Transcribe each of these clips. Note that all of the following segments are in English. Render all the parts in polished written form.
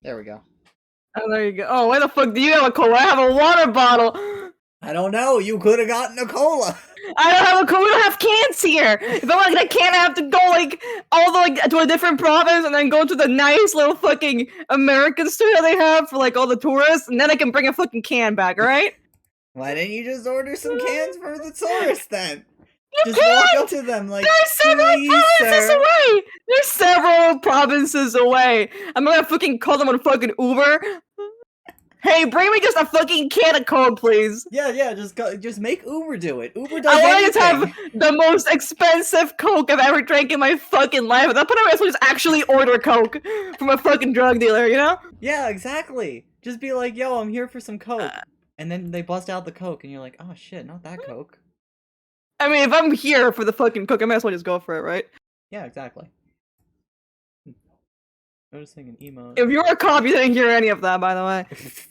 There we go. Oh, there you go. Oh, where the fuck do you have a cola? I have a water bottle. I don't know. You could have gotten a cola. I don't have a cola. We don't have cans here. If I want a can, I have to go like all the like to a different province and then go to the nice little fucking American store that they have for like all the tourists, and then I can bring a fucking can back. All right? Why didn't you just order some cans for the tourists then? You Just walk up to them like, There's several provinces sir. away. There's several provinces away. I'm gonna fucking call them on fucking Uber. Hey, bring me just a fucking can of Coke, please. Yeah, just make Uber do it. Uber does I want anything. to have the most expensive Coke I've ever drank in my fucking life. At that point, I might as well just actually order Coke from a fucking drug dealer, you know? Yeah, exactly. Just be like, yo, I'm here for some Coke. And then they bust out the Coke, and you're like, oh shit, not that Coke. I mean, if I'm here for the fucking Coke, I might as well just go for it, right? Yeah, exactly. Noticing an emote. If you're a cop, you didn't hear any of that, by the way. If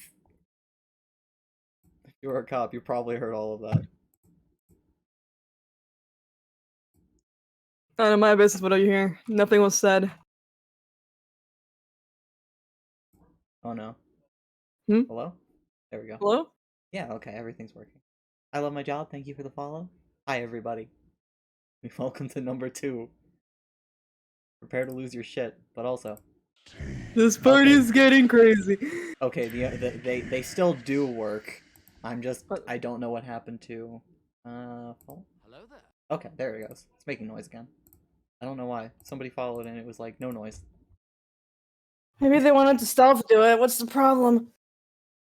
you were a cop, you probably heard all of that. None of my business what you hear. Nothing was said. Oh no. Hmm? Hello? There we go. Hello? Yeah, okay, everything's working. I love my job, thank you for the follow. Hi everybody. Welcome to number 2. Prepare to lose your shit, but also... This party's getting crazy. Okay, they still do work. I don't know what happened to... Oh. Hello there. Okay, there it goes. It's making noise again. I don't know why. Somebody followed and it was like, no noise. Maybe they wanted to stealth do it. What's the problem?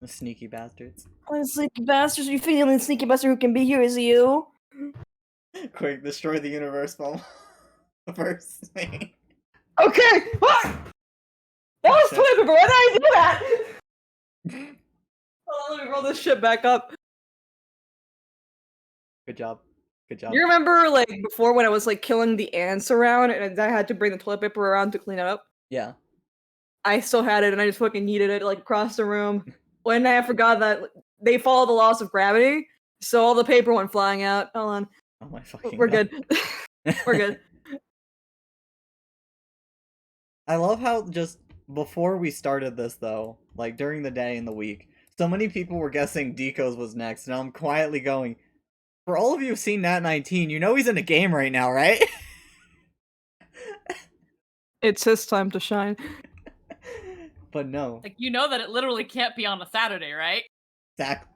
The sneaky bastards. Oh, the sneaky bastards. You think the only sneaky bastard who can be here is you? Quick, destroy the universe bomb. First thing. Okay! What? That was toilet paper. Why did I do that? Hold on, let me roll this shit back up. Good job. Good job. You remember, like, before when I was, like, killing the ants around and I had to bring the toilet paper around to clean it up? Yeah. I still had it and I just fucking needed it, like, across the room. When I forgot that they follow the laws of gravity, so all the paper went flying out. Hold on. Oh my fucking We're God. good. We're good. I love how just before we started this though, like during the day and the week, so many people were guessing Deco's was next, and I'm quietly going, for all of you who've seen Nat 19, you know he's in a game right now, right? It's his time to shine. But no. Like, you know that it literally can't be on a Saturday, right? Exactly.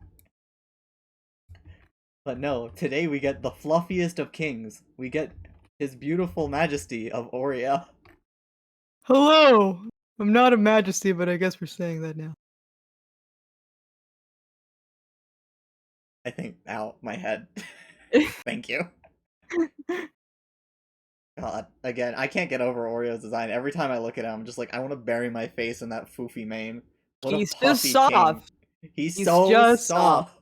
But no, today we get the fluffiest of kings. We get his beautiful majesty of Aurea. Hello! I'm not a majesty, but I guess we're saying that now. I think, ow, my head. Thank you. God, again, I can't get over Oreo's design. Every time I look at him, I'm just like, I want to bury my face in that foofy mane. What He's a puffy just soft. King. He's He's so just soft.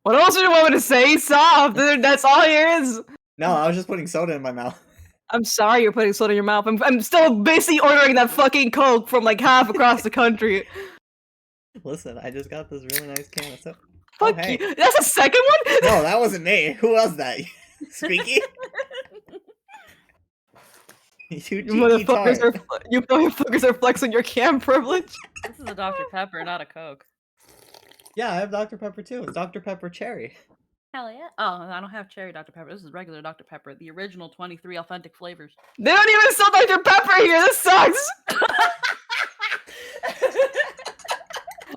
What else do you want me to say? He's soft. That's all here is. No, I was just putting soda in my mouth. I'm sorry you're putting soda in your mouth. I'm still basically ordering that fucking Coke from like half across the country. Listen, I just got this really nice can of soda. Fuck oh, hey. you. That's a second one? No, that wasn't me. Who was that? Squeaky? You motherfuckers are flexing your cam privilege. This is a Dr. Pepper, not a Coke. Yeah, I have Dr. Pepper too. It's Dr. Pepper Cherry. Hell yeah. Oh, I don't have cherry Dr. Pepper. This is regular Dr. Pepper. The original 23 authentic flavors. They don't even sell Dr. Pepper here. This sucks.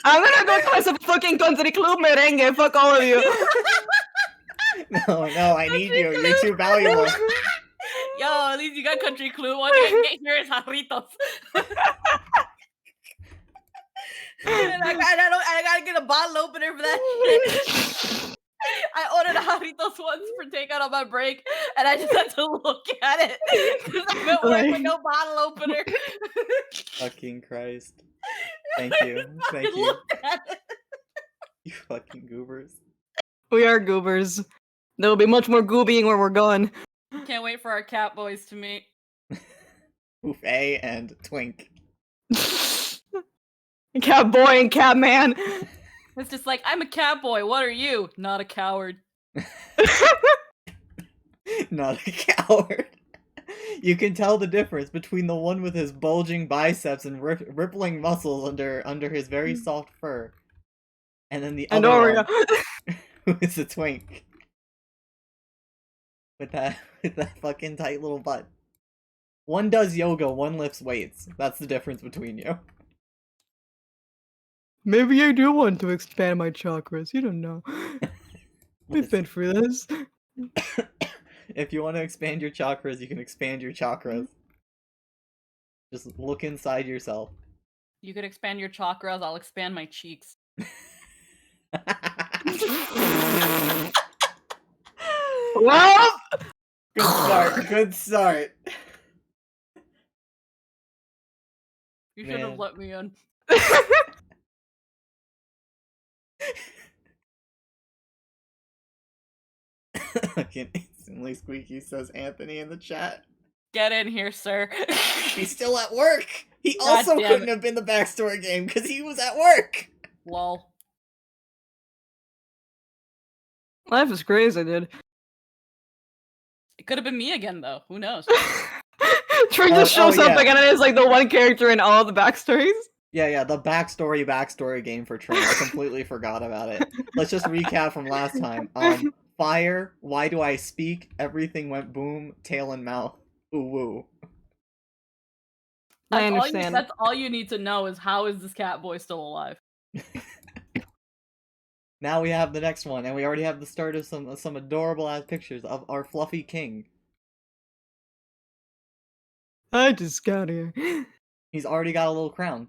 I'm gonna go to myself a fucking country club merengue. Fuck all of you. No, I need you. You're too valuable. Yo, at least you got Country Clue. One thing I can get here is jarritos. And I gotta get a bottle opener for that shit. I ordered a jarritos once for takeout on my break, and I just had to look at it because I'm at work with no bottle opener. Fucking Christ. Thank you. Thank you. Looked at it. You fucking goobers. We are goobers. There will be much more goobying where we're going. Can't wait for our cat boys to meet. Oof, A and Twink. Cat boy and cat man. It's just like, I'm a cat boy. What are you? Not a coward. Not a coward. You can tell the difference between the one with his bulging biceps and rippling muscles under his very soft fur, and then the And other Oreo. one who is a twink with that fucking tight little butt. One does yoga, one lifts weights. That's the difference between you. Maybe I do want to expand my chakras. You don't know. We've been through this. If you want to expand your chakras, you can expand your chakras. Just look inside yourself. You could expand your chakras. I'll expand my cheeks. Well, Good start. Good start. You should have Man. let me in. Fucking instantly squeaky, says Anthony in the chat. Get in here, sir. He's still at work. He God also damn couldn't it. have been the backstory game because he was at work. Lol. life is crazy, dude. It could have been me again, though. Who knows? Trey just shows oh, up yeah. again and is like the one character in all the backstories. Yeah, the backstory game for Train. I completely forgot about it. Let's just recap from last time. Fire, why do I speak? Everything went boom, tail and mouth. Ooh woo. I understand. That's all you need to know is how is this cat boy still alive? Now we have the next one, and we already have the start of some adorable ass pictures of our fluffy king. I just got here. He's already got a little crown.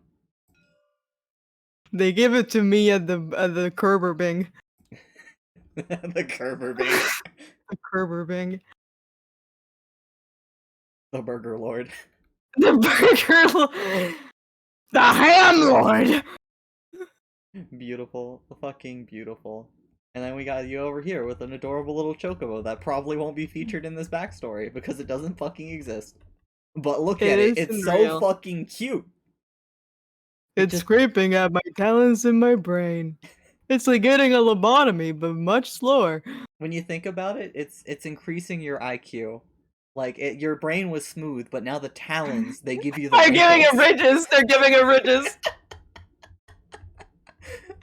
They give it to me at the Kerber Bing. The Kerber Bing. The Kerber Bing. The Burger Lord. The Burger Lord. The Ham Lord. Beautiful. Fucking beautiful. And then we got you over here with an adorable little chocobo that probably won't be featured in this backstory because it doesn't fucking exist. But look at it. It's so real. fucking cute. It's just- scraping at my talons in my brain. It's like getting a lobotomy, but much slower. When you think about it, it's increasing your IQ. Like, your brain was smooth, but now the talons, they give you the They're giving it wrinkles. ridges. They're giving it ridges.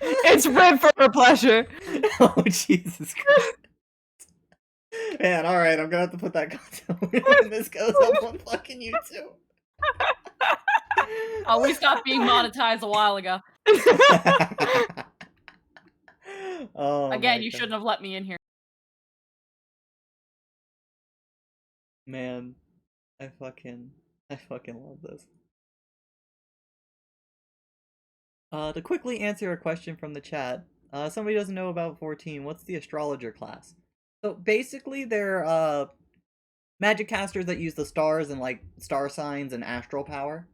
It's ribbed for her pleasure. Oh, Jesus Christ. Man, alright, I'm gonna have to put that content when this goes up on fucking YouTube. Oh, we stopped being monetized a while ago. Oh, Again, my you God. shouldn't have let me in here. Man, I fucking love this. To quickly answer a question from the chat, somebody doesn't know about 14. What's the astrologer class? So basically, they're magic casters that use the stars and like star signs and astral power,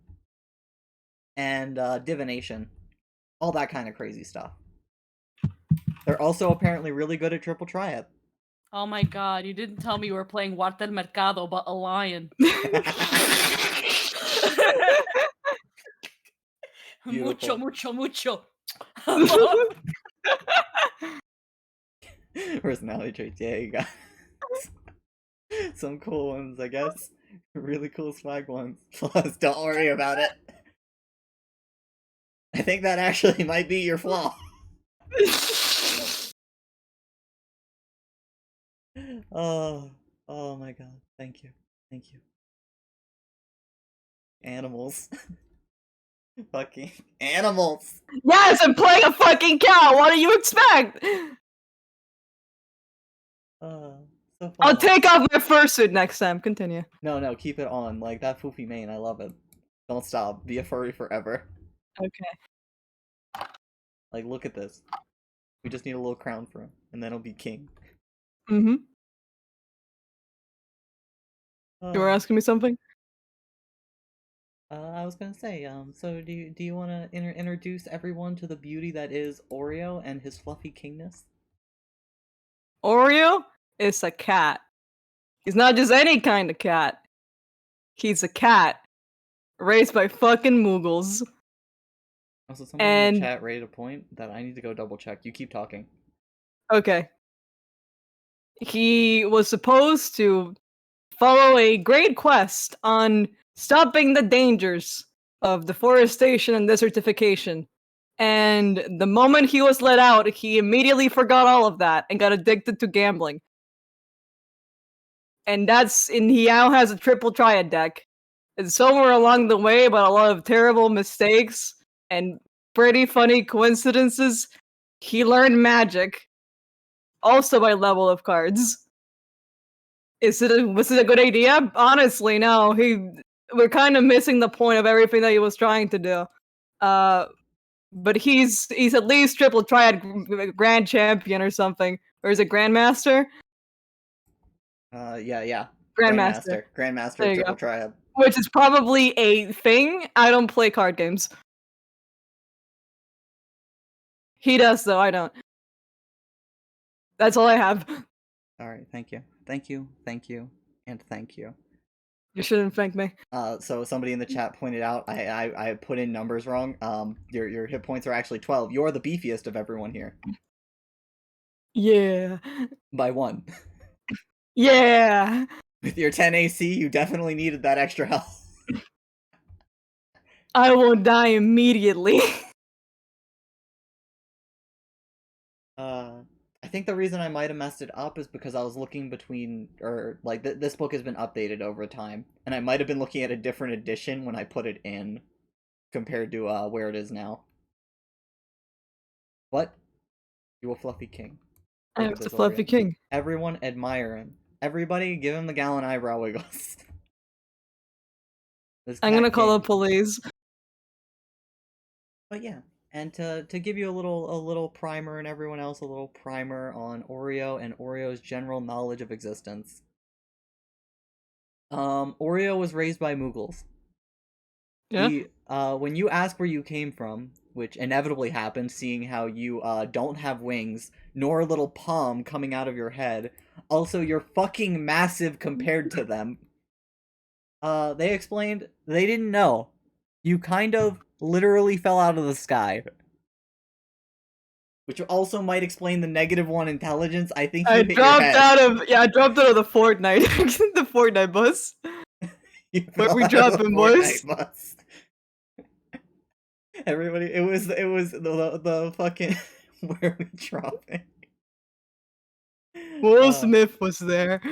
and divination, all that kind of crazy stuff. They're also apparently really good at triple triad. Oh my god, you didn't tell me you were playing Huerta del Mercado, but a lion. Mucho, Beautiful. mucho. Personality traits, yeah, you got some cool ones, I guess. Really cool swag ones. Plus, don't worry about it. I think that actually might be your flaw. Oh my god. Thank you. Animals. Fucking animals. Yes, I'm playing a fucking cow. What do you expect? So fun. I'll take off my fursuit next time. Continue. No, keep it on. Like, that foofy mane, I love it. Don't stop. Be a furry forever. Okay. Like, look at this. We just need a little crown for him, and then he'll be king. Mm-hmm. You were asking me something? I was gonna say, so do you want to introduce everyone to the beauty that is Oreo and his fluffy kingness? Oreo is a cat. He's not just any kind of cat. He's a cat raised by fucking Moogles. Also, someone in And the chat raised a point that I need to go double check. You keep talking. okay. He was supposed to follow a great quest on stopping the dangers of deforestation and desertification. And the moment he was let out, he immediately forgot all of that and got addicted to gambling. And he now has a triple triad deck. And somewhere along the way, but a lot of terrible mistakes and pretty funny coincidences, he learned magic. Also by level of cards. Was it a good idea? Honestly, no. We're kind of missing the point of everything that he was trying to do. But he's at least triple triad grand champion or something. Or is it grandmaster? Yeah. Grandmaster. Grandmaster There you triple go. triad. Which is probably a thing. I don't play card games. He does, though. I don't. That's all I have. Alright, thank you, and thank you. You shouldn't thank me. So somebody in the chat pointed out I put in numbers wrong. Your hit points are actually 12. You're the beefiest of everyone here. Yeah. By 1. Yeah. With your 10 AC, you definitely needed that extra health. I will die immediately. I think the reason I might have messed it up is because I was looking between, or like this book has been updated over time, and I might have been looking at a different edition when I put it in, compared to where it is now. What? You a fluffy king? I am the fluffy king. Everyone admire him. Everybody give him the Gallon eyebrow wiggles. I'm gonna call the police. But yeah. And to give you a little primer, and everyone else a little primer on Oreo and Oreo's general knowledge of existence. Oreo was raised by Moogles. Yeah. When you ask where you came from, which inevitably happens, seeing how you don't have wings, nor a little palm coming out of your head. Also, you're fucking massive compared to them. They explained they didn't know. You kind of literally fell out of the sky. Which also might explain the -1 intelligence. I think you hit your head. I dropped out of the Fortnite. The Fortnite bus. Where we dropping, boys? Bus. Everybody, it was the fucking where we dropping. Will Smith was there.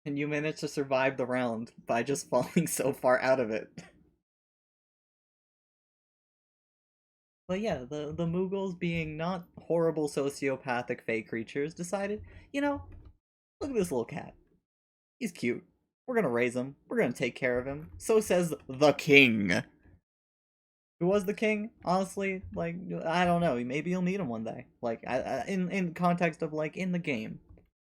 And you managed to survive the round by just falling so far out of it. But yeah, the Moogles, being not horrible sociopathic fake creatures, decided, you know, look at this little cat. He's cute. We're gonna raise him. We're gonna take care of him. So says the king. Who was the king? Honestly, like, I don't know. Maybe you'll meet him one day. Like, in context of, like, in the game.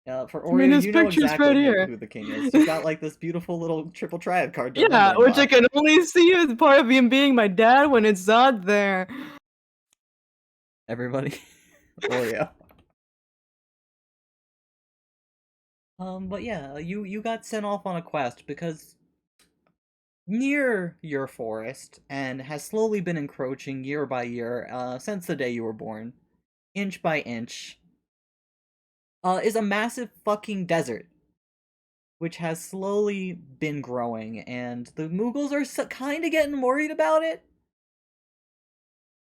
For Oreo, you know exactly who the king is. You've got, like, this beautiful little triple triad card. Yeah, which I can only see as part of him being my dad when it's not there. Everybody. Oreo. But yeah, you got sent off on a quest because near your forest, and has slowly been encroaching year by year since the day you were born, inch by inch, is a massive fucking desert, which has slowly been growing, and the Moogles are kind of getting worried about it.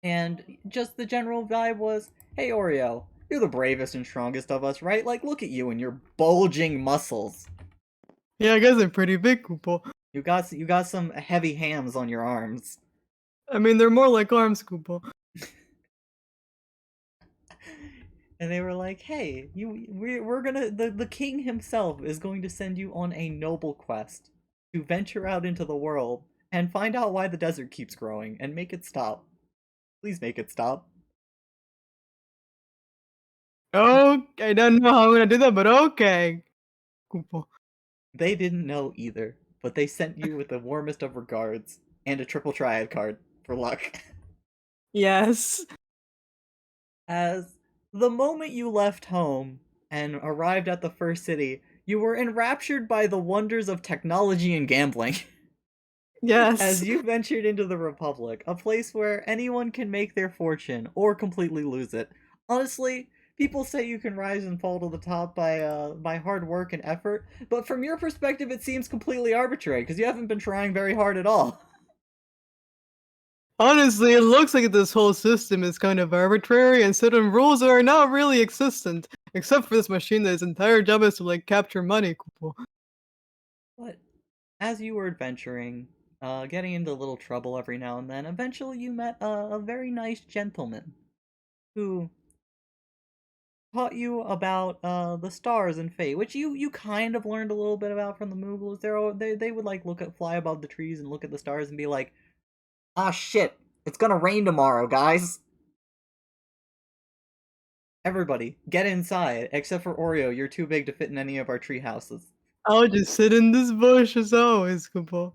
And just the general vibe was, hey Oreo, you're the bravest and strongest of us, right? Like, look at you and your bulging muscles. Yeah, I guess they're pretty big, Koopo. You got some heavy hams on your arms. I mean, they're more like arms, Koopo. And they were like, hey, we're gonna, the king himself is going to send you on a noble quest to venture out into the world and find out why the desert keeps growing and make it stop. Please make it stop. Oh, I don't know how I'm gonna do that, but okay. Koopo. They didn't know either, but they sent you with the warmest of regards and a triple triad card for luck. Yes. As the moment you left home and arrived at the first city, you were enraptured by the wonders of technology and gambling. Yes. As you ventured into the Republic, a place where anyone can make their fortune or completely lose it. Honestly, People say you can rise and fall to the top by hard work and effort, but from your perspective, it seems completely arbitrary because you haven't been trying very hard at all. Honestly, it looks like this whole system is kind of arbitrary and certain rules are not really existent. Except for this machine that its entire job is to like capture money, Kupo. But as you were adventuring, getting into a little trouble every now and then, eventually you met a very nice gentleman who taught you about the stars and fate, which you kind of learned a little bit about from the Moogles. They would like fly above the trees and look at the stars and be like, "Ah shit, it's gonna rain tomorrow, guys." Everybody, get inside, except for Oreo. You're too big to fit in any of our tree houses. I'll just sit in this bush as always, Kupo.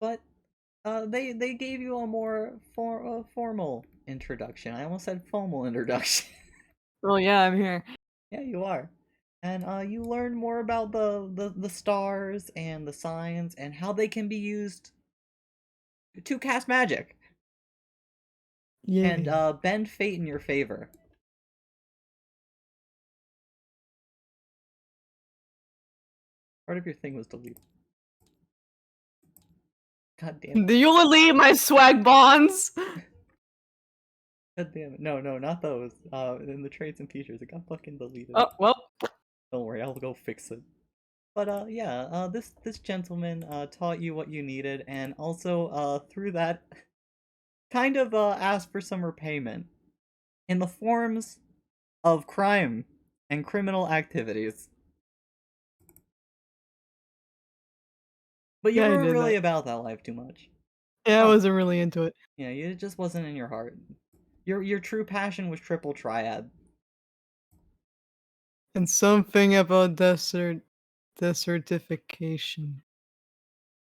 But they gave you a more formal introduction. I almost said formal introduction. Well, yeah, I'm here. Yeah, you are. And you learn more about the stars and the signs and how they can be used to cast magic Yeah. and bend fate in your favor. Part of your thing was deleted. God damn it. Do you delete my swag bonds? God damn it. No, not those. In the traits and features, it got fucking deleted. Oh, well. Don't worry, I'll go fix it. But yeah, this gentleman taught you what you needed, and also through that, kind of asked for some repayment in the forms of crime and criminal activities. But you Yeah, I weren't did really that. about that life too much. Yeah, I Oh. wasn't really into it. Yeah, it just wasn't in your heart. Your true passion was Triple Triad. And something about desertification.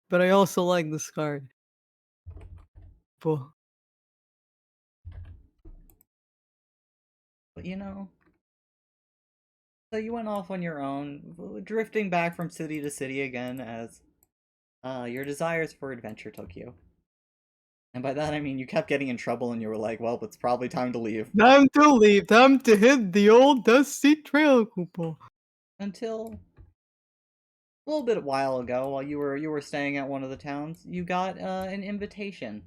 But I also like this card. Cool. But you know, so you went off on your own, drifting back from city to city again as your desires for adventure took you. And by that I mean you kept getting in trouble and you were like, well, it's probably time to leave. Time to leave. Time to hit the old dusty trail, Kupo. Until a little bit while ago, while you were staying at one of the towns, you got an invitation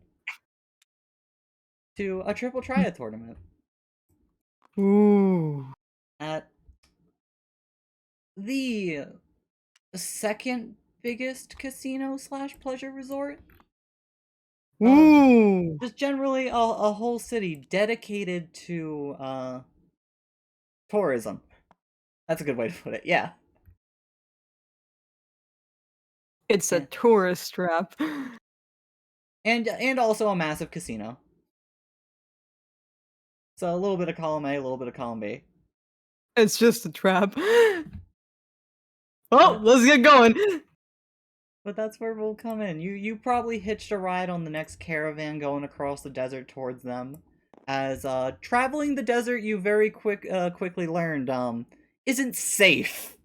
to a Triple Triad tournament Ooh. at the second biggest casino / pleasure resort. Ooh. Just generally a whole city dedicated to tourism. That's a good way to put it. Yeah. It's a Yeah. tourist trap. And also a massive casino. So a little bit of column A, a little bit of column B. It's just a trap. Oh, let's get going. But that's where we'll come in. You probably hitched a ride on the next caravan going across the desert towards them. As traveling the desert, you very quickly learned isn't safe.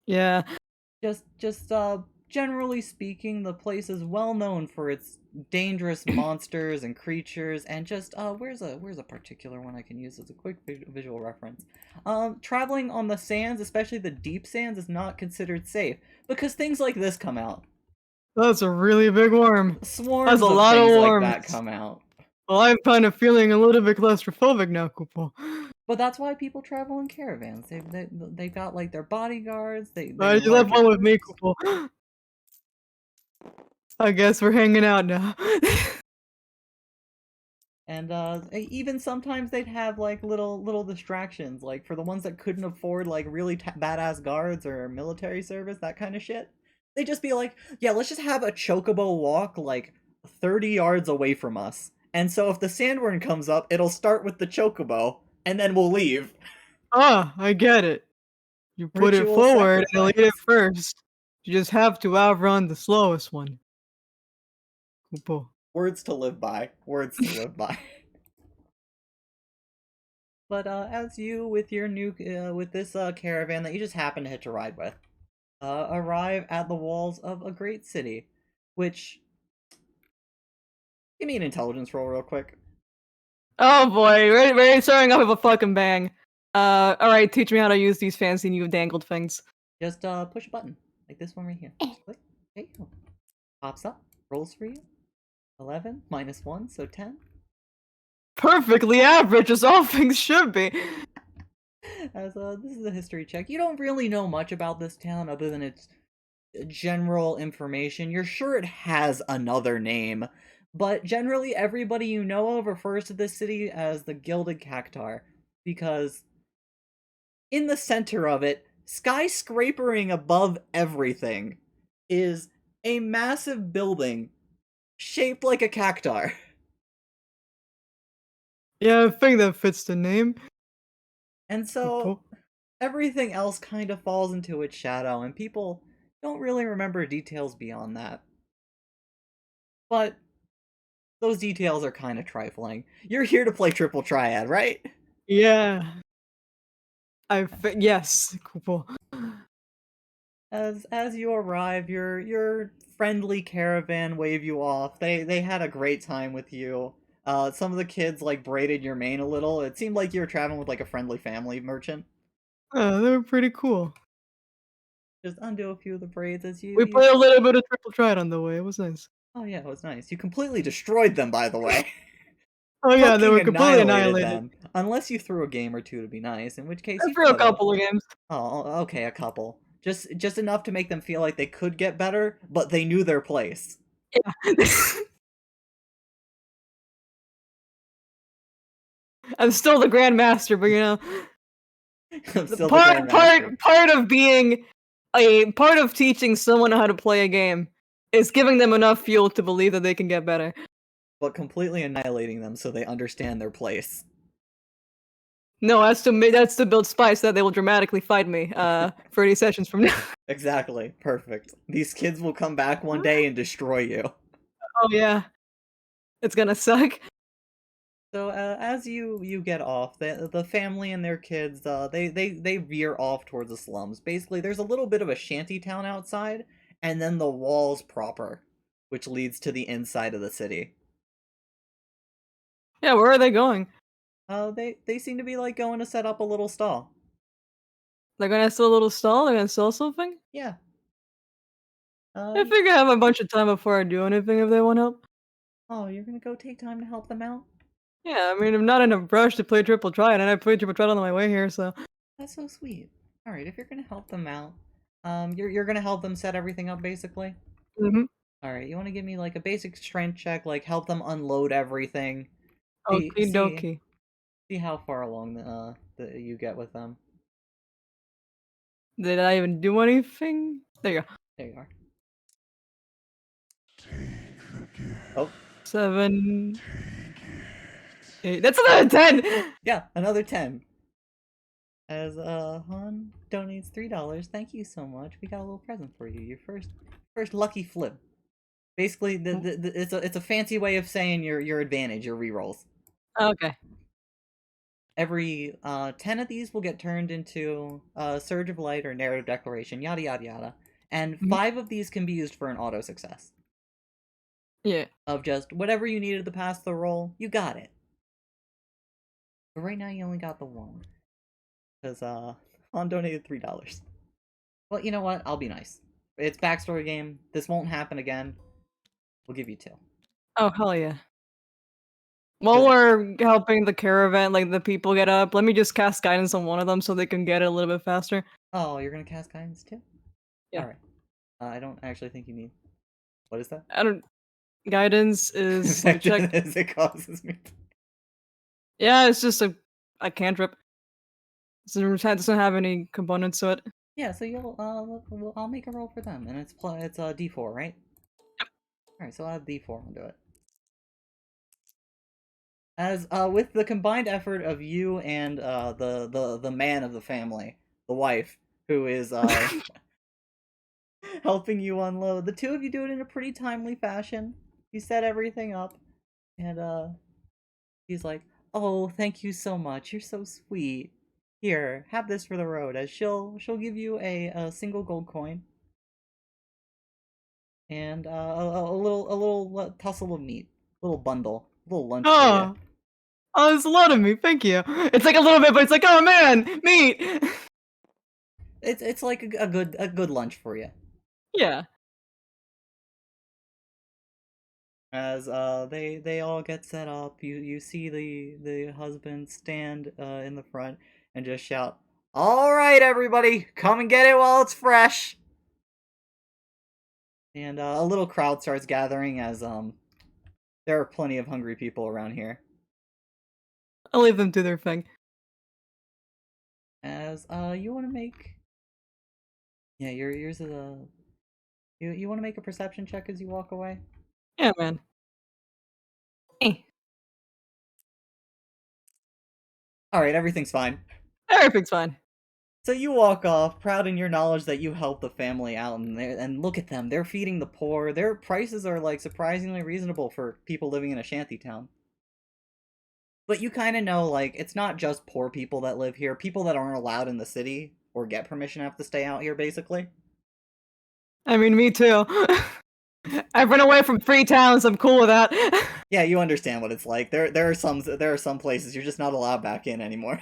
Yeah. Just generally speaking, the place is well known for its dangerous monsters and creatures, and just where's a particular one I can use as a quick visual reference. Traveling on the sands, especially the deep sands, is not considered safe because things like this come out. That's a really big worm. Swarms That's a of lot of things like worms. that come out. Well, I'm kind of feeling a little bit claustrophobic now, Kupo. But that's why people travel in caravans. They got like their bodyguards. You You left one with me, Kupo. I guess we're hanging out now. And even sometimes they'd have like little distractions, like for the ones that couldn't afford like really badass guards or military service, that kind of shit. They'd just be like, yeah, let's just have a chocobo walk like 30 yards away from us. And so if the sandworm comes up, it'll start with the chocobo, and then we'll leave. Ah, I get it. You put it Ritual forward and you'll eat it sacrifice. first. You just have to outrun the slowest one. Kupo. Words to live by. Words to live by. But as you with your new with this caravan that you just happen to hitch a ride with, arrive at the walls of a great city, which Give me an intelligence roll real quick. Oh boy, we're starting off with a fucking bang. Alright, teach me how to use these fancy new dangled things. Just push a button like this one right here. Click. There you go. Pops up. Rolls for you. 11 minus 1, so 10. Perfectly average, as all things should be. As this is a history check. You don't really know much about this town other than its general information. You're sure it has another name, but generally everybody you know of refers to this city as the Gilded Cactar, because in the center of it, skyscrapering above everything, is a massive building shaped like a cactar. Yeah, I think that fits the name. And so everything else kind of falls into its shadow, and people don't really remember details beyond that. But those details are kind of trifling. You're here to play Triple Triad, right? Yeah. Yes, cool. As you arrive, your friendly caravan wave you off. They had a great time with you. Some of the kids like braided your mane a little. It seemed like you were traveling with like a friendly family merchant. Oh, they were pretty cool. Just undo a few of the braids as We played a little bit of Triple Triad on the way. It was nice. Oh yeah, it was nice. You completely destroyed them, by the way. Oh yeah, they were Fucking completely annihilated. them. Unless you threw a game or two to be nice, in which case I you threw a could've. couple of games. Oh, okay, a couple. Just enough to make them feel like they could get better, but they knew their place. Yeah. I'm still the Grandmaster, but you know, I'm still the part Grandmaster. part of teaching someone how to play a game is giving them enough fuel to believe that they can get better. But completely annihilating them so they understand their place. No, that's to build spice that they will dramatically fight me 30 sessions from now. Exactly. Perfect. These kids will come back one day and destroy you. Oh yeah. It's gonna suck. So as you get off, the family and their kids they veer off towards the slums. Basically, there's a little bit of a shanty town outside, and then the walls proper, which leads to the inside of the city. Yeah, where are they going? They seem to be like going to set up a little stall. They're gonna sell a little stall? They're gonna sell something? Yeah. I figure I have a bunch of time before I do anything if they want help. Oh, you're gonna go take time to help them out? Yeah, I mean, I'm not in a rush to play Triple Triad, and I played Triple Triad on my way here, so. That's so sweet. All right, if you're gonna help them out, you're gonna help them set everything up, basically. Mm-hmm. All right, you want to give me like a basic strength check, like help them unload everything. Okie dokie. See how far along you get with them. Did I even do anything? There you go. There you are. Oh. 7, 8. That's another 10! Yeah, another 10. As Han donates $3. Thank you so much. We got a little present for you. Your first lucky flip. Basically, it's a fancy way of saying your advantage, your rerolls. Okay. Every 10 of these will get turned into Surge of Light or Narrative Declaration, yada yada yada. And 5 of these can be used for an auto success. Yeah. Of just whatever you needed to pass the roll, you got it. But right now you only got the 1. Because Han donated $3. Well, you know what? I'll be nice. It's backstory game. This won't happen again. We'll give you 2. Oh, hell yeah. While we're helping the caravan, like the people get up, let me just cast guidance on one of them so they can get it a little bit faster. Oh, you're gonna cast guidance too? Yeah. Alright. I don't actually think you need. What is that? I don't. Guidance is. Let me check. It causes me. Yeah, it's just a cantrip. It doesn't have any components to it. Yeah, so you'll I'll make a roll for them, and it's D4, right? Yep. Alright, so I'll have D4 into it. As with the combined effort of you and the man of the family, the wife, who is helping you unload, the two of you do it in a pretty timely fashion. You set everything up, and he's like, "Oh, thank you so much. You're so sweet. Here, have this for the road." As she'll give you a single gold coin and a little tussle of meat. little bundle, little lunch for Oh, you. oh, it's a lot of meat. Thank you. It's like a little bit, but it's like, oh man, meat. It's like a good lunch for you. Yeah. As they all get set up, you see the husband stand in the front and just shout, "All right, everybody, come and get it while it's fresh." And a little crowd starts gathering as there are plenty of hungry people around here. I'll leave them do their thing. As you want to make, yeah, yours is a you want to make a perception check as you walk away. Yeah, man. Eh, All right, everything's fine. everything's fine. So you walk off, proud in your knowledge that you helped the family out, and look at them. They're feeding the poor. Their prices are like surprisingly reasonable for people living in a shanty town. But you kind of know, like, it's not just poor people that live here. People that aren't allowed in the city or get permission have to stay out here, basically. I mean, me too. I've run away from free towns. I'm cool with that. Yeah, you understand what it's like. There are some places you're just not allowed back in anymore.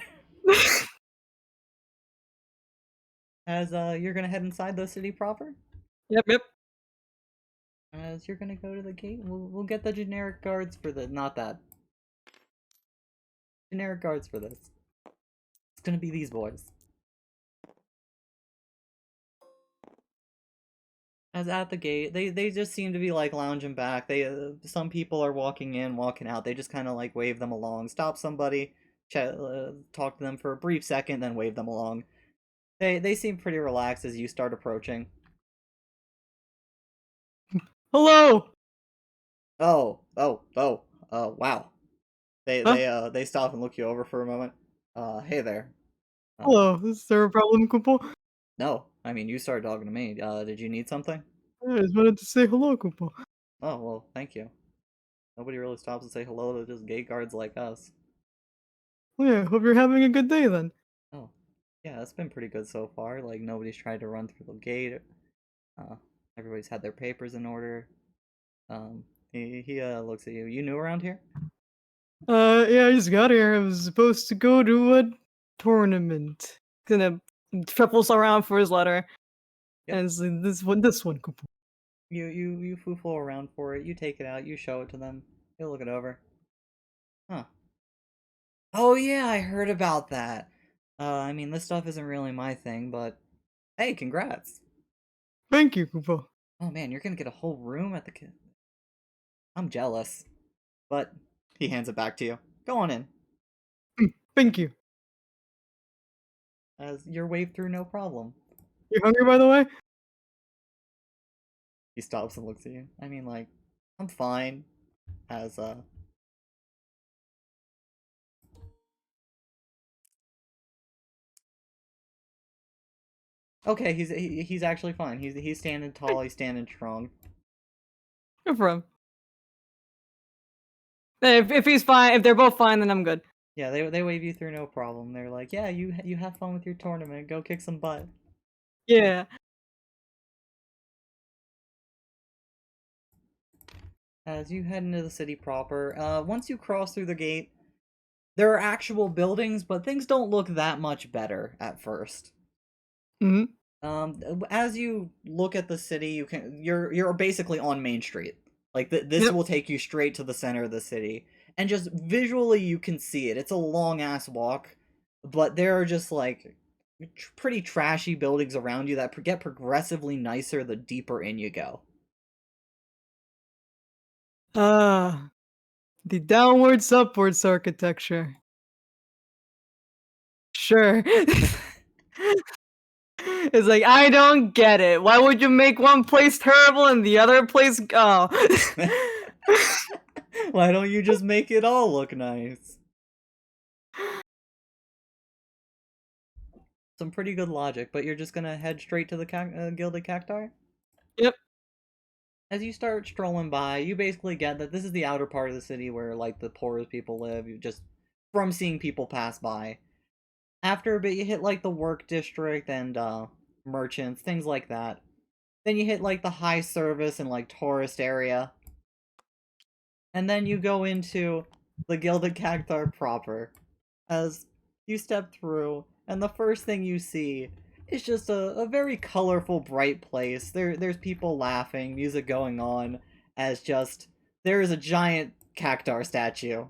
As you're gonna head inside the city proper. Yep. As you're gonna go to the gate, we'll get the generic guards for the not that. Generic guards for this. It's gonna be these boys. As at the gate, they just seem to be like lounging back. They some people are walking in, walking out. They just kind of like wave them along, stop somebody, talk to them for a brief second, then wave them along. They seem pretty relaxed as you start approaching. Hello. Wow. Huh? They stop and look you over for a moment. Hey there. Hello. Is there a problem, Kupo? No, I mean you started talking to me. Did you need something? I just wanted to say hello, Kupo. Oh well, thank you. Nobody really stops to say hello to just gate guards like us. Well, yeah, hope you're having a good day then. Oh, yeah, it's been pretty good so far. Like nobody's tried to run through the gate. Uh, everybody's had their papers in order. He looks at you. You new around here? Yeah, I just got here. I was supposed to go to a tournament. Gonna triples around for his letter. Yep. And it's like, this one, Kupo. You foofle around for it. You take it out. You show it to them. They look it over. Huh. Oh yeah, I heard about that. I mean, this stuff isn't really my thing, but hey, congrats. Thank you, Kupo. Oh man, you're gonna get a whole room at the kid. I'm jealous. But he hands it back to you. Go on in. Thank you. As you're waved through no problem. You hungry, by the way? He stops and looks at you. I mean, like, I'm fine. As okay, he's actually fine. He's standing tall. He's standing strong. Good for him. If he's fine, if they're both fine, then I'm good. Yeah, they wave you through no problem. They're like, yeah, you have fun with your tournament. Go kick some butt. Yeah. As you head into the city proper, once you cross through the gate, there are actual buildings, but things don't look that much better at first. Hmm. As you look at the city, you're basically on Main Street. Like this Yep. will take you straight to the center of the city, and just visually you can see it. It's a long ass walk, but there are just like pretty trashy buildings around you that get progressively nicer the deeper in you go. Ah, the downwards upwards architecture. Sure. It's like, I don't get it. Why would you make one place terrible and the other place oh. Why don't you just make it all look nice? Some pretty good logic, but you're just gonna head straight to the Gilded Cacti? Yep. As you start strolling by, you basically get that this is the outer part of the city where, like, the poorest people live, you just from seeing people pass by. After a bit, you hit, like, the work district and, merchants, things like that. Then you hit, like, the high service and, like, tourist area. And then you go into the Gilded Cactuar proper. As you step through, and the first thing you see is just a very colorful, bright place. There's people laughing, music going on, as just there is a giant Cactuar statue.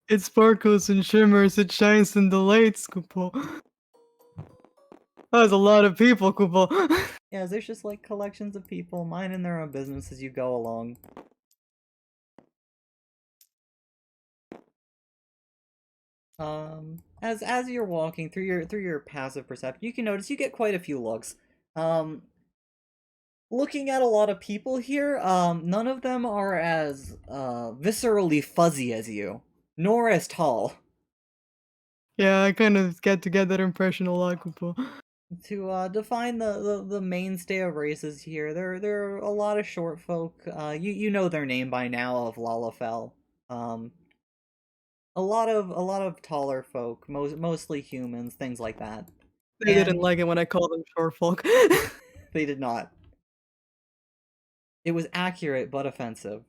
It sparkles and shimmers, it shines in the lights, Kupo. That was a lot of people, Kupo. Yeah, there's just like collections of people minding their own business as you go along. As you're walking through your passive perception, you can notice you get quite a few looks. Looking at a lot of people here, none of them are as viscerally fuzzy as you, nor as tall. Yeah, I kind of get to get that impression a lot, Kupo. To define the mainstay of races here, there are a lot of short folk. You know their name by now of Lalafell. A lot of taller folk, mostly humans, things like that. They didn't And like it when I called them short folk. they did not. It was accurate but offensive.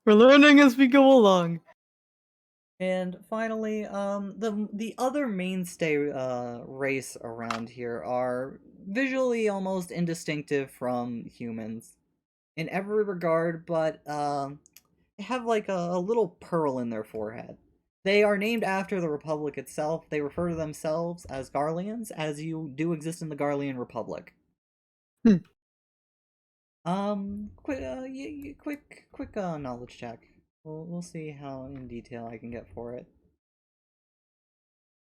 We're learning as we go along. And finally, the other mainstay race around here are visually almost indistinctive from humans in every regard, but they have like a little pearl in their forehead. They are named after the Republic itself. They refer to themselves as Garleans, as you do exist in the Garlean Republic. Hmm. Quick knowledge check. We'll see how in detail I can get for it.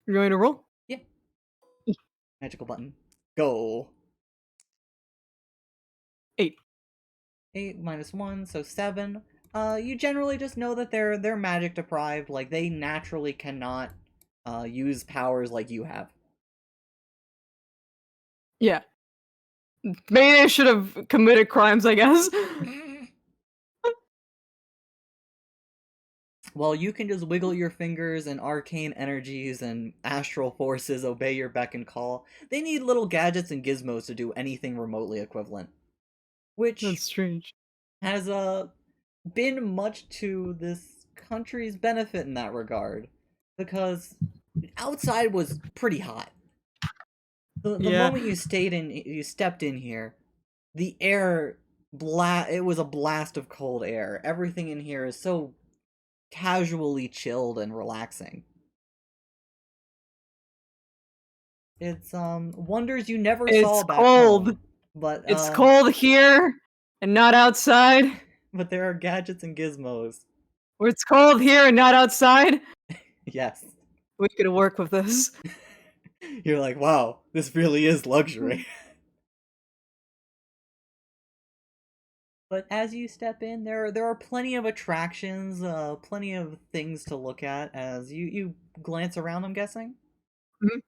You're going to roll? Yeah. Magical button. Go. 8. 8 minus 1, so 7. You generally just know that they're magic deprived, like they naturally cannot use powers like you have. Yeah. Maybe they should have committed crimes, I guess. Well, you can just wiggle your fingers and arcane energies and astral forces obey your beck and call. They need little gadgets and gizmos to do anything remotely equivalent. Which That's strange. has been much to this country's benefit in that regard. Because outside was pretty hot. The Yeah. moment you stepped in here, the air it was a blast of cold air. Everything in here is so casually chilled and relaxing. It's wonders you never saw It's back cold. home. But It's cold here and not outside. But there are gadgets and gizmos. Where it's cold here and not outside. Yes. We could work with this. You're like, wow, this really is luxury. But as you step in, there are plenty of attractions, plenty of things to look at as you glance around, I'm guessing? Mhm.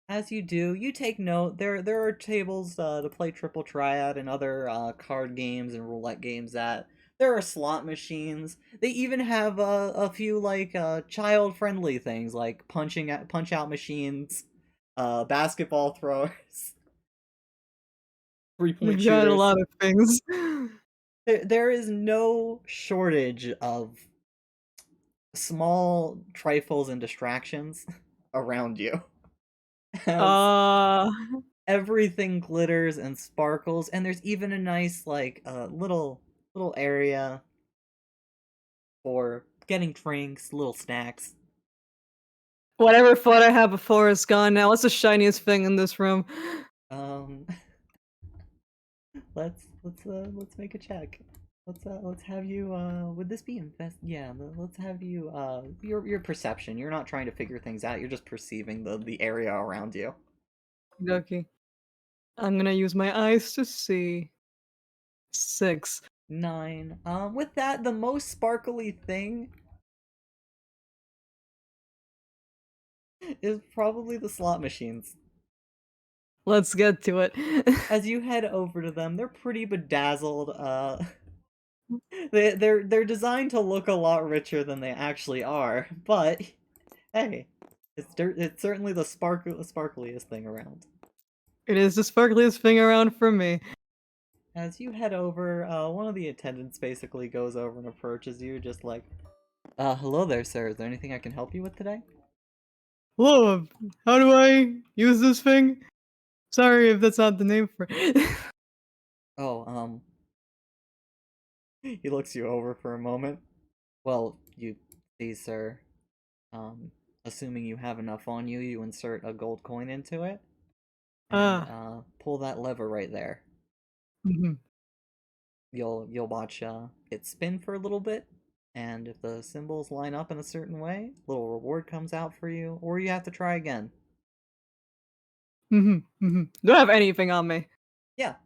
As you do, you take note, there are tables to play Triple Triad and other card games and roulette games at. There are slot machines. They even have a few like child-friendly things like punch-out machines, basketball throwers, three-point We've got a shooters. lot of things. There is no shortage of small trifles and distractions around you. As everything glitters and sparkles, and there's even a nice like little area for getting drinks, little snacks. Whatever fun I had before is gone now. What's the shiniest thing in this room? Um, let's make a check. Let's have you would this be invest? Yeah, let's have you your perception. You're not trying to figure things out. You're just perceiving the area around you. Okay. I'm gonna use my eyes to see. 6. 9. With that, the most sparkly thing is probably the slot machines. Let's get to it. As you head over to them, they're pretty bedazzled. They're designed to look a lot richer than they actually are. But hey, it's certainly the sparkliest thing around. It is the sparkliest thing around for me. as you head over, one of the attendants basically goes over and approaches you, just like, hello there, sir. Is there anything I can help you with today? Hello, how do I use this thing? Sorry if that's not the name for it. Oh, he looks you over for a moment. Well, you see, sir, assuming you have enough on you, you insert a gold coin into it, and, Ah. pull that lever right there. Mhm. You'll watch, it spin for a little bit, and if the symbols line up in a certain way, a little reward comes out for you, or you have to try again. Do I have anything on me? Yeah,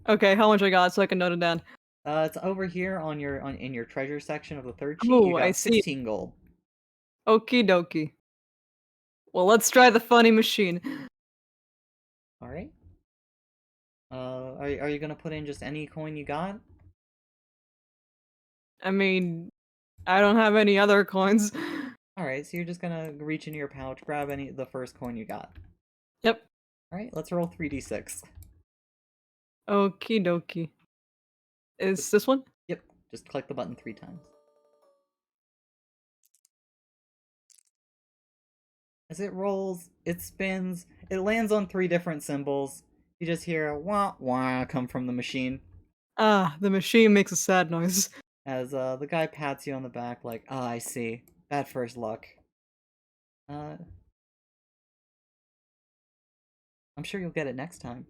Okay, how much I got so I can note it down? it's over here on in your treasure section of the third sheet. You Oh, I got see. 16 gold. Okie dokie. Well, let's try the funny machine. All right. Are you gonna put in just any coin you got? I mean, I don't have any other coins. All right, so you're just gonna reach into your pouch, grab the first coin you got. Yep. All right, let's roll 3d6. Okie dokie. Is this one? Yep, just click the button 3 times. As it rolls, it spins, it lands on 3 different symbols. You just hear a wah wah come from the machine Ah, the machine makes a sad noise. as the guy pats you on the back like, "Ah, I see. Bad first luck. Uh, I'm sure you'll get it next time."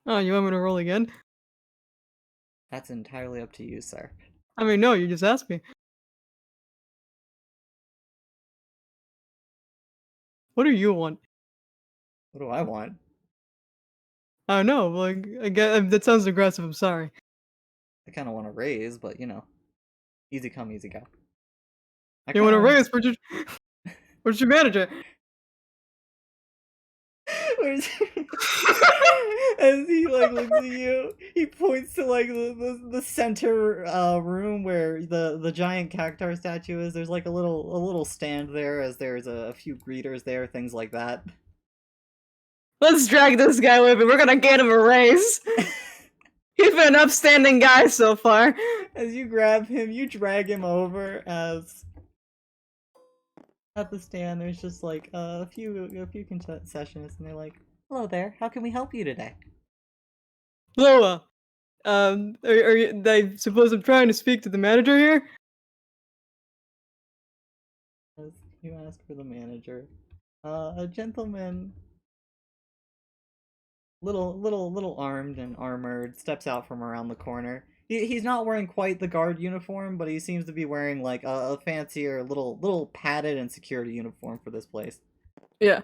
Oh, you want me to roll again? That's entirely up to you, sir. I mean, no, you just asked me. What do you want? What do I want? I don't know, like, I get that sounds aggressive, I'm sorry. I kind of want to raise, but easy come, easy go. I You wanna kind raise? Where's your manager? Where's as he like looks at you, he points to like the center room where the giant cactuar statue is. There's like a little stand there, as there's a few greeters there, things like that. Let's drag this guy with me, we're gonna get him a raise. He's been an upstanding guy so far. As you grab him, you drag him over. As at the stand, there's just like a few concessions, and they're like, "Hello there, how can we help you today?" Loa, are you, I suppose I'm trying to speak to the manager here? As you ask for the manager, a gentleman, little armed and armored, steps out from around the corner. He's not wearing quite the guard uniform, but he seems to be wearing like a fancier, little padded and security uniform for this place. Yeah.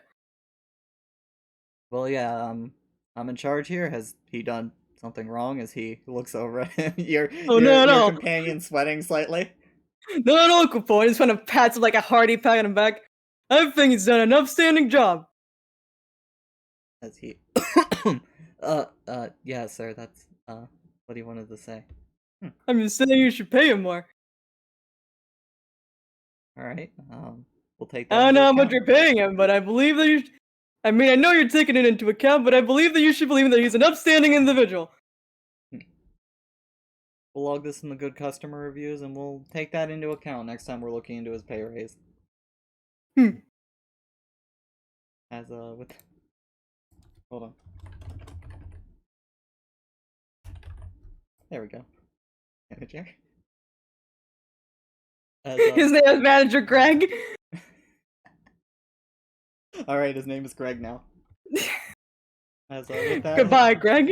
Well, yeah, I'm in charge here. Has he done something wrong? As he looks over at him, your Oh, your no, your no. companion sweating slightly. No, Kupon, I just wanna pat him like a hearty pat on the back. I think he's done an upstanding job. As he, yeah, sir. That's what he wanted to say. I'm just saying you should pay him more. All right. We'll take that I don't into know how much account. you're paying him, but I believe that I mean, I know you're taking it into account, but I believe that you should believe that he's an upstanding individual. We'll log this in the good customer reviews, and we'll take that into account next time we're looking into his pay raise. Hmm. As with, hold on. There we go. Manager. As, His name is Manager Greg. all right, his name is Greg now. As with that, Goodbye, Greg.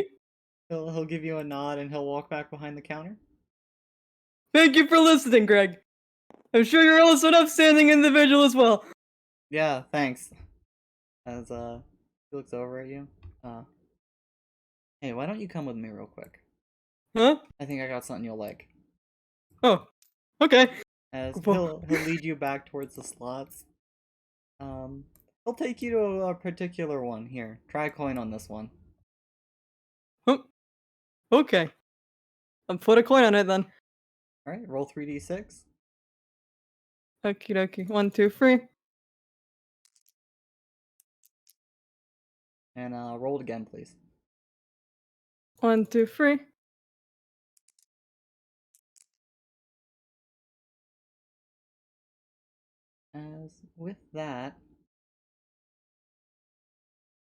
he'll give you a nod, and he'll walk back behind the counter. Thank you for listening, Greg. I'm sure you're also an upstanding individual as well. Yeah, thanks. As he looks over at you. Hey, why don't you come with me real quick? Huh? I think I got something you'll like. Oh, okay. As Well- he'll lead you back towards the slots. He'll take you to a particular one. Here, try a coin on this one. Oh, okay. I'll put a coin on it then. All right, roll 3d6. Okie dokie. 1, 2, 3. And roll it again, please. 1, 2, 3. As with that,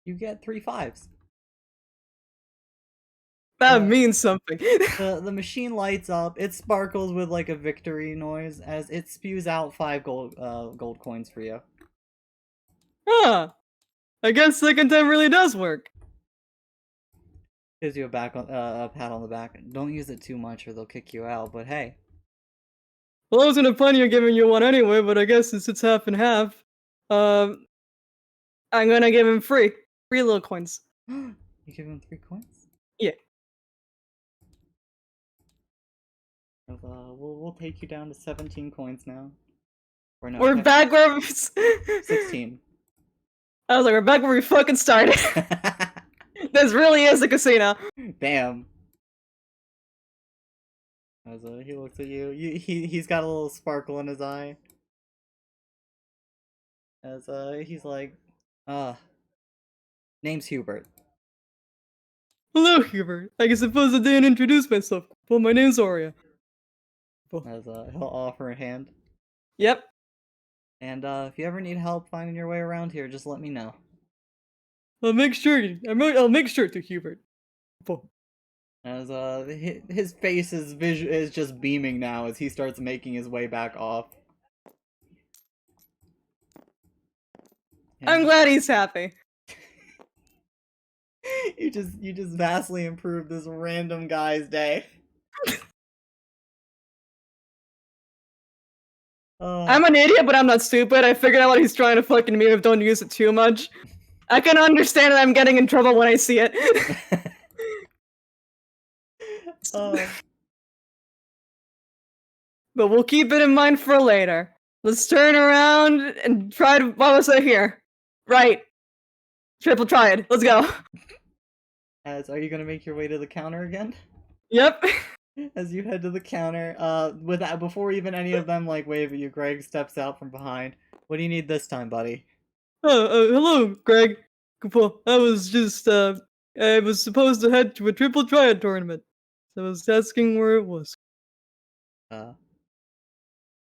you get 3 5s. That Uh, means something. The machine lights up. It sparkles with like a victory noise as it spews out 5 gold coins for you. Huh. I guess second time really does work. Gives you a pat on the back. Don't use it too much or they'll kick you out. But hey, Well, I was gonna plan on giving you one anyway, but I guess since it's half and half, um, I'm gonna give him free little coins. you give him 3 coins. Yeah. We'll take you down to 17 coins now. Or no, We're back where 16. I was like, we're back where we fucking started. This really is a casino. Damn. As he looks at you, he's got a little sparkle in his eye. As he's like, name's Hubert. Hello, Hubert. I suppose I didn't introduce myself. Well, my name's Aurea. As he'll offer a hand. Yep. And if you ever need help finding your way around here, just let me know. I'll make sure. I'll make sure to, Hubert. As his face is just beaming now as he starts making his way back off. I'm glad he's happy. you just vastly improved this random guy's day. I'm an idiot, but I'm not stupid. I figured out what he's trying to fucking mean with don't use it too much. I can understand that I'm getting in trouble when I see it. But we'll keep it in mind for later. Let's turn around and try to. What was I here? Right. Triple triad. Let's go. As are you gonna make your way to the counter again? Yep. As you head to the counter, before even any of them like wave at you, Greg steps out from behind. What do you need this time, buddy? Hello, Greg. I was just I was supposed to head to a triple triad tournament. So I was asking where it was. I'm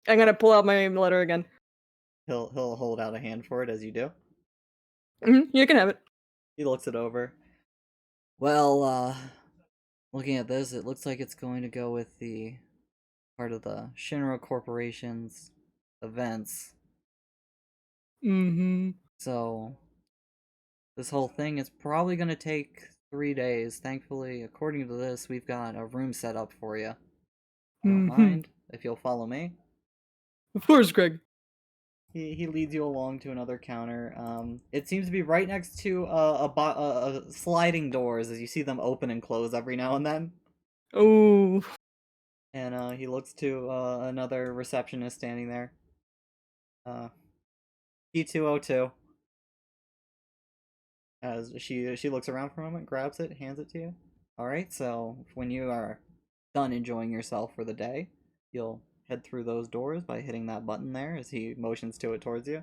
gonna pull out my letter again. He'll hold out a hand for it as you do. You can have it. He looks it over. Well, looking at this, it looks like it's going to go with the part of the Shinra Corporation's events. So, this whole thing is probably going to take 3 days. Thankfully, according to this, we've got a room set up for you. Don't mind if you'll follow me. Of course, Greg. He leads you along to another counter. It seems to be right next to sliding doors as you see them open and close every now and then. Oh. And he looks to another receptionist standing there. P202. As she looks around for a moment, grabs it, hands it to you. Alright, so when you are done enjoying yourself for the day, you'll head through those doors by hitting that button there as he motions to it towards you.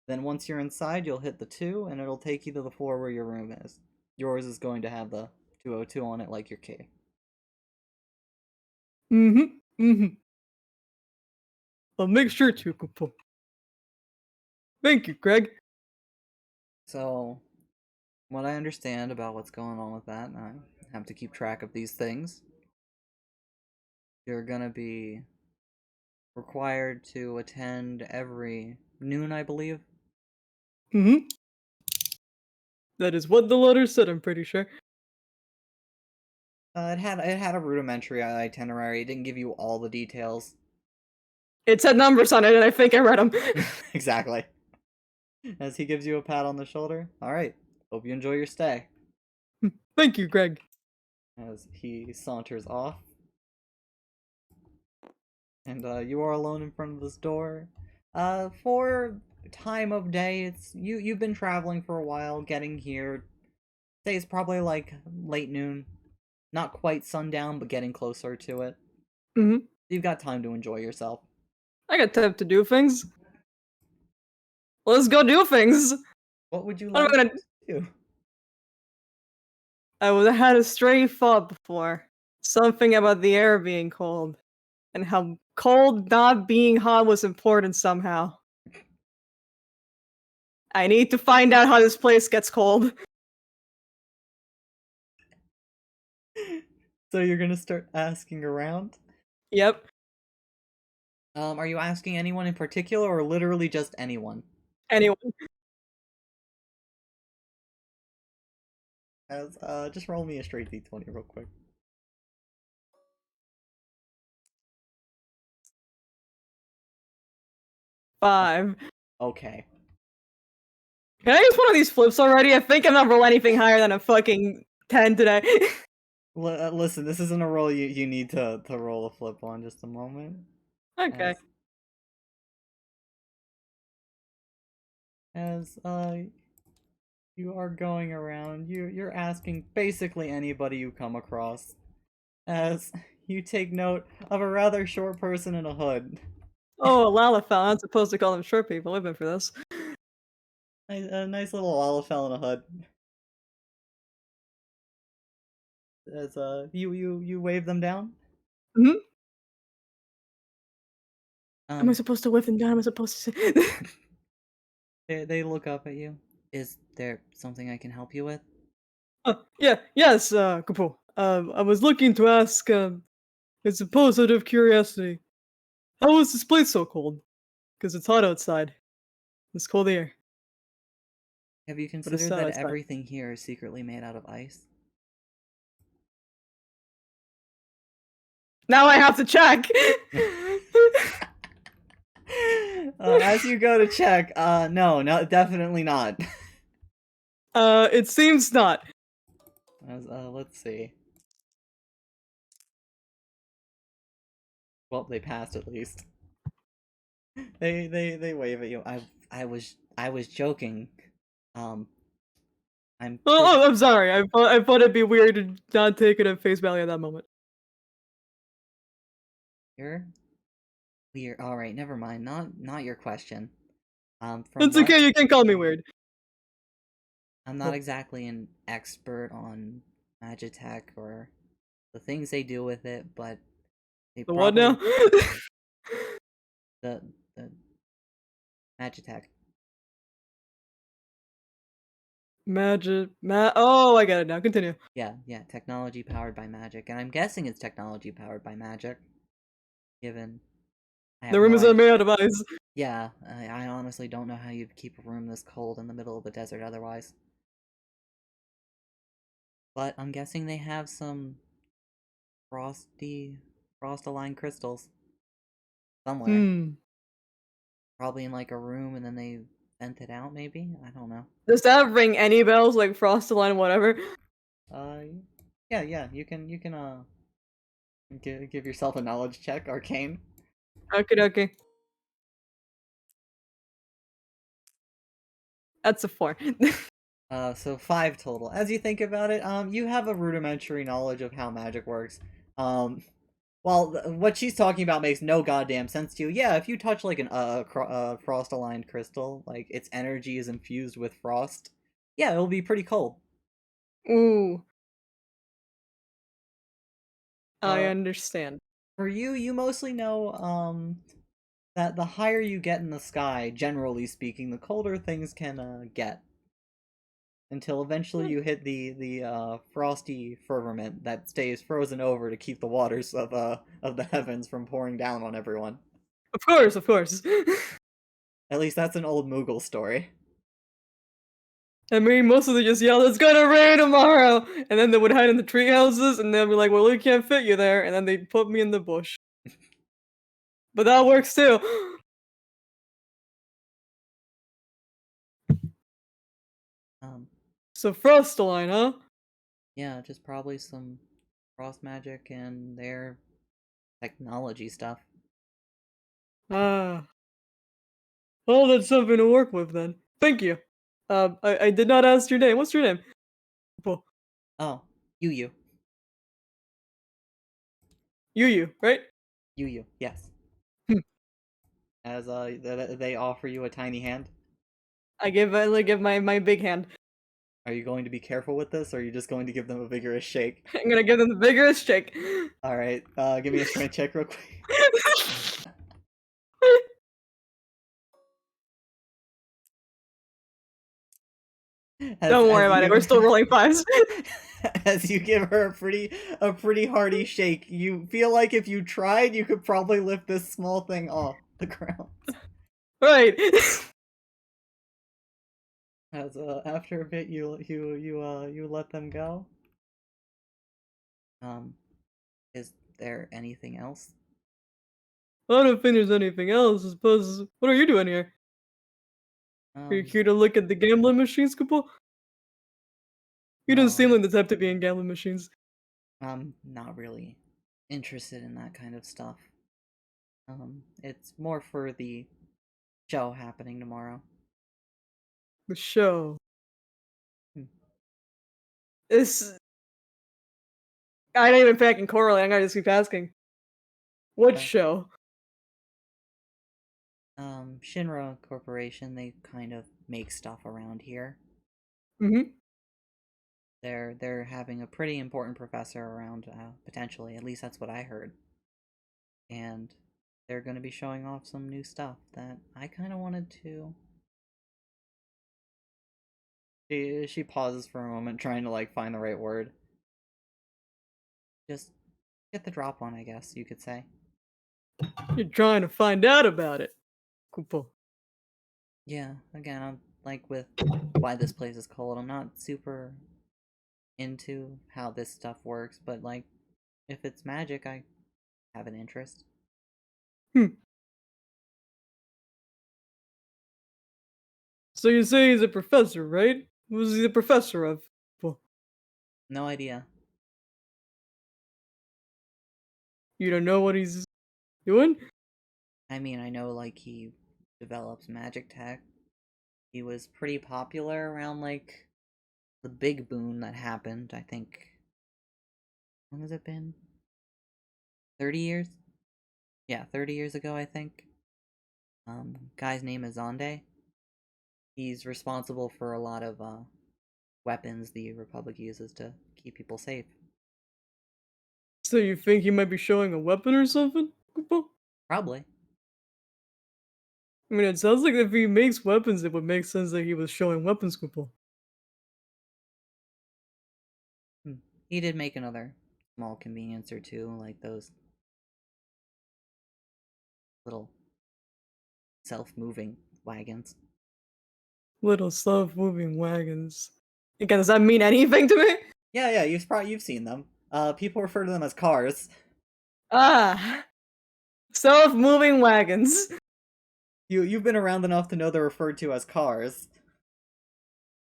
Then once you're inside, you'll hit the 2, and it'll take you to the floor where your room is. Yours is going to have the 202 on it like your key. I'll make sure to. Thank you, Greg. So, what I understand about what's going on with that, and I have to keep track of these things, you're gonna be required to attend every noon, I believe. That is what the letter said, I'm pretty sure. It had a rudimentary itinerary. It didn't give you all the details. It said numbers on it, and I think I read them. Exactly. As he gives you a pat on the shoulder. Alright, hope you enjoy your stay. Thank you, Greg. As he saunters off. And you are alone in front of this door. For time of day, you've been traveling for a while, getting here. Say it's probably like late noon. Not quite sundown, but getting closer to it. You've got time to enjoy yourself. I got time to do things. Let's go do things. What would you What like am I to do? had a stray thought before. Something about the air being cold. And how cold not being hot was important somehow. I need to find out how this place gets cold. So you're gonna start asking around? Yep. Are you asking anyone in particular or literally just anyone? Anyone. Just roll me a straight d20 real quick. 5. Okay. Can I use one of these flips already? I think I'm not roll anything higher than a fucking 10 today. Listen, this isn't a roll you need to roll a flip on. Just a moment. Okay. As you are going around, you're asking basically anybody you come across. As you take note of a rather short person in a hood. Oh, Lalafell. I'm supposed to call them short people. I've been for this. A nice little Lalafell in a hood. As you wave them down. Mhm. Am I Um, supposed to whip them down? Am I supposed to say? they look up at you. Is there something I can help you with? Yeah, yes, Kapo. I was looking to ask, it's a out of curiosity. How is this place so cold? Because it's hot outside. It's cold here, Have you but it's considered sad that outside. everything here is secretly made out of ice? Now I have to check! As you go to check, no, definitely not. It seems not. Let's see. Well, they passed at least. They wave at you. I was joking. Um, I'm Oh, I'm sorry. I thought it'd be weird to not take it at face value at that moment. you're weird. All right, never mind. Not your question. From It's what okay. You can call me weird. I'm not exactly an expert on Magitech or the things they do with it, but they The what probably now? the Magitech. Oh, I get it now. Continue. Yeah, technology powered by magic, and I'm guessing it's technology powered by magic. Given I have The room no is idea. made out of ice. Yeah, I honestly don't know how you'd keep a room this cold in the middle of the desert otherwise. But I'm guessing they have some frost-aligned crystals somewhere. Hmm. Probably in like a room, and then they vent it out. Maybe, I don't know. Does that ring any bells? Like Frostaline, whatever. Uh, yeah. You can give yourself a knowledge check, arcane. Okay. That's a 4. So 5 total. As you think about it, you have a rudimentary knowledge of how magic works. Well, what she's talking about makes no goddamn sense to you. Yeah, if you touch like a frost-aligned crystal, like its energy is infused with frost, yeah, it'll be pretty cold. Ooh. I Uh, understand. for you, you mostly know, that the higher you get in the sky, generally speaking, the colder things can, get. Until eventually you hit the frosty firmament that stays frozen over to keep the waters of the heavens from pouring down on everyone. Of course. At least that's an old Moogle story. I mean, most of them just yell, "It's gonna rain tomorrow!" And then they would hide in the tree houses, and they'll be like, "Well, we can't fit you there," and then they'd put me in the bush. But that works too. Um, So Frostaline, huh? yeah, just probably some frost magic and their technology stuff. Ah. Well, that's something to work with then. Thank you. I did not ask your name. What's your name? Well, Oh, Yu. you, right? Yu, yes. Hmm. As they offer you a tiny hand. I give my big hand. Are you going to be careful with this, or are you just going to give them a vigorous shake? I'm gonna give them the vigorous shake. All right, give me a strength check real quick. Don't worry about it. We're still rolling fives. As you give her a pretty hearty shake, you feel like if you tried, you could probably lift this small thing off the ground. Right. As after a bit, you let them go. Is there anything else? I don't think there's anything else. I suppose. What are you doing here? Are you here to look at the gambling machines, Koopa? You don't seem No. like the type to be in gambling machines. I'm not really interested in that kind of stuff. It's more for the show happening tomorrow. The show. Hmm. It's. I don't even think I can correlate. I'm gonna just keep asking. What Okay. show? Shinra Corporation, they kind of make stuff around here. Mm-hmm. They're having a pretty important professor around, potentially. At least that's what I heard. And they're going to be showing off some new stuff that I kind of wanted to. She pauses for a moment, trying to like find the right word. Just get the drop on, I guess you could say. You're trying to find out about it, Koopa. Yeah, again, I'm like with why this place is cold. I'm not super into how this stuff works, but like if it's magic, I have an interest. So you say he's a professor, right? What was he the professor of? Well, No idea. you don't know what he's doing? I mean, I know like he develops magic tech. He was pretty popular around like the big boom that happened, I think. When has it been? 30 years? Yeah, 30 years ago, I think. Guy's name is Zonde. He's responsible for a lot of weapons the Republic uses to keep people safe. So you think he might be showing a weapon or something, Koopa? Probably. I mean, it sounds like if he makes weapons, it would make sense that he was showing weapons, Koopa. He did make another small convenience or two, like those little self-moving wagons. Little self-moving wagons. Again, does that mean anything to me? Yeah, you've seen them. People refer to them as cars. Ah, self-moving wagons. You've been around enough to know they're referred to as cars.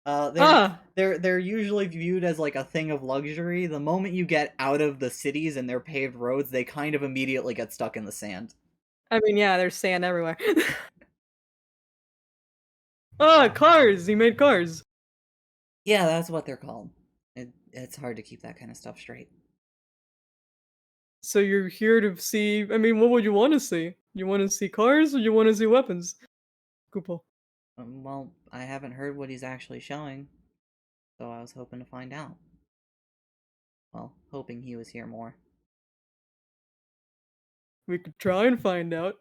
Ah, They're usually viewed as like a thing of luxury. The moment you get out of the cities and their paved roads, they kind of immediately get stuck in the sand. I mean, yeah, there's sand everywhere. Ah, cars. He made cars. Yeah, that's what they're called. It's hard to keep that kind of stuff straight. So you're here to see. I mean, what would you want to see? You want to see cars or you want to see weapons? Koopa. Well, I haven't heard what he's actually showing, so I was hoping to find out. Well, hoping he was here more. We could try and find out.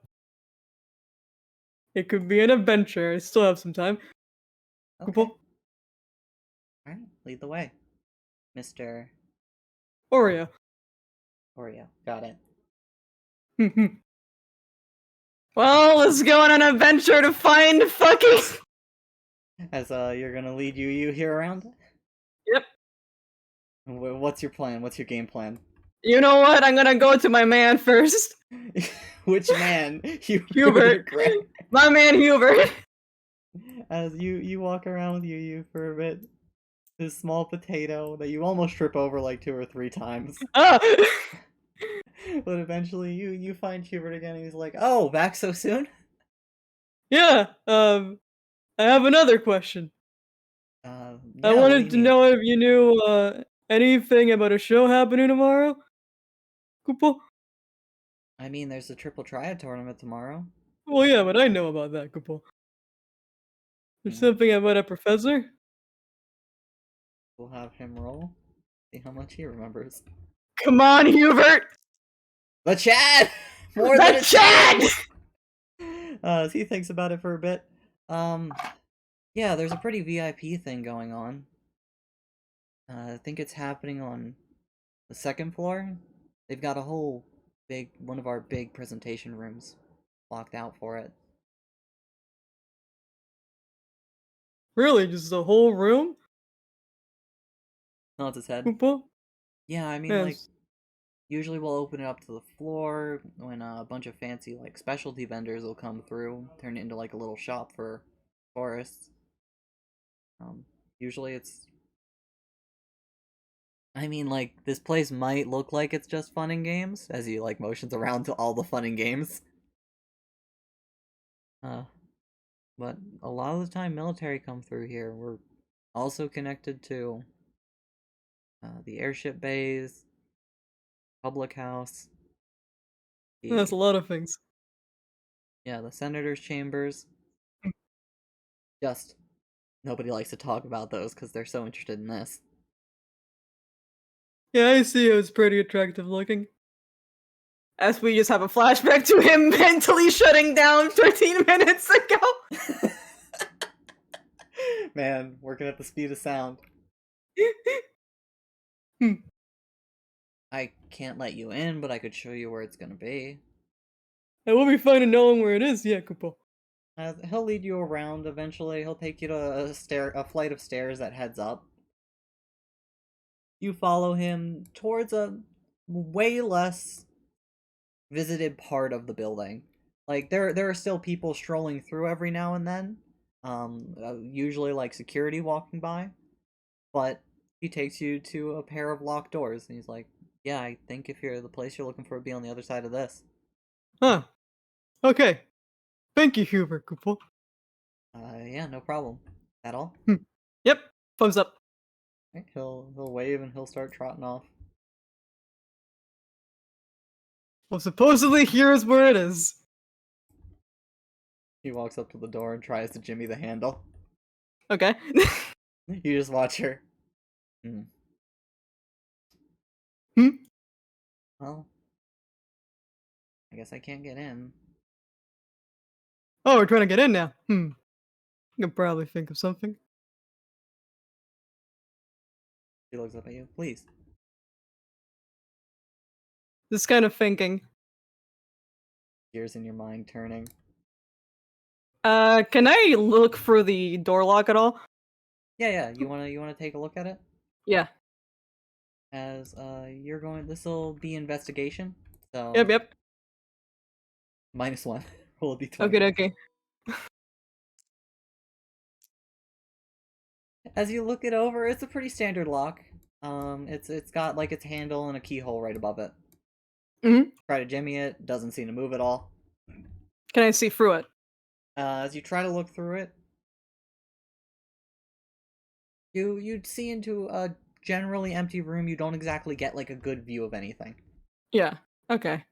It could be an adventure. I still have some time. Okay. Koopa. Alright, lead the way. Mr. Oreo. Oreo. Got it. Well, let's go on an adventure to find fucking. As you're gonna lead you here around? Yep. What's your plan? What's your game plan? You know what? I'm gonna go to my man first. Which man? Hubert. My man Hubert. As you walk around with you for a bit, this small potato that you almost trip over like 2 or 3 times. Ah. But eventually you find Hubert again and he's like, "Oh, back so soon?" Yeah. I have another question. Yeah, I what do wanted you to need? know if you knew anything about a show happening tomorrow. Koopa. I mean, there's a triple triad tournament tomorrow. Well, yeah, but I know about that, Koopa. There's Yeah. something about a professor. We'll have him roll. See how much he remembers. Come on, Hubert! The Chad! More The than a Chad! As he thinks about it for a bit. Yeah, there's a pretty VIP thing going on. I think it's happening on the second floor. They've got a whole one of our big presentation rooms blocked out for it. Really? Just the whole room? Nods his head. Koopa? Yeah, I mean, Yes. like, usually we'll open it up to the floor when a bunch of fancy, like, specialty vendors will come through, turn it into, like, a little shop for tourists. Usually it's... I mean, like, this place might look like it's just fun and games, as he, like, motions around to all the fun and games. But a lot of the time military come through here. We're also connected to the airship bays, public house. That's a lot of things. Yeah, the senator's chambers. Just nobody likes to talk about those because they're so interested in this. Yeah, I see it was pretty attractive looking. As we just have a flashback to him mentally shutting down 13 minutes ago. Man, working at the speed of sound. I can't let you in, but I could show you where it's gonna be. It will be fun to knowing where it is, yeah, Koopa. He'll lead you around eventually. He'll take you to a flight of stairs that heads up. You follow him towards a way less visited part of the building. Like, there are still people strolling through every now and then. Usually like security walking by. But he takes you to a pair of locked doors, and he's like, yeah, I think if you're the place you're looking for would be on the other side of this. Huh. Okay. Thank you, Hubert Koopa. Yeah, no problem. At all? Yep. Thumbs up. Okay, he'll wave and he'll start trotting off. Well, supposedly here's where it is. He walks up to the door and tries to jimmy the handle. Okay. You just watch her. Well, I guess I can't get in. Oh, we're trying to get in now. I can probably think of something. She looks up at you. Please. This kind of thinking. Gears in your mind turning. Can I look for the door lock at all? Yeah, you wanna take a look at it? Yeah. As you're going, this'll be investigation. So Yep. -1. Roll a d20. Okay. As you look it over, it's a pretty standard lock. It's got like its handle and a keyhole right above it. Try to jimmy it, doesn't seem to move at all. Can I see through it? As you try to look through it, you'd see into a generally empty room. You don't exactly get like a good view of anything. Yeah. Okay.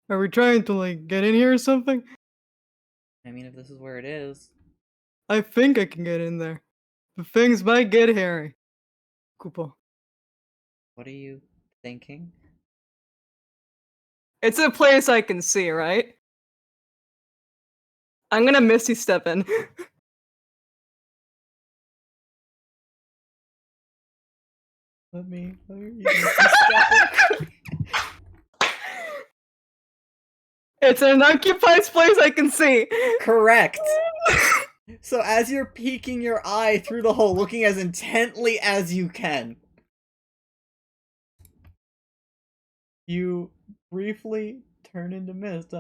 Are we trying to like get in here or something? I mean, if this is where it is. I think I can get in there. But things might get hairy. Koopa. What are you thinking? It's a place I can see, right? I'm gonna Misty step in. Let me you can step in. It's an occupied place I can see. Correct. So as you're peeking your eye through the hole, looking as intently as you can, you briefly turn into mist.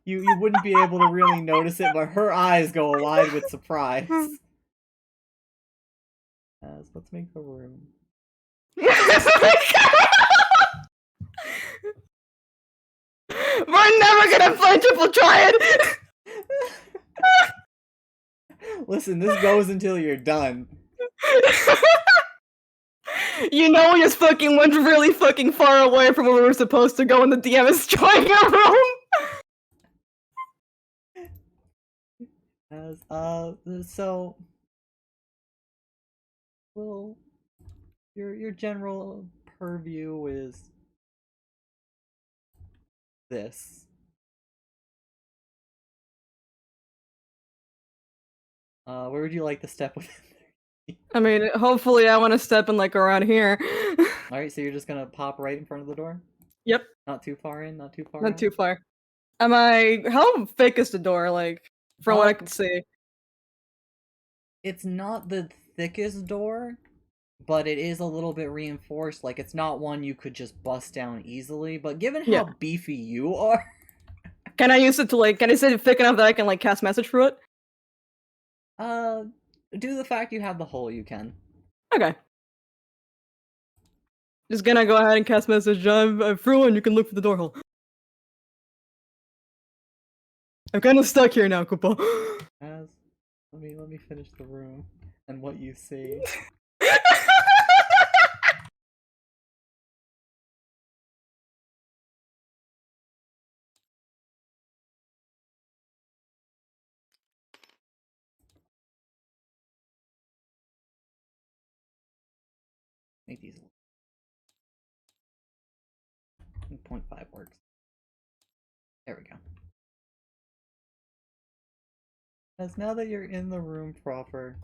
You wouldn't be able to really notice it, but her eyes go wide with surprise. Let's make the room. We're never gonna find Triple Triad! Listen, this goes until you're done. You know, we just fucking went really fucking far away from where we were supposed to go, and the DM is joining our room! So Well, your general purview is this. Where would you like to step within? I mean, hopefully I want to step in like around here. Alright, so you're just gonna pop right in front of the door? Yep, Not too far in, not too far not out? too far. How thick is the door, like, from what I can see? It's not the thickest door, but it is a little bit reinforced. Like, it's not one you could just bust down easily, but given how Yeah. beefy you are, Can I use it to, like, can I set it thick enough that I can, like, cast message through it? due to the fact you have the hole, you can. Okay. Just gonna go ahead and cast message. I'm through and you can look for the door hole. I'm kind of stuck here now, Koopa. As let me finish the room and what you see. Make these 0.5 works. There we go. As now that you're in the room proper,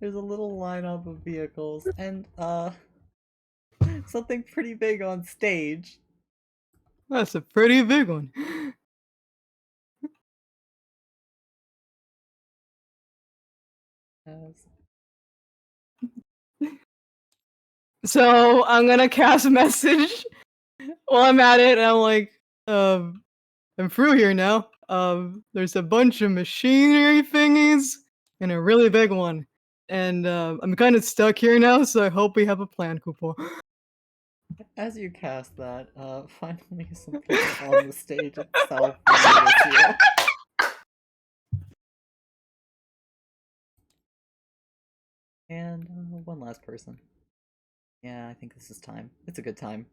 there's a little lineup of vehicles and something pretty big on stage. That's a pretty big one. As So I'm gonna cast message while I'm at it, and I'm like, I'm through here now. There's a bunch of machinery thingies and a really big one, and I'm kind of stuck here now. So I hope we have a plan, Koopa. As you cast that, finally some people on the stage itself notice you. And one last person. Yeah, I think this is time. It's a good time.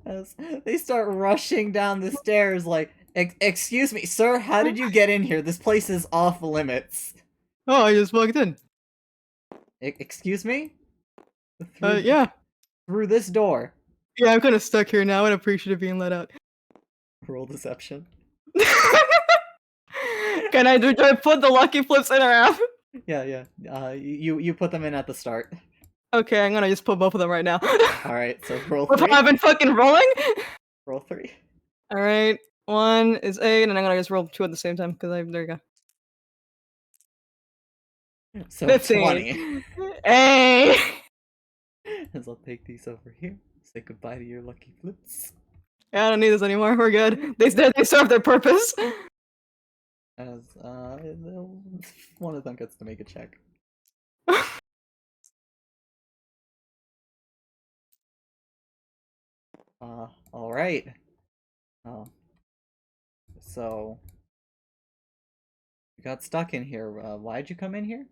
As they start rushing down the stairs like, excuse me, sir, how did you get in here? This place is off limits. Oh, I just walked in. Excuse me? Yeah. Through this door. Yeah, I'm kind of stuck here now. I'd appreciate being let out. Roll deception. Do I put the lucky flips in or out? Yeah. You put them in at the start. Okay, I'm gonna just put both of them right now. Alright, so roll With 3. how I've been fucking rolling? Roll 3. Alright, 1 is 8, and I'm gonna just roll 2 at the same time, because there you go. So 15. 20. Hey! As I'll take these over here. Say goodbye to your lucky flips. Yeah, I don't need this anymore. We're good. They serve their purpose. As one of them gets to make a check. All right. So you got stuck in here. Why'd you come in here?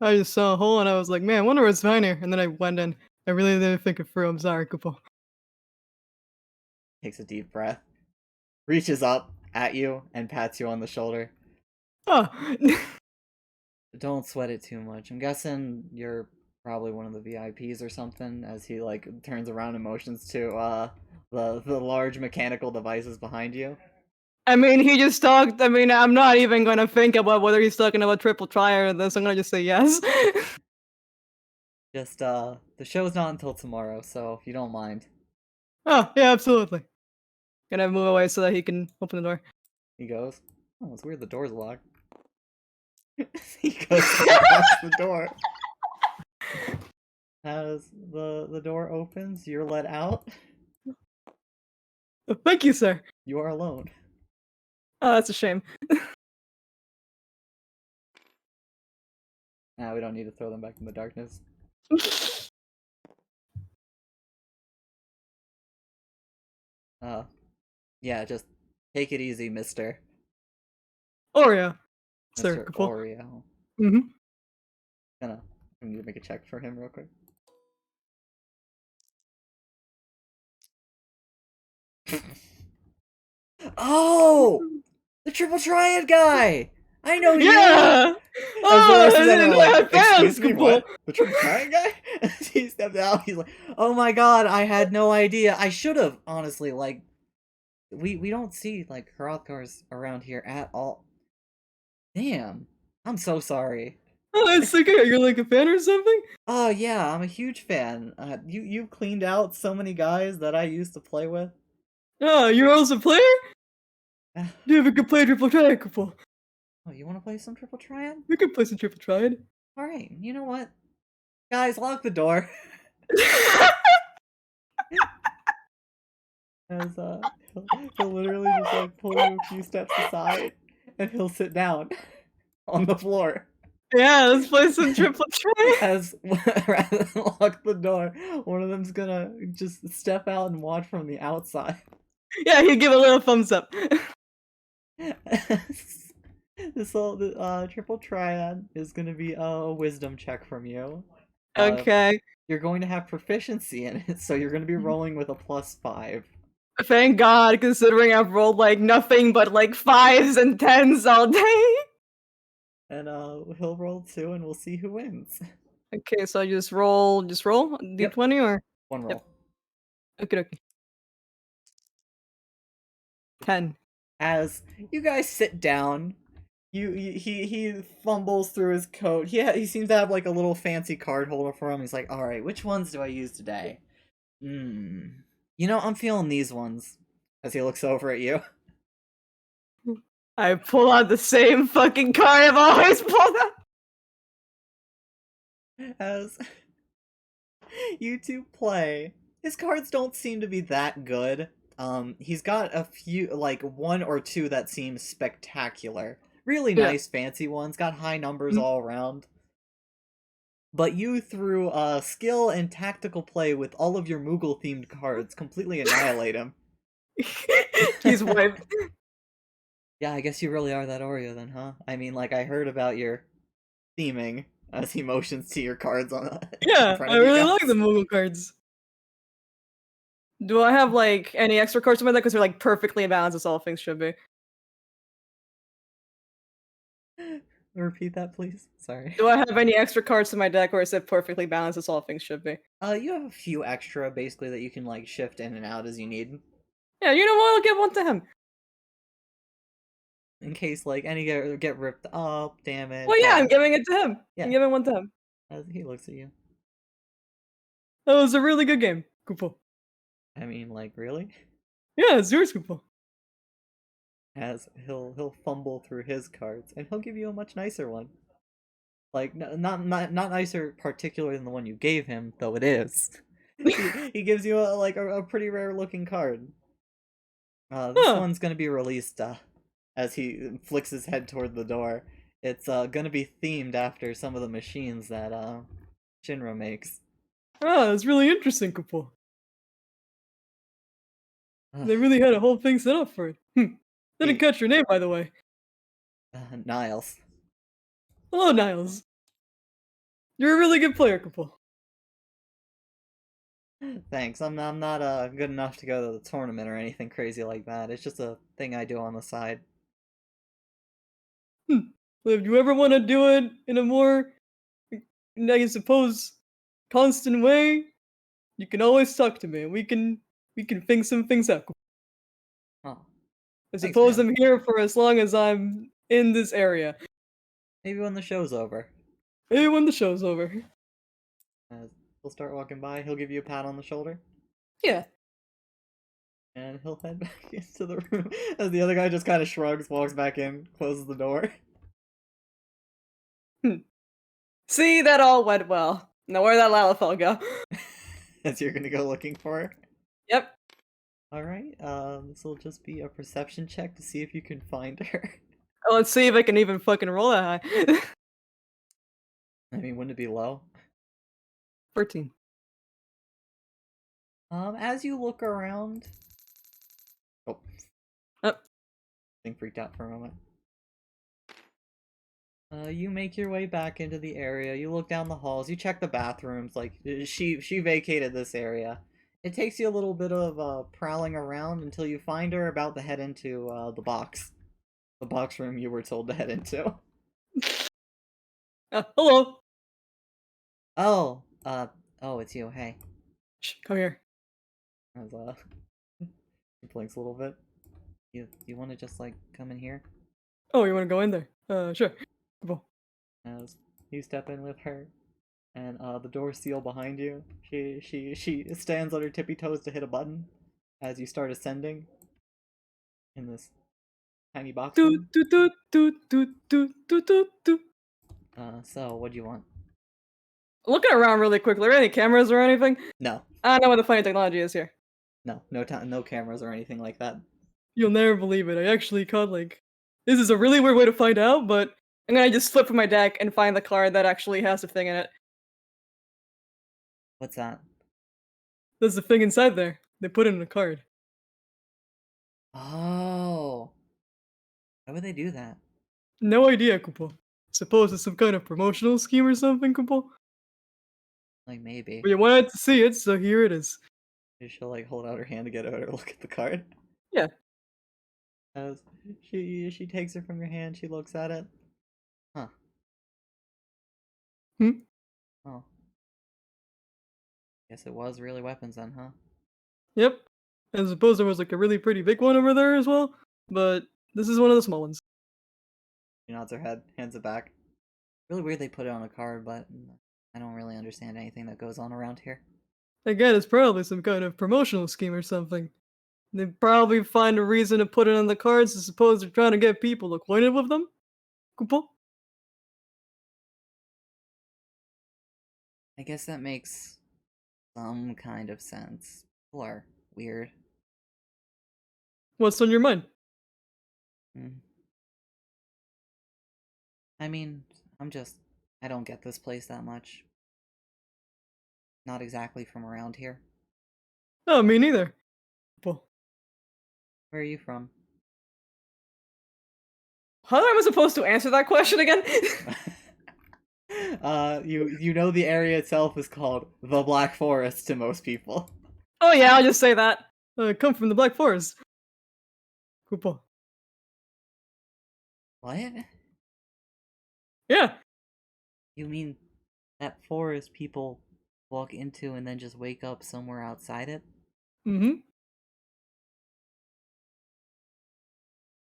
I just saw a hole and I was like, man, I wonder what's behind here. And then I went in. I really didn't think it through. I'm sorry, Koopa. Takes a deep breath, reaches up at you, and pats you on the shoulder. Oh. Don't sweat it too much. I'm guessing you're probably one of the VIPs or something. As he like turns around and motions to the large mechanical devices behind you. I mean, he just talked. I mean, I'm not even gonna think about whether he's talking about triple try or this. I'm gonna just say yes. Just the show's not until tomorrow, so if you don't mind. Oh, yeah, absolutely. Gonna move away so that he can open the door. He goes, oh, it's weird the door's locked. He goes across the door. As the door opens, you're let out. Oh, thank you, sir. You are alone. Oh, that's a shame. Nah, we don't need to throw them back in the darkness. Yeah, just take it easy, mister. Oreo. Sir, Mr. Koopa. Oreo. Mm-hmm. I'm gonna make a check for him real quick. Oh, the triple triad guy. I know you. Yeah! As the Oh, rest I of them didn't are know I like, had fans, excuse me, Kupo. what? The triple triad guy? As he stepped out, he's like, oh my god, I had no idea. I should have, honestly, like, we don't see, like, Hrothgars around here at all. Damn. I'm so sorry. Oh, it's okay. You're like a fan or something? Oh yeah, I'm a huge fan. You cleaned out so many guys that I used to play with. Oh, you're also a player? Oh, Do you have a good play triple triad, Kupo? you want to play some triple triad? We can play some triple triad. All right. You know what, guys, lock the door. As he'll literally just like pull you a few steps aside, and he'll sit down on the floor. Yeah, let's play some triple triad. As rather than lock the door, one of them's gonna just step out and watch from the outside. Yeah, he'll give a little thumbs up. This whole triple triad is gonna be a wisdom check from you. Okay. You're going to have proficiency in it, so you're going to be rolling with a +5. Thank God, considering I've rolled like nothing but like 5s and 10s all day. And he'll roll 2, and we'll see who wins. Okay, so I just roll d20 or One roll. Yep. okay. 10. As you guys sit down, he fumbles through his coat. He seems to have like a little fancy card holder for him. He's like, all right, which ones do I use today? You know, I'm feeling these ones. As he looks over at you. I pull out the same fucking card I've always pulled out. As you two play, his cards don't seem to be that good. He's got a few, like, 1 or 2 that seem spectacular. Really Yeah. nice, fancy ones, got high numbers all around. But you, through skill and tactical play with all of your Moogle-themed cards, completely annihilate him. He's wiped. Yeah, I guess you really are that Oreo then, huh? I mean, like, I heard about your theming as he motions to your cards on Yeah, in front I of you really guys. like the Moogle cards. Do I have like any extra cards in my deck? Because they're like perfectly balanced as all things should be. Repeat that, please. Sorry. Do I have any extra cards in my deck, or is it perfectly balanced as all things should be? You have a few extra, basically, that you can, like, shift in and out as you need. Yeah, you know what? I'll give one to him. In case, like, any get ripped up, damage. Well, yeah, I'm giving it to him. Yeah. I'm giving one to him. As he looks at you. That was a really good game, Kupo. I mean, like, really? Yeah, it's yours, Kupo. As he'll fumble through his cards, and he'll give you a much nicer one. Like, not nicer particularly than the one you gave him, though it is. he gives you a pretty rare looking card. This one's gonna be released as he flicks his head toward the door. It's gonna be themed after some of the machines that Shinra makes. Oh, that's really interesting, Kupo. They really had a whole thing set up for it. Didn't catch your name, by the way. Niles. Hello, Niles. You're a really good player, Kupo. Thanks. I'm not good enough to go to the tournament or anything crazy like that. It's just a thing I do on the side. Well, if you ever want to do it in a more, I suppose, constant way, you can always talk to me. We can think some things out. Oh, I Thanks, suppose man. I'm here for as long as I'm in this area. maybe when the show's over. Maybe when the show's over. He'll start walking by. He'll give you a pat on the shoulder, Yeah. and he'll head back into the room as the other guy just kind of shrugs, walks back in, closes the door. See, that all went well. Now where'd that Lalafell go? As you're gonna go looking for her. Yep. All right. This will just be a perception check to see if you can find her. Oh, let's see if I can even fucking roll that high. I mean, wouldn't it be low? 14. As you look around. Oh. Thing freaked out for a moment. You make your way back into the area. You look down the halls. You check the bathrooms. Like she vacated this area. It takes you a little bit of prowling around until you find her about to head into the box room you were told to head into. Hello. Oh, oh, it's you. Hey, Shh, come here. as he blinks a little bit. You want to just like come in here? Oh, you want to go in there? Sure. Come on. As you step in with her, and the doors seal behind you. She stands on her tippy toes to hit a button as you start ascending in this tiny box Doot room. doot doot doot doot doot doot doot doot. So what do you want? Looking around really quickly. Are there any cameras or anything? No, I don't know what the funny technology is here. no cameras or anything like that. You'll never believe it. I actually caught like. This is a really weird way to find out, but I'm gonna just flip from my deck and find the card that actually has the thing in it. What's that? There's the thing inside there. They put it in a card. Oh, why would they do that? No idea, Kupo. Suppose it's some kind of promotional scheme or something, Kupo. Like maybe. But you wanted to see it, so here it is. She'll like hold out her hand to get her to look at the card. Yeah. As she takes it from your hand, she looks at it. Huh. Hmm? Oh. Guess it was really weapons then, huh? Yep. And suppose there was like a really pretty big one over there as well, but this is one of the small ones. She nods her head, hands it back. Really weird they put it on a card, but I don't really understand anything that goes on around here. Again, it's probably some kind of promotional scheme or something. They probably find a reason to put it on the cards to suppose they're trying to get people acquainted with them. Kupo? I guess that makes some kind of sense. People are weird. What's on your mind? Hmm. I mean, I don't get this place that much. Not exactly from around here. Oh, me neither. Kupo. Where are you from? How am I supposed to answer that question again? You know the area itself is called the Black Forest to most people. Oh yeah, I'll just say that. I come from the Black Forest. Kupo. What? Yeah. You mean that forest people walk into and then just wake up somewhere outside it? Mm-hmm.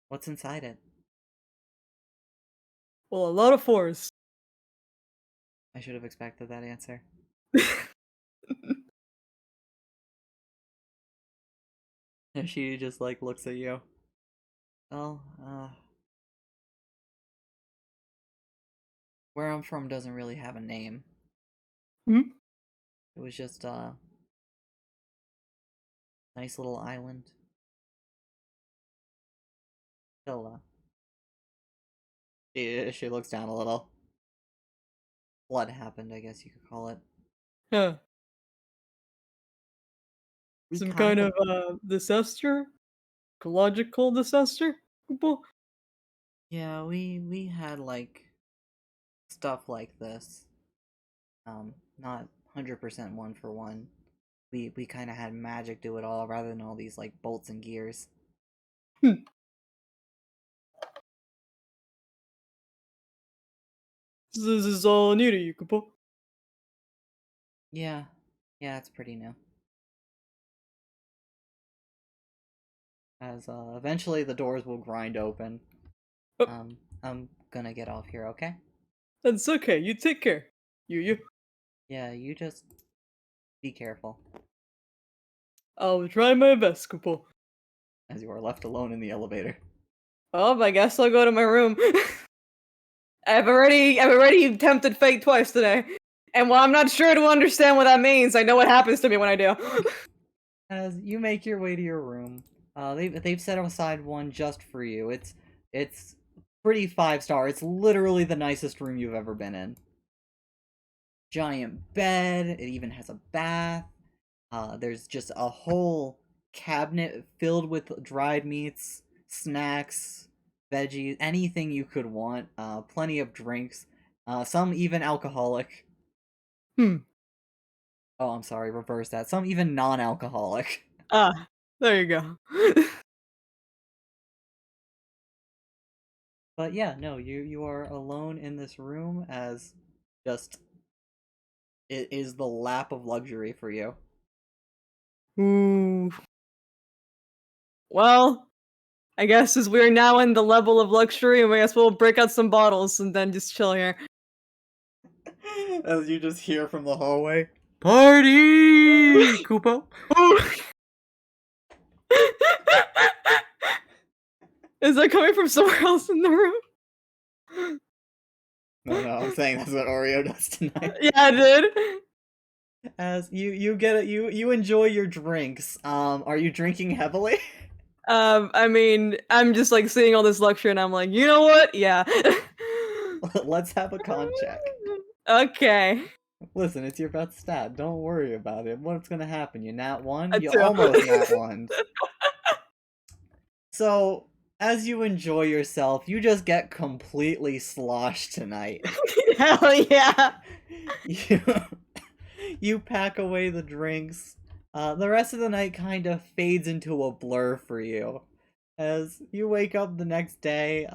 What's inside it? Well, a lot of forest. I should have expected that answer. And she just like looks at you. Well, where I'm from doesn't really have a name. Hmm? It was just nice little island. Still, she looks down a little. Blood happened, I guess you could call it. Yeah. We Some kind kind of disaster? Ecological disaster? Kupo? Yeah, we had like stuff like this. Not 100% one for one. We kind of had magic do it all rather than all these like bolts and gears. Hmm. This is all new to you, Kupo. Yeah, yeah, it's pretty new. As eventually the doors will grind open. Oh, I'm gonna get off here, okay? that's okay. You take care. You. Yeah, you just be careful I'll try my best, Kupo. as you are left alone in the elevator. Oh, I guess I'll go to my room. I've already attempted fate twice today. And while I'm not sure to understand what that means, I know what happens to me when I do. As you make your way to your room, they've set aside one just for you. It's pretty 5-star. It's literally the nicest room you've ever been in. Giant bed. It even has a bath. There's just a whole cabinet filled with dried meats, snacks, veggies, anything you could want. Plenty of drinks. Some even alcoholic. Hmm. Oh, I'm sorry, reverse that. Some even non-alcoholic. Ah, there you go. But yeah, no, you are alone in this room as just it is the lap of luxury for you. Ooh. Well, I guess as we're now in the level of luxury, I guess we'll break out some bottles and then just chill here. As you just hear from the hallway, party, Kupo. Ooh. Is that coming from somewhere else in the room? No, I'm saying that's what Oreo does tonight. Yeah, I did. As you get it, you enjoy your drinks. Are you drinking heavily? I mean, I'm just like seeing all this luxury and I'm like, you know what? Yeah. Let's have a con check. Okay. Listen, it's your best stat. Don't worry about it. What's gonna happen? You nat one? A You two. almost nat one. So, as you enjoy yourself, you just get completely sloshed tonight. Hell yeah. You, you pack away the drinks. The rest of the night kind of fades into a blur for you. As you wake up the next day,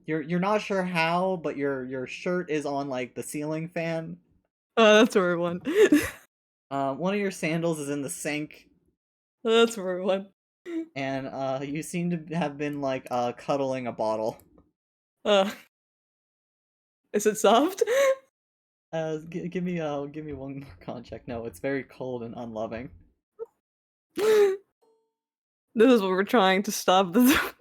you're not sure how, but your shirt is on like the ceiling fan. Oh, that's where one. One of your sandals is in the sink, That's where one. and you seem to have been like cuddling a bottle. Uh, is it soft? Give me one more con check. No, it's very cold and unloving. This is what we're trying to stop the.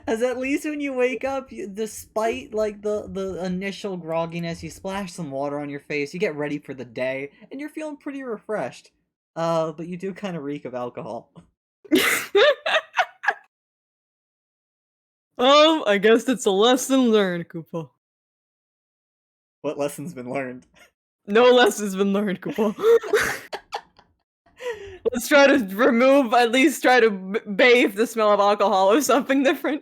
As at least when you wake up, despite like the initial grogginess, you splash some water on your face, you get ready for the day, and you're feeling pretty refreshed. But you do kind of reek of alcohol. I guess it's a lesson learned, Koopa. What lesson's been learned? No lesson's been learned, Koopa. Let's try to remove, at least try to bathe the smell of alcohol or something different.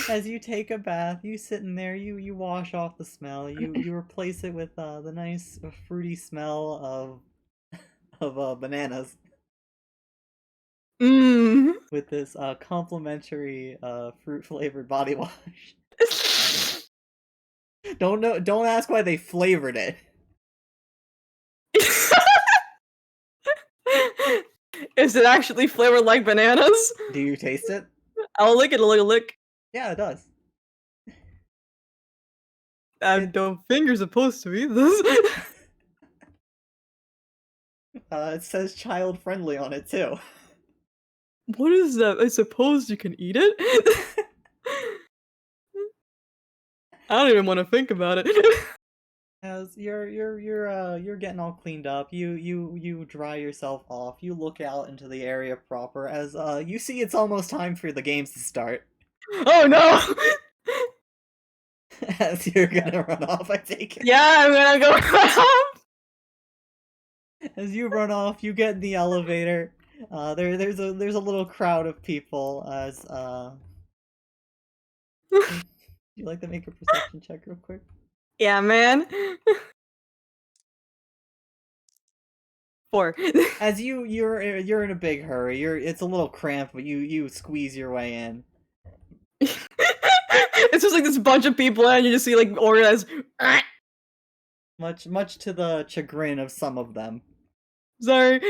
As you take a bath, you sit in there, you wash off the smell, you replace it with the nice fruity smell of bananas Mmm. with this complimentary fruit flavored body wash. Don't ask why they flavored it. Is it actually flavored like bananas? Do you taste it? I'll lick it a lick. Yeah, it does. I don't think you're supposed to eat this. It says child friendly on it too. What is that? I suppose you can eat it? I don't even want to think about it. As you're getting all cleaned up, you dry yourself off. You look out into the area proper as you see it's almost time for the games to start. Oh no! As you're gonna run off, I take it. Yeah, I'm gonna go off. As you run off, you get in the elevator. There's a little crowd of people. As you like to make a perception check real quick? Yeah, man. 4. As you're in a big hurry. It's a little cramped, but you squeeze your way in. It's just like this bunch of people, and you just see like organized. Much to the chagrin of some of them. Sorry.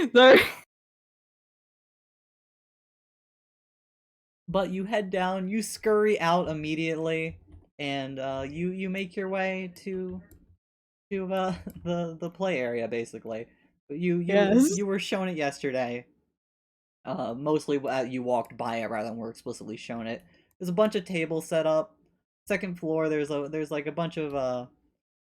But you head down, you scurry out immediately, and you make your way to the play area basically. Yes. You were shown it yesterday. Mostly you walked by it rather than were explicitly shown it. There's a bunch of tables set up. Second floor, there's like a bunch of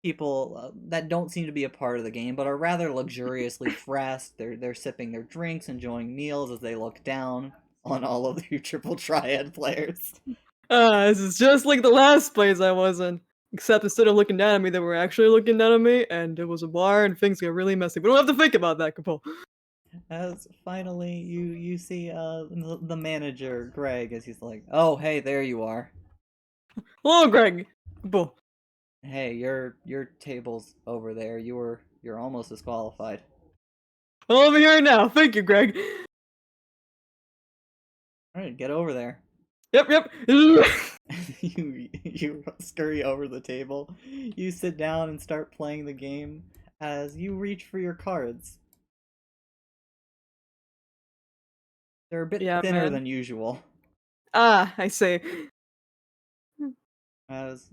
people that don't seem to be a part of the game, but are rather luxuriously dressed. They're sipping their drinks, enjoying meals as they look down on all of you triple triad players. This is just like the last place I was in. Except instead of looking down at me, they were actually looking down at me, and it was a bar, and things get really messy. We don't have to think about that, Kapo. As finally you see the manager, Greg, as he's like, "Oh, hey, there you are." Hello, Greg. Kapo. Hey, your table's over there. You're almost disqualified. I'm over here now. Thank you, Greg. Alright, get over there. Yep. You scurry over the table. You sit down and start playing the game as you reach for your cards. They're a bit Yeah, thinner man. than usual. Ah, I see. As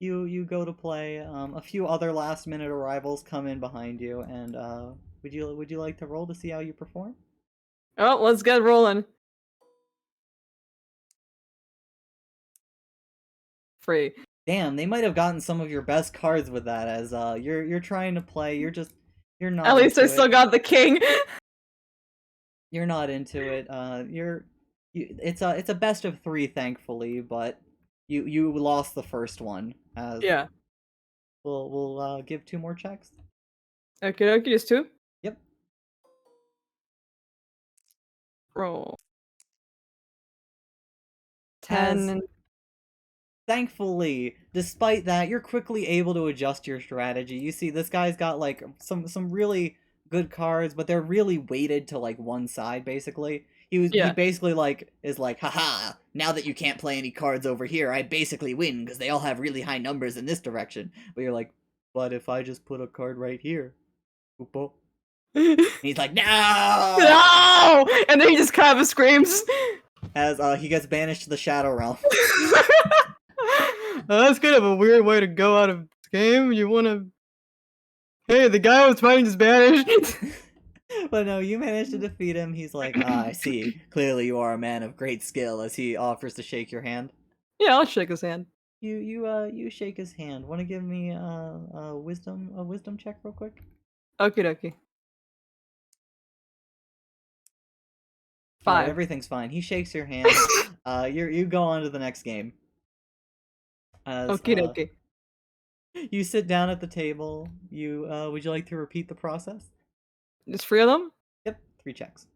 you go to play, a few other last minute arrivals come in behind you, and would you like to roll to see how you perform? Oh, let's get rolling. Free. Damn, they might have gotten some of your best cards with that. As you're trying to play, you're not At least I into still it. got the king. You're not into it. It's a best of 3, thankfully, but you lost the first one. As Yeah. we'll give 2 more checks. Okay, just 2. Yep. Roll. As 10. thankfully, despite that, you're quickly able to adjust your strategy. You see, this guy's got like some really good cards, but they're really weighted to like one side. Basically, he Yeah. basically like is like, haha! Now that you can't play any cards over here, I basically win because they all have really high numbers in this direction. But you're like, but if I just put a card right here, boop, boop. And he's like, no! No! And then he just kind of screams. As he gets banished to the Shadow Realm. That's kind of a weird way to go out of this game. You want to... Hey, the guy was fighting just banished. But no, you managed to defeat him. He's like, ah, I see. Clearly you are a man of great skill, as he offers to shake your hand. Yeah, I'll shake his hand. You shake his hand. Want to give me a wisdom check real quick? Okie dokie. No, 5. everything's fine. He shakes your hand. You go on to the next game. As Okie dokie. you sit down at the table. Would you like to repeat the process? Just 3 of them? Yep, 3 checks.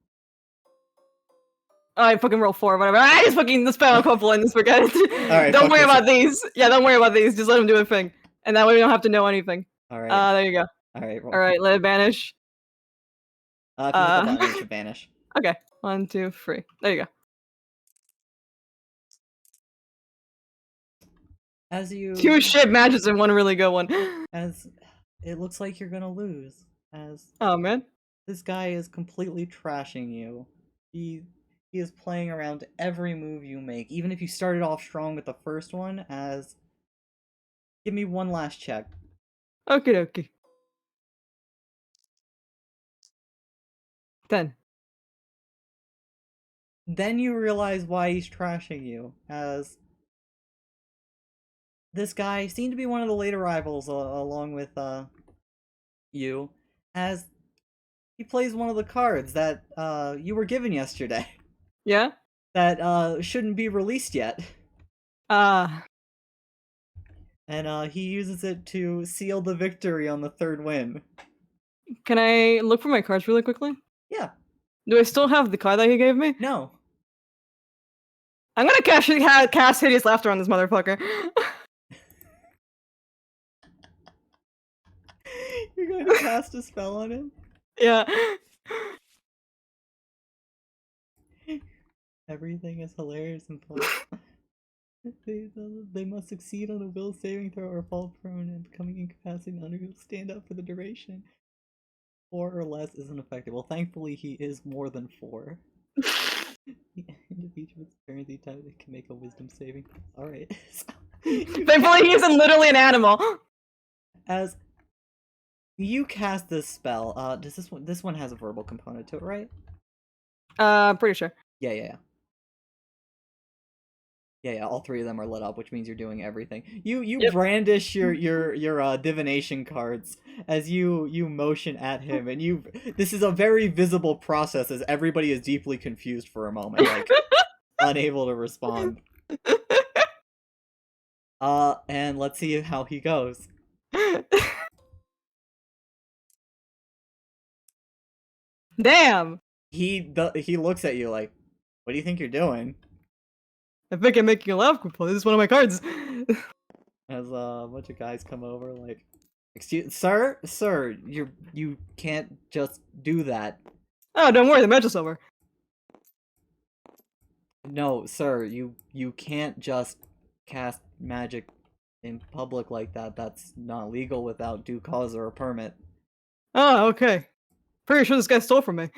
Oh, I fucking roll 4, whatever. I just fucking the spell couple and just forget it. Alright, Don't worry focus. about these. Yeah, don't worry about these. Just let him do a thing. And that way we don't have to know anything. Alright. There you go. Alright. Alright, let it vanish. If you hit the button, it should vanish. Okay. 1, 2, 3. There you go. As you 2 shit matches and 1 really good one. as it looks like you're gonna lose. As Oh man. this guy is completely trashing you. He is playing around every move you make, even if you started off strong with the first one. As give me one last check. Okie dokie. 10. Then you realize why he's trashing you, as this guy seemed to be one of the late arrivals along with you, as he plays one of the cards that you were given yesterday Yeah? that shouldn't be released yet. Uh, And he uses it to seal the victory on the 3rd win. can I look for my cards really quickly? Yeah. Do I still have the card that he gave me? No. I'm gonna cast Hideous Laughter on this motherfucker. You're going to cast a spell on him? Yeah. Everything is hilarious and fun. They must succeed on a will saving throw or fall prone and becoming incapacitated under will stand up for the duration. 4 or less isn't effective. Well, thankfully he is more than 4. End of each of its turns, each time it can make a wisdom saving. Alright. Thankfully, he isn't literally an animal. As you cast this spell, does this one has a verbal component to it, right? Pretty sure. Yeah. All 3 of them are lit up, which means you're doing everything. You Yep. brandish your divination cards as you motion at him, and this is a very visible process as everybody is deeply confused for a moment, like unable to respond. And let's see how he goes. Damn! He looks at you like, what do you think you're doing? I think I'm making you laugh, Kupo. This is one of my cards. As a bunch of guys come over, like, excuse, sir, you can't just do that. Oh, don't worry, the match is over. No, sir, you can't just cast magic in public like that. That's not legal without due cause or a permit. Oh, okay. Pretty sure this guy stole from me.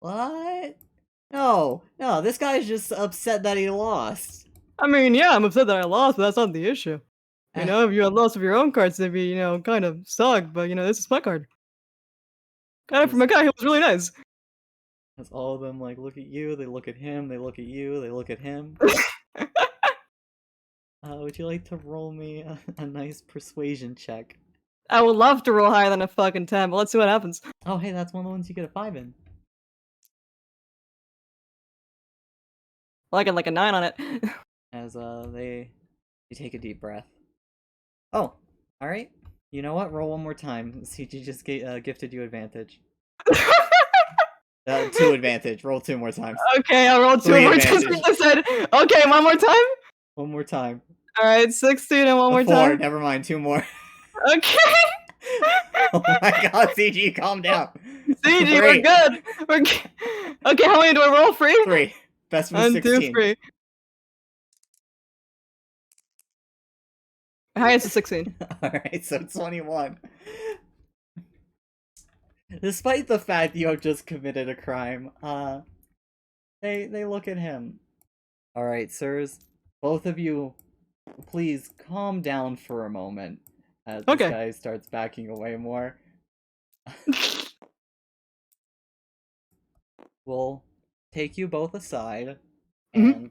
What? No, this guy's just upset that he lost. I mean, yeah, I'm upset that I lost, but that's not the issue. You know, if you had lost of your own cards, they'd be, you know, kind of suck, but, you know, this is my card. Got it from a guy who was really nice. As all of them, like, look at you, they look at him, they look at you, they look at him. Would you like to roll me a nice persuasion check? I would love to roll higher than a fucking 10, but let's see what happens. Oh, hey, that's one of the ones you get a 5 in. Well, I get like a 9 on it. As, you take a deep breath. Oh, alright. You know what? Roll one more time. CG just gifted you advantage. 2 advantage. Roll 2 more times. Okay, I'll roll 2 3 more times. advantage. I said, okay, one more time? One more time. Alright, 16 and one more 4. time. Never mind. 2 more. Okay. Oh my god, CG, calm down. CG, 3. we're good. Okay, how many do I roll? 3? 3. Best of 1, 16. 2, 3. Highest is 16. Alright, so 21. Despite the fact you have just committed a crime, they look at him. Alright, sirs, both of you, please calm down for a moment as this guy starts backing away more. We'll take you both aside, and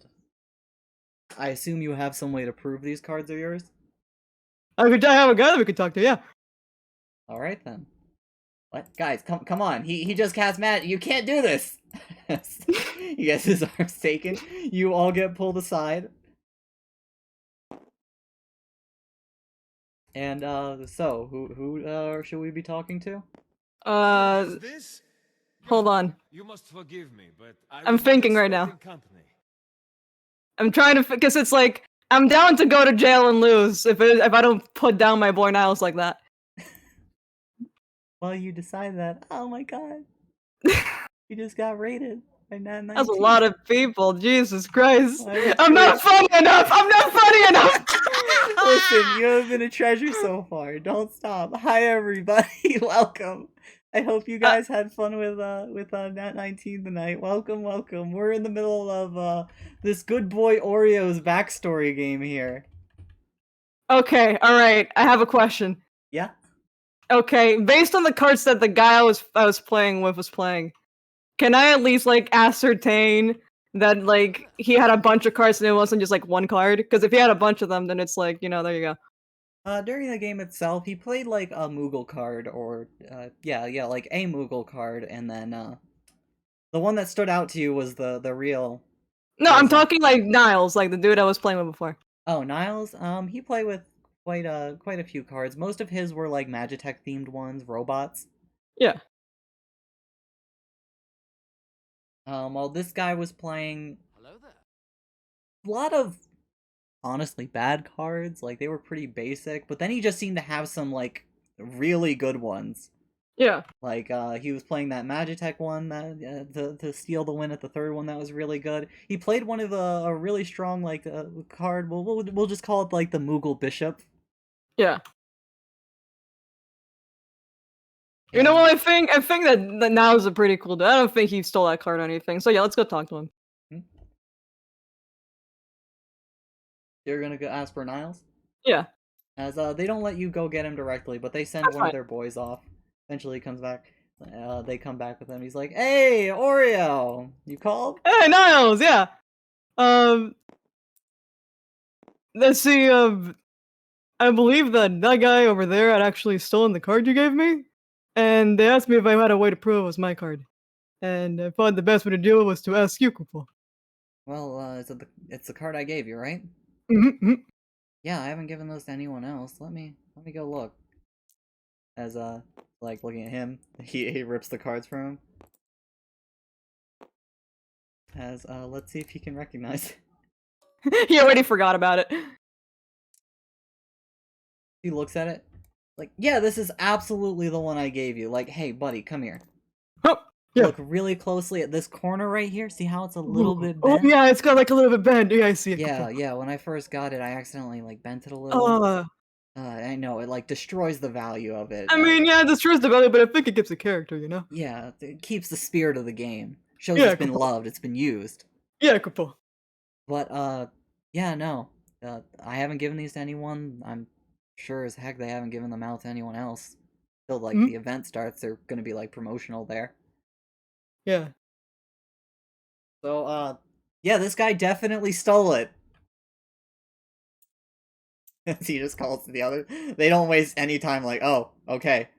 I assume you have some way to prove these cards are yours? I have a guy that we could talk to, yeah. Alright then. What? Guys, come on. He just cast magic. You can't do this! He gets his arms taken. You all get pulled aside. And, so, who should we be talking to? This? Hold on. You must forgive me, but I'm thinking right now. I'm trying to, because it's like, I'm down to go to jail and lose if I don't put down my boy Niles like that. Well, you decide that. Oh my god. You just got raided by Nat 19. That's a lot of people. Jesus Christ. I'm not funny enough. I'm not funny enough. Listen, you have been a treasure so far. Don't stop. Hi everybody. Welcome. I hope you guys had fun with Nat 19 tonight. Welcome. We're in the middle of this good boy Oreo's backstory game here. Okay, alright. I have a question. Yeah? Okay, based on the cards that the guy I was playing with was playing, can I at least like ascertain that like he had a bunch of cards and it wasn't just like one card? Because if he had a bunch of them, then it's like, you know, there you go. During the game itself, he played like a Moogle card, or yeah, like a Moogle card, and then the one that stood out to you was the real. No, I'm talking like Niles, like the dude I was playing with before. Oh, Niles. He played with quite a few cards. Most of his were like Magitech themed ones, robots. Yeah. While this guy was playing Hello there. a lot of honestly bad cards, like they were pretty basic, but then he just seemed to have some like really good ones. Yeah. Like he was playing that Magitech one that to steal the win at the third one that was really good. He played one of a really strong like card. We'll just call it like the Moogle Bishop. Yeah. You know what? I think that Niles is a pretty cool dude. I don't think he stole that card or anything. So yeah, let's go talk to him. You're gonna go ask for Niles? Yeah. As they don't let you go get him directly, but they send one of their boys off. Eventually he comes back. They come back with him. He's like, "Hey, Oreo, you called?" Hey, Niles, yeah. Let's see. I believe that guy over there had actually stolen the card you gave me, and they asked me if I had a way to prove it was my card, and I thought the best way to do it was to ask you, Kupo. Well, it's the card I gave you, right? Yeah, I haven't given those to anyone else. Let me go look. As like looking at him, he rips the cards from him. As let's see if he can recognize. He already forgot about it. He looks at it, like, yeah, this is absolutely the one I gave you. Like, hey, buddy, come here. Oh, yeah. Look really closely at this corner right here. See how it's a little bit Oh bent? yeah, it's got like a little bit bent. Yeah, I see it. Yeah, yeah. When I first got it, I accidentally like bent it a little. I know it like destroys the value of it. I mean, yeah, it destroys the value, but I think it gives a character, you know? Yeah, it keeps the spirit of the game. Shows Yeah, it's been cool. loved, it's been used. Yeah, couple. But yeah, no. I haven't given these to anyone. I'm sure as heck they haven't given them out to anyone else. Till like Mhm. the event starts, they're gonna be like promotional there. Yeah. So yeah, this guy definitely stole it. He just calls to the other. They don't waste any time like, oh, okay.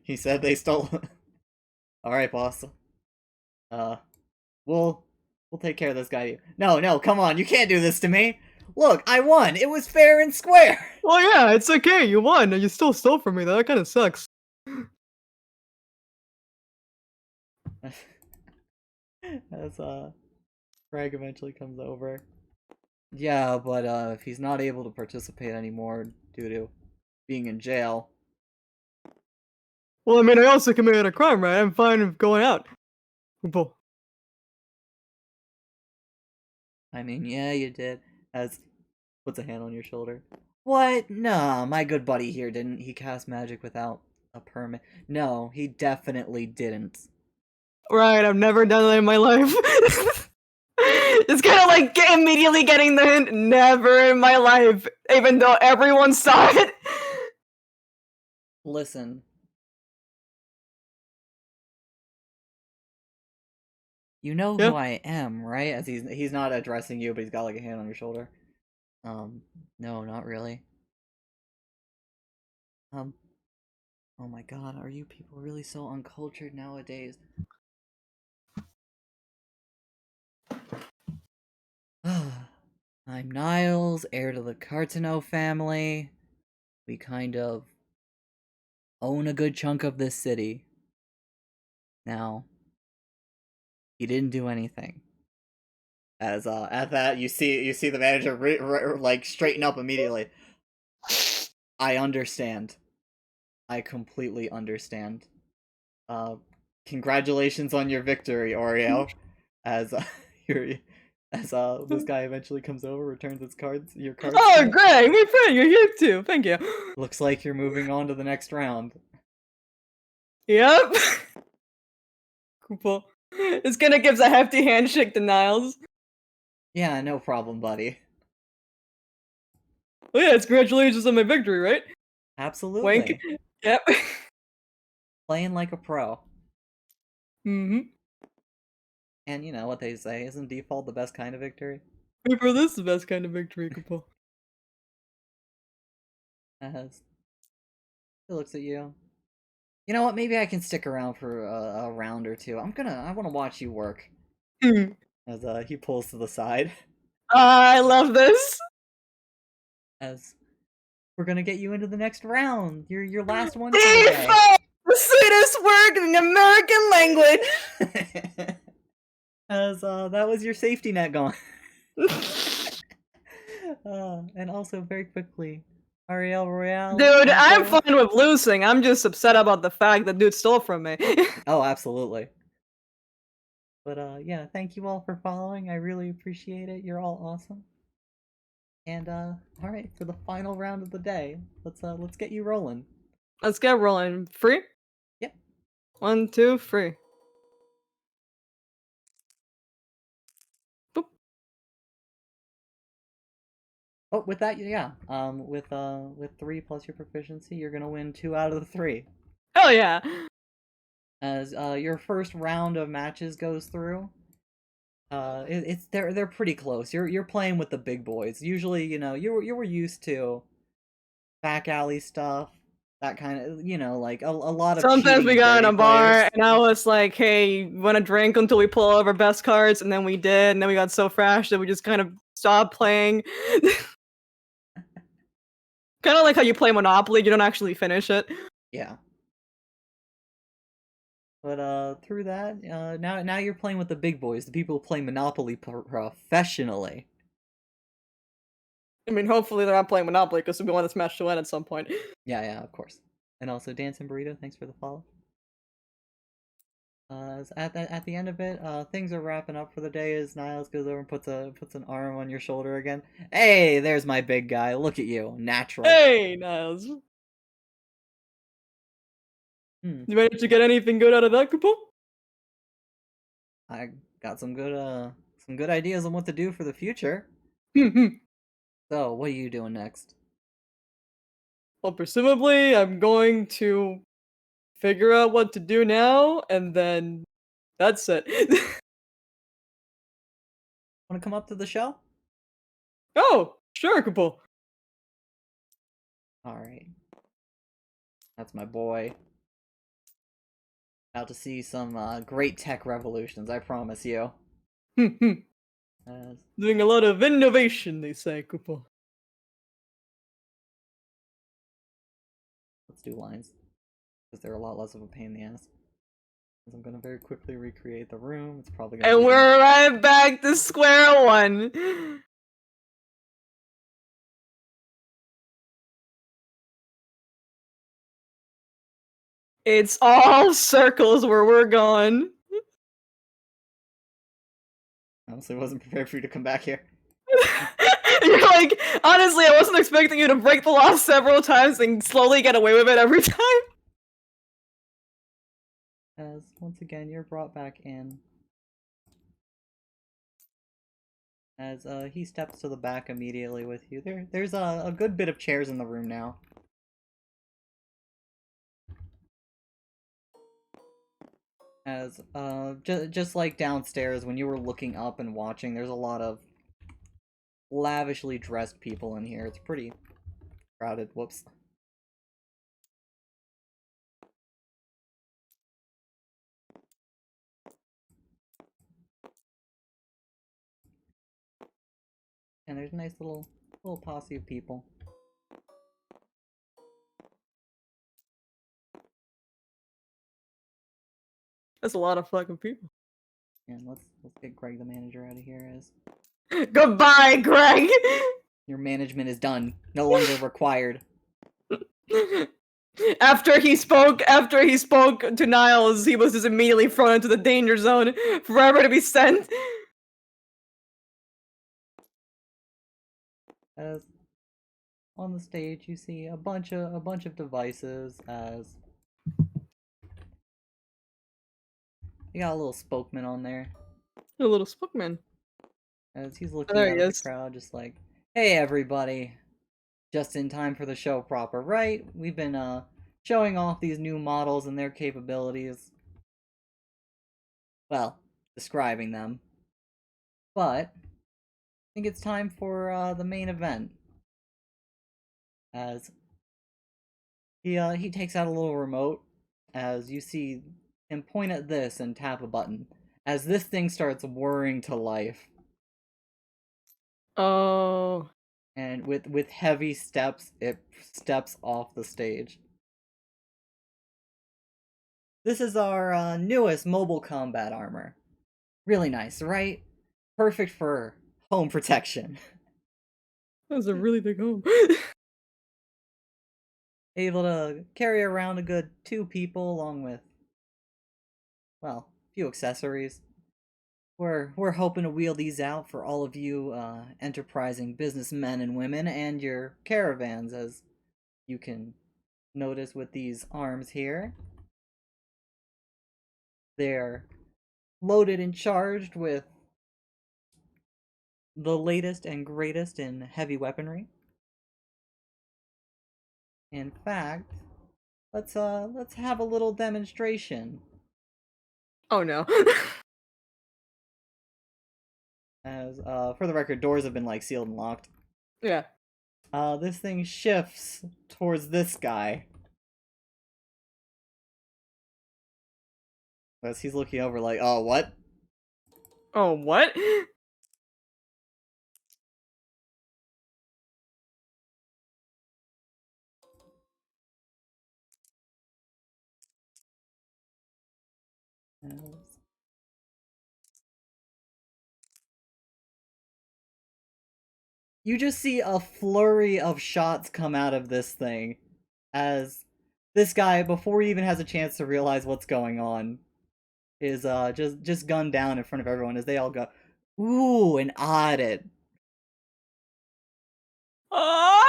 He said they stole it. Alright, boss. We'll take care of this guy. No, come on, you can't do this to me. Look, I won. It was fair and square. Well, yeah, it's okay. You won, and you still stole from me. Though. That kind of sucks. As Greg eventually comes over. Yeah, but if he's not able to participate anymore due to being in jail. Well, I mean, I also committed a crime, right? I'm fine with going out. Couple. I mean, yeah, you did. As puts a hand on your shoulder. What? Nah, my good buddy here didn't. He cast magic without a permit. No, he definitely didn't. Right, I've never done that in my life. It's kind of like immediately getting the hint. Never in my life, even though everyone saw it. Listen. You know Yeah. who I am, right? As he's not addressing you, but he's got like a hand on your shoulder. No, not really. Oh my god, are you people really so uncultured nowadays? I'm Niles, heir to the Cartano family. We kind of own a good chunk of this city. Now, he didn't do anything. As at that, you see the manager like straighten up immediately. I understand. I completely understand. Congratulations on your victory, Oreo. As this guy eventually comes over, returns your cards. Oh, back. Greg, my friend, you're here too. Thank you. Looks like you're moving on to the next round. Yep. Cool. It's gonna give a hefty handshake to Niles. Yeah, no problem, buddy. Oh yeah, it's congratulations on my victory, right? Absolutely. Wink. Yep. Playing like a pro. Mm-hmm. And you know what they say, isn't default the best kind of victory? Hey, bro, this is the best kind of victory, couple. As he looks at you. You know what? Maybe I can stick around for a round or two. I want to watch you work. As he pulls to the side. I love this. As we're gonna get you into the next round. Your last one for the day. Default! The sweetest word in the American language. As that was your safety net gone. And also very quickly, Ariel Royale. Dude, I'm fine with losing. I'm just upset about the fact that dude stole from me. Oh, absolutely. But yeah, thank you all for following. I really appreciate it. You're all awesome. And all right, for the final round of the day, let's get you rolling. Let's get rolling. Free? Yep. 1, 2, 3. Boop. Oh, with that, yeah. With 3 plus your proficiency, you're gonna win 2 out of the 3. Hell yeah. As your first round of matches goes through, they're pretty close. You're playing with the big boys. Usually, you know, you were used to back alley stuff, that kind of, you know, like a lot of. Sometimes we cheating got in a dirty bar players. and I was like, hey, wanna drink until we pull all of our best cards? And then we did, and then we got so fresh that we just kind of stopped playing. Kind of like how you play Monopoly, you don't actually finish it. Yeah. But through that, now you're playing with the big boys, the people who play Monopoly professionally. I mean, hopefully they're not playing Monopoly because we want to smash to win at some point. Yeah, of course. And also, Dancing Burrito, thanks for the follow. At the end of it, things are wrapping up for the day as Niles goes over and puts an arm on your shoulder again. Hey, there's my big guy. Look at you, natural. Hey, Niles. Hmm. You managed to get anything good out of that, Kupo? I got some good ideas on what to do for the future. So, what are you doing next? Well, presumably, I'm going to figure out what to do now, and then that's it. Want to come up to the show? Oh, sure, Kupo. All right. That's my boy. About to see some great tech revolutions, I promise you. Doing a lot of innovation, they say, Kupo. Let's do lines. Because they're a lot less of a pain in the ass. I'm gonna very quickly recreate the room. It's probably gonna And be we're right back to square one. It's all circles where we're going. honestly wasn't prepared for you to come back here. You're like, honestly, I wasn't expecting you to break the law several times and slowly get away with it every time. As once again you're brought back in. As he steps to the back immediately with you. There's a good bit of chairs in the room now. As just like downstairs when you were looking up and watching, there's a lot of lavishly dressed people in here. It's pretty crowded. Whoops. And there's a nice little posse of people. That's a lot of fucking people. And let's get Greg the manager out of here as Goodbye, Greg! your management is done. No longer required. After he spoke to Niles, he was just immediately thrown into the danger zone, forever to be sent. As on the stage you see a bunch of devices as you got a little spokesman on there. A little spookman. As he's looking There out he at the is. crowd just like, hey everybody. Just in time for the show proper, right? We've been showing off these new models and their capabilities. Well, describing them. But I think it's time for the main event. As he takes out a little remote, as you see him point at this and tap a button, as this thing starts whirring to life, Oh. and with heavy steps, it steps off the stage. This is our newest mobile combat armor. Really nice, right? Perfect for home protection. That was a really big home. Able to carry around a good 2 people along with, well, a few accessories. We're hoping to wheel these out for all of you enterprising businessmen and women and your caravans, as you can notice with these arms here. They're loaded and charged with the latest and greatest in heavy weaponry. In fact, let's have a little demonstration. Oh no. As for the record, doors have been like sealed and locked. Yeah. This thing shifts towards this guy. As he's looking over like, oh, what? Oh, what? you just see a flurry of shots come out of this thing as this guy, before he even has a chance to realize what's going on, is just gunned down in front of everyone as they all go, ooh, and odd it. Or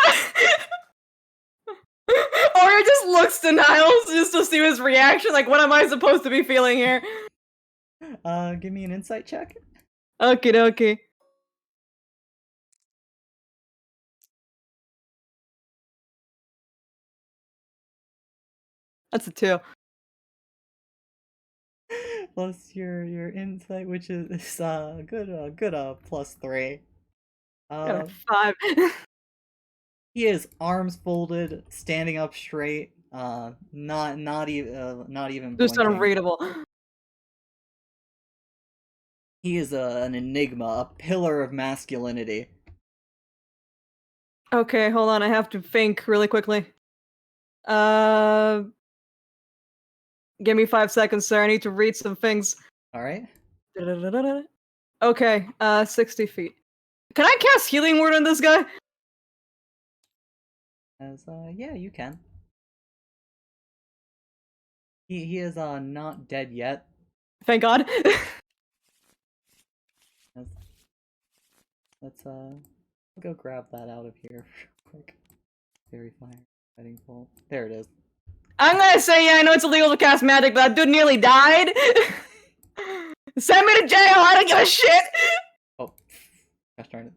he just looks to Niles just to see his reaction, like, what am I supposed to be feeling here? Give me an insight check. Okie dokie. That's a 2. Plus your insight, which is good +3. Got a 5. He is arms folded, standing up straight, not even Just blinking. unreadable. He is an enigma, a pillar of masculinity. Okay, hold on, I have to think really quickly. Give me 5 seconds, sir. I need to read some things. Alright? Okay, 60 feet. Can I cast Healing Word on this guy? Yeah, you can. He is not dead yet. Thank God. Let's go grab that out of here real quick. Fairy fire, fighting bolt. There it is. I'm gonna say, yeah, I know it's illegal to cast magic, but that dude nearly died. Send me to jail. I don't give a shit. Oh, gosh darn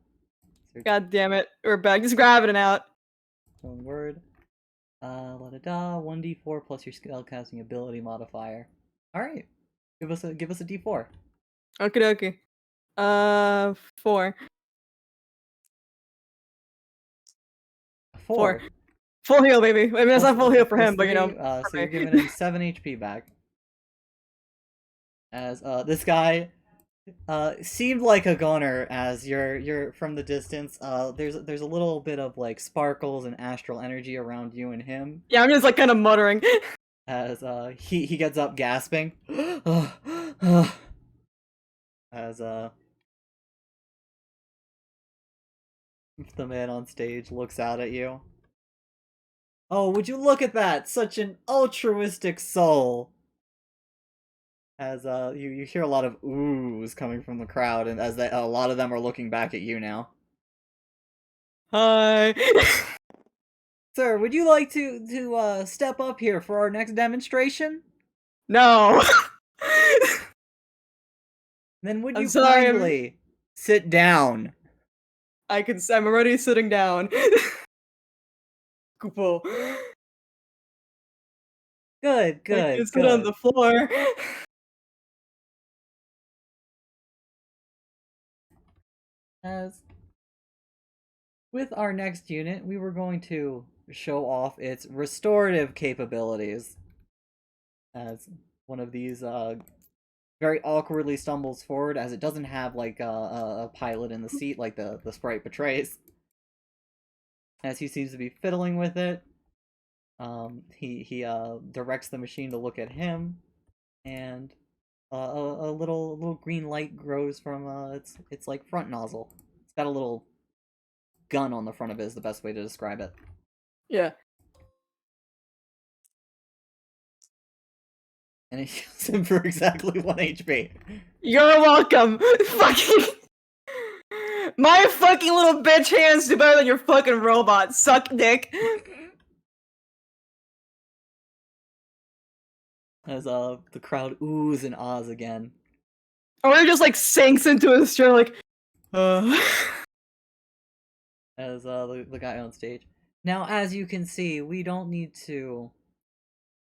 it. God damn it. We're back. Just grabbing it out. One word. La da da. 1d4 plus your spellcasting ability modifier. All right. Give us a d4. Okie dokie. 4. 4. Full heal, baby. I mean, it's not full heal for him, but you know. So for you're me. giving him 7 HP back. As this guy seemed like a goner as you're from the distance. There's a little bit of like sparkles and astral energy around you and him. Yeah, I'm just like kind of muttering. As he gets up gasping. As the man on stage looks out at you. Oh, would you look at that? Such an altruistic soul. As you hear a lot of oohs coming from the crowd, and as a lot of them are looking back at you now. Hi. Sir, would you like to step up here for our next demonstration? No. Then would I'm you sorry, kindly sit down? I'm already sitting down. Cool. Good, I good, can sit on good. the floor. As with our next unit, we were going to show off its restorative capabilities. As one of these very awkwardly stumbles forward, as it doesn't have like a pilot in the seat like the sprite betrays. As he seems to be fiddling with it, he directs the machine to look at him, and a little green light grows from its like front nozzle. It's got a little gun on the front of it, is the best way to describe it. Yeah. And it heals him for exactly 1 HP. You're welcome. Fucking. My fucking little bitch hands do better than your fucking robot. Suck dick. As the crowd oohs and ahs again. Or he just like sinks into his chair like, As the guy on stage. Now, as you can see, we don't need to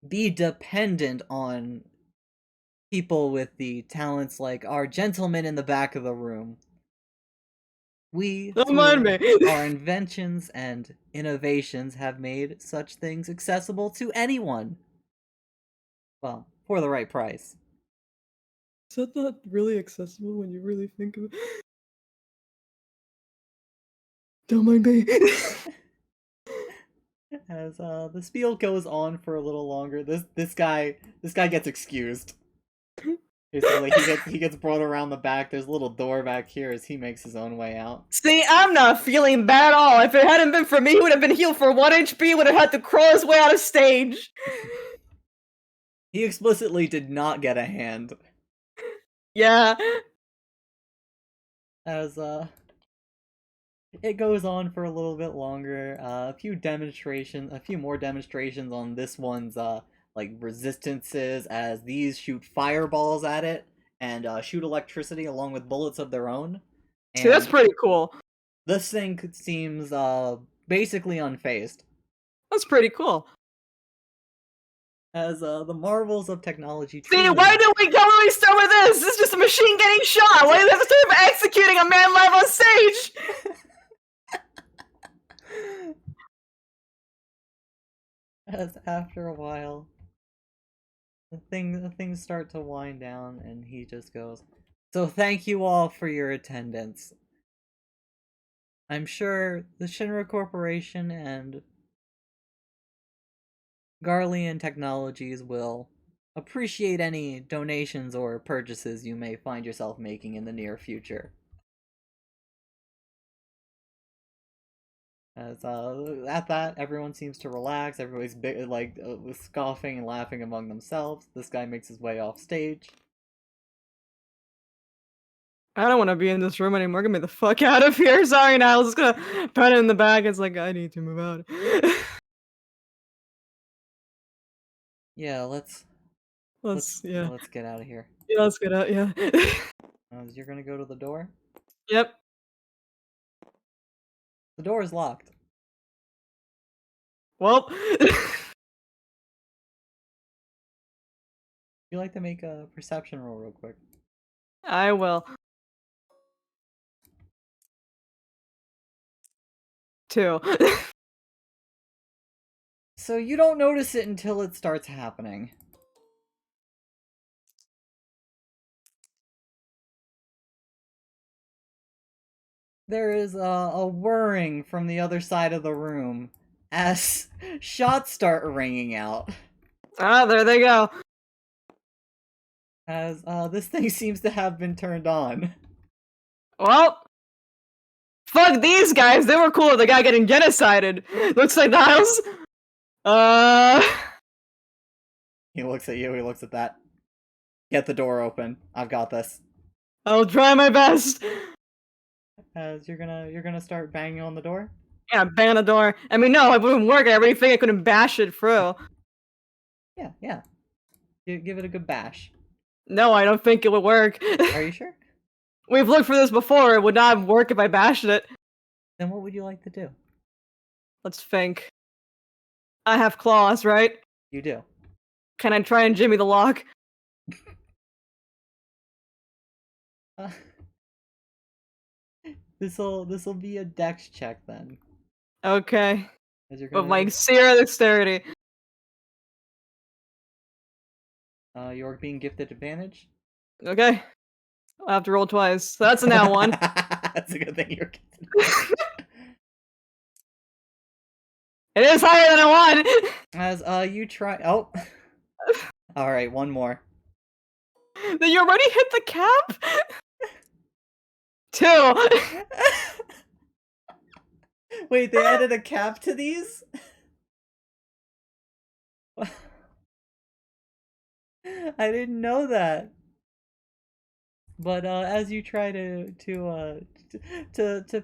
be dependent on people with the talents like our gentleman in the back of the room. We, Don't mind me. our inventions and innovations, have made such things accessible to anyone. Well, for the right price. Is that not really accessible when you really think of it? Don't mind me. As the spiel goes on for a little longer, this guy gets excused. Basically, he gets brought around the back. There's a little door back here as he makes his own way out. See, I'm not feeling bad at all. If it hadn't been for me, he would have been healed for 1 HP, would have had to crawl his way out of stage. He explicitly did not get a hand. Yeah. As it goes on for a little bit longer. A few more demonstrations on this one's like resistances, as these shoot fireballs at it and shoot electricity along with bullets of their own. See, that's And pretty cool. this thing seems basically unfazed. That's pretty cool. As the marvels of technology. See, truly- why didn't we start with this? This is just a machine getting shot. Why do we have to start executing a man live on stage? As after a while, the things start to wind down, and he just goes, "So thank you all for your attendance. I'm sure the Shinra Corporation and Garlean Technologies will appreciate any donations or purchases you may find yourself making in the near future." As at that, everyone seems to relax. Everybody's scoffing and laughing among themselves. This guy makes his way off stage. I don't want to be in this room anymore. Get me the fuck out of here. Sorry, Niles. Just gonna pat it in the back. It's like, I need to move out. Yeah, let's get out of here. Yeah, let's get out. Yeah. You're gonna go to the door. Yep. The door is locked. Well. You like to make a perception roll real quick? I will. 2. So you don't notice it until it starts happening. There is a whirring from the other side of the room as shots start ringing out. Ah, there they go. As this thing seems to have been turned on. Well, fuck these guys. They were cool with the guy getting genocided. Looks like Niles. He looks at you, he looks at that. Get the door open. I've got this. I'll try my best. As you're gonna start banging on the door? Yeah, bang on the door. I mean, no, it wouldn't work. I already think I couldn't bash it through. Yeah. Give it a good bash. No, I don't think it would work. Are you sure? We've looked for this before. It would not work if I bashed it. Then what would you like to do? Let's think. I have claws, right? You do. Can I try and jimmy the lock? This'll be a dex check then. Okay. As you're With gonna my zero dexterity. you're being gifted advantage. Okay. I'll have to roll twice. So that's a now 1. That's a good thing you're gifted. It is higher than a 1! As you try. Oh. All right, one more. Then you already hit the cap? 2! Wait, they added a cap to these? I didn't know that. But as you try to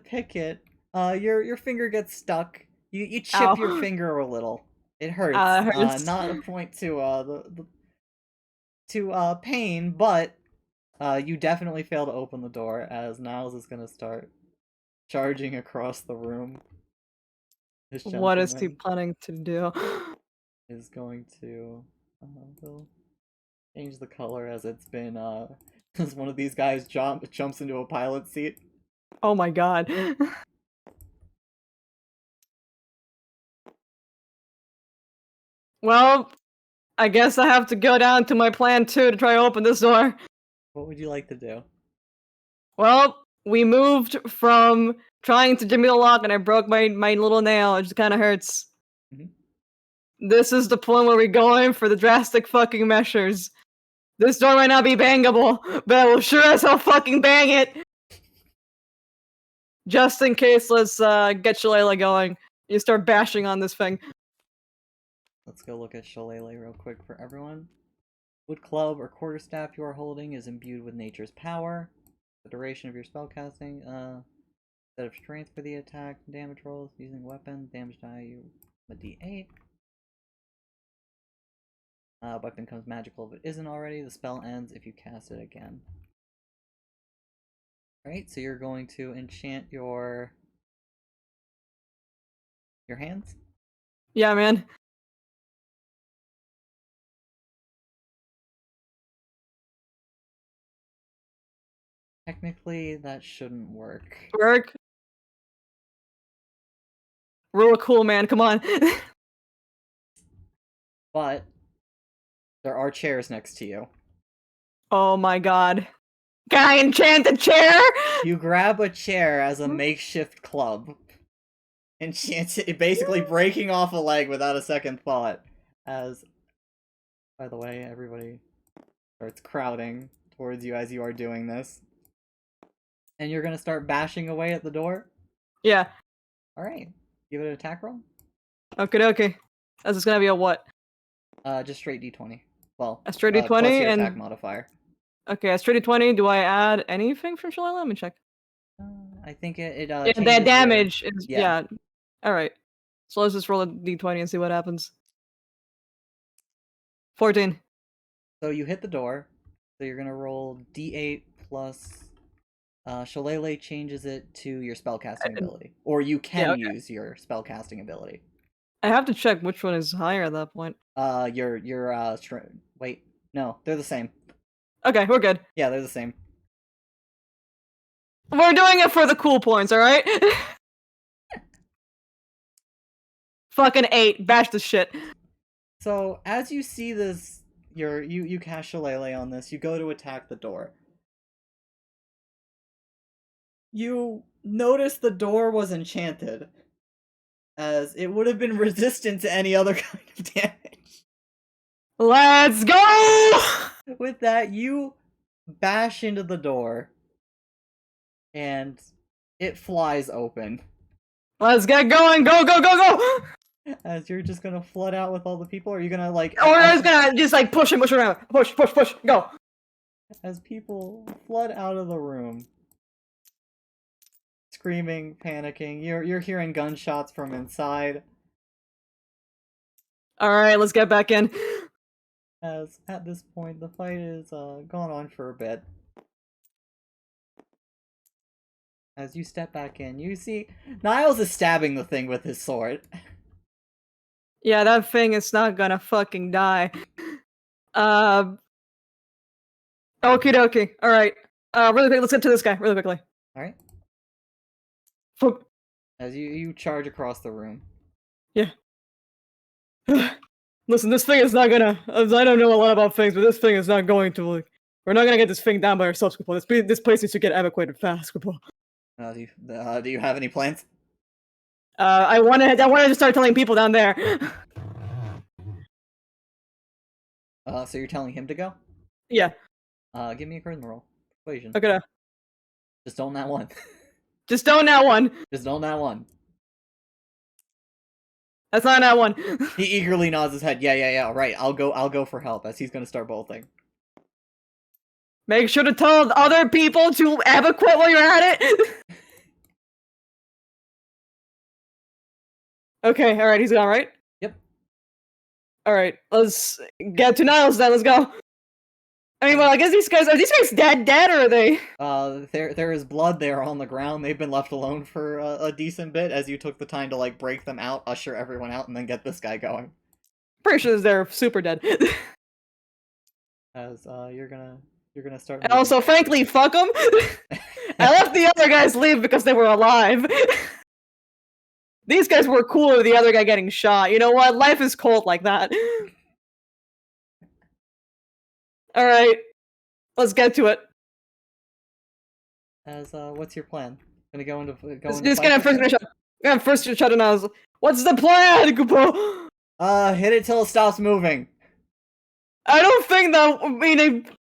pick it, your finger gets stuck. You chip Ow. your finger a little. It hurts. It hurts. Not a point to pain, but you definitely fail to open the door as Niles is gonna start charging across the room. This What is he gentleman planning to do? is going to he'll change the color as it's been as one of these guys jumps into a pilot seat. Oh my god. Well, I guess I have to go down to my plan 2 to try to open this door. What would you like to do? Well, we moved from trying to jimmy the lock and I broke my little nail. It just kind of hurts. Mhm. This is the point where we're going for the drastic fucking measures. This door might not be bangable, but I will sure as hell fucking bang it. Just in case, let's get Shalala going. You start bashing on this thing. Let's go look at Shillelagh real quick for everyone. Wood club or quarterstaff you are holding is imbued with nature's power. The duration of your spellcasting, set of strength for the attack, damage rolls using weapon, damage die you a d8. Weapon becomes magical if it isn't already. The spell ends if you cast it again. Alright, so you're going to enchant your hands? Yeah, man. Technically, that shouldn't work. Work. Real cool, man. Come on. But there are chairs next to you. Oh my god. Can I enchant a chair? You grab a chair as a makeshift club. Enchant it, basically breaking off a leg without a second thought. As, by the way, everybody starts crowding towards you as you are doing this. And you're gonna start bashing away at the door? Yeah. Alright. Give it an attack roll? Okay, okay. This is gonna be a what? Just straight d20. Well, A straight plus d20 your and attack modifier. okay, a straight d20. Do I add anything from Shalala? Let me check. I think it Yeah, changes that your- damage is yeah. yeah. All right. So let's just roll a d20 and see what happens. 14. So you hit the door. So you're gonna roll d8 plus. Shillelagh changes it to your spellcasting ability, or you can okay. use your spellcasting ability. I have to check which one is higher at that point. Wait, no, they're the same. Okay, we're good. Yeah, they're the same. We're doing it for the cool points, all right? Fucking 8. Bash the shit. So as you see this, you cast Shillelagh on this. You go to attack the door. You notice the door was enchanted, as it would have been resistant to any other kind of damage. Let's go! With that, you bash into the door, and it flies open. Let's get going! Go, go, go, go! As you're just gonna flood out with all the people, or are you gonna like... Or I was gonna just like push him, push around. Push, push, push, go! As people flood out of the room, screaming, panicking, you're hearing gunshots from inside. Alright, let's get back in. As at this point, the fight is gone on for a bit. As you step back in, you see Niles is stabbing the thing with his sword. Yeah, that thing is not gonna fucking die. Okie dokie. Alright. Really quick, let's get to this guy, really quickly. Alright. Fuck. As you charge across the room. Yeah. Listen, this thing is not gonna. I don't know a lot about things, but this thing is not going to. Like, we're not gonna get this thing down by ourselves, Squippo. This place needs to get evacuated fast, Squippo. Do you have any plans? I wanted to start telling people down there. So you're telling him to go? Yeah. Give me a charisma roll. Persuasion. Okay. Just don't that one. Just don't that one. Just don't that one. That's not that one. He eagerly nods his head. Yeah, right. I'll go for help, as he's gonna start bolting. Make sure to tell other people to evacuate while you're at it. Okay, alright, he's gone, right? Yep. Alright, let's get to Niles then, let's go. I mean, well, I guess are these guys dead, or are they? There is blood there on the ground. They've been left alone for a decent bit, as you took the time to, like, break them out, usher everyone out, and then get this guy going. Pretty sure they're super dead. As, you're gonna start And also, frankly, fuck them. I let the other guys leave because they were alive. These guys were cool with the other guy getting shot. You know what? Life is cold like that. Alright. Let's get to it. As, what's your plan? Gonna go into Just gonna first shut it out. What's the plan, Kupo? Hit it till it stops moving. I don't think that.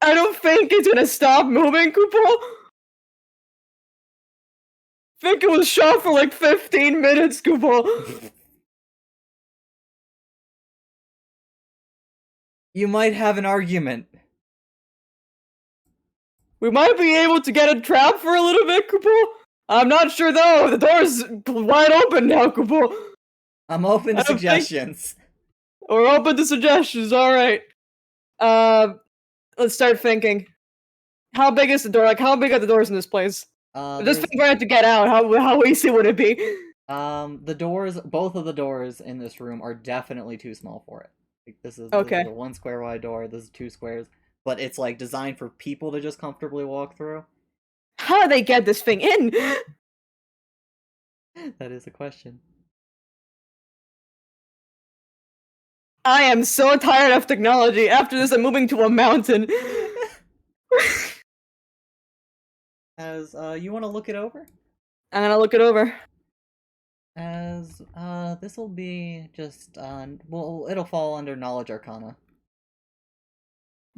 I don't think it's gonna stop moving, Kupo. Think it was shot for like 15 minutes, Kupo. You might have an argument. We might be able to get a trap for a little bit, Kupo. I'm not sure though. The door's wide open now, Kupo. I'm open I to don't think- suggestions. We're open to suggestions. All right. Let's start thinking. How big is the door? Like, how big are the doors in this place? Just There's- figure out to get out. How easy would it be? The doors, both of the doors in this room are definitely too small for it. Like, this is Okay. a 1 square wide door, this is 2 squares, but it's like designed for people to just comfortably walk through. How do they get this thing in? That is a question. I am so tired of technology. After this, I'm moving to a mountain. As you want to look it over? I'm gonna look it over. As this will be just well, it'll fall under knowledge arcana.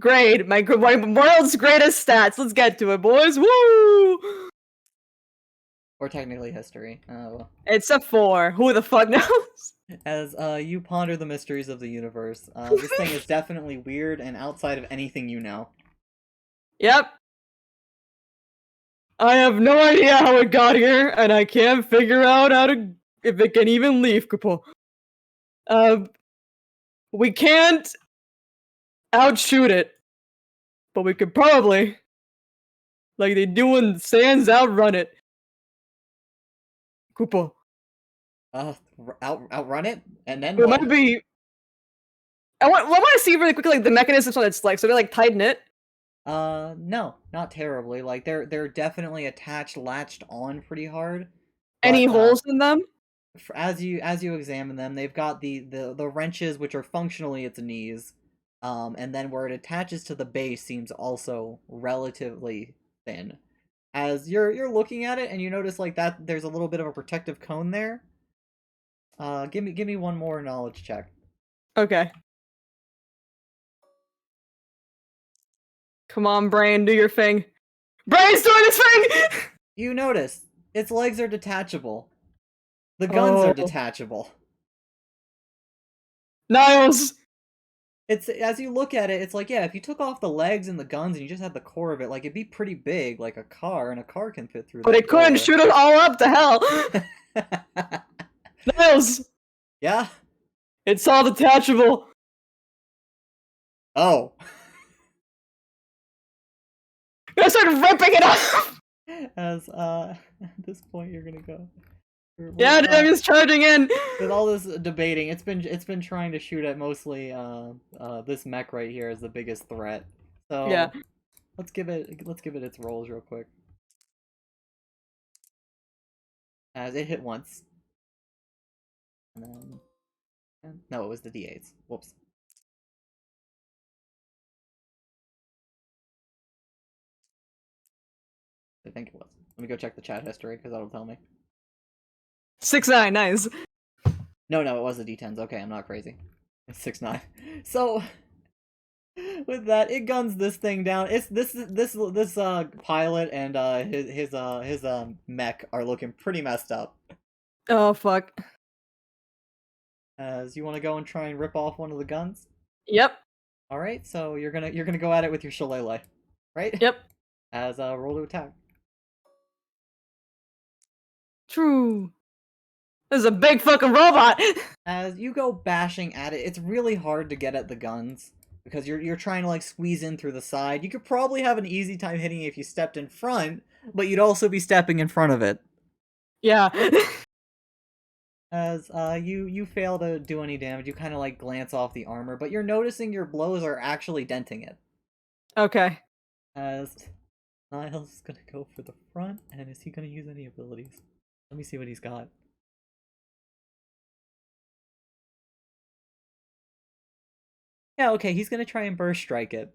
Great, my world's greatest stats. Let's get to it, boys. Woo! Or technically history. It's a 4. Who the fuck knows? As you ponder the mysteries of the universe, this thing is definitely weird and outside of anything you know. Yep. I have no idea how it got here, and I can't figure out if it can even leave, Kupo. We can't outshoot it, but we could probably, like they do in Sans, outrun it. Kupo. Outrun it, and then It what? might be. I want to see really quickly like the mechanisms on its legs. So they like tighten it. No, not terribly. Like they're definitely attached, latched on pretty hard. Any but, holes in them? As you examine them, they've got the wrenches, which are functionally its knees, and then where it attaches to the base seems also relatively thin. As you're looking at it, and you notice like that there's a little bit of a protective cone there. Give me one more knowledge check. Okay. Come on, brain, do your thing. Brain's doing its thing! You notice its legs are detachable. The guns are Oh. detachable. Niles! It's as you look at it, it's like, yeah, if you took off the legs and the guns and you just had the core of it, like it'd be pretty big, like a car, and a car can fit through. But that it couldn't door. shoot it all up to hell! Niles! Yeah. It's all detachable! Oh. I started ripping it off! As at this point, you're gonna go. Yeah, dude, I'm just charging in! With all this debating, it's been trying to shoot at mostly this mech right here as the biggest threat. So Yeah. let's give it its rolls real quick. As it hit once. And then no, it was the D8s. Whoops. I think it was. Let me go check the chat history because that'll tell me. 6-9, nice. No, it was the D10s. Okay, I'm not crazy. It's 6-9. So with that, it guns this thing down. It's this pilot and his mech are looking pretty messed up. Oh, fuck. As you want to go and try and rip off one of the guns. Yep. All right, so you're gonna go at it with your shillelagh, right? Yep. As roll to attack. True. This is a big fucking robot! As you go bashing at it, it's really hard to get at the guns because you're trying to like squeeze in through the side. You could probably have an easy time hitting it if you stepped in front, but you'd also be stepping in front of it. Yeah. As you fail to do any damage, you kind of like glance off the armor, but you're noticing your blows are actually denting it. Okay. As Niles is gonna go for the front, and is he gonna use any abilities? Let me see what he's got. Yeah, okay, he's gonna try and burst strike it.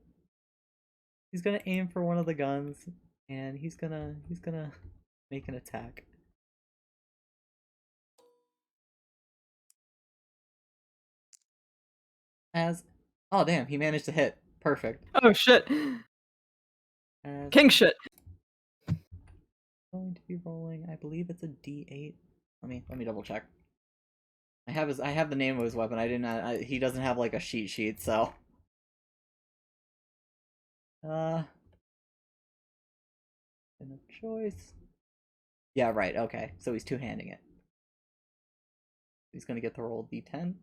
He's gonna aim for one of the guns, and he's gonna make an attack. As Oh damn, he managed to hit. Perfect. Oh shit. As King shit. going to be rolling, I believe it's a D8. Let me double check. I have the name of his weapon. I didn't. He doesn't have like a cheat sheet, so. In a choice. Yeah, right. Okay, so he's two-handing it. He's gonna get to roll D10.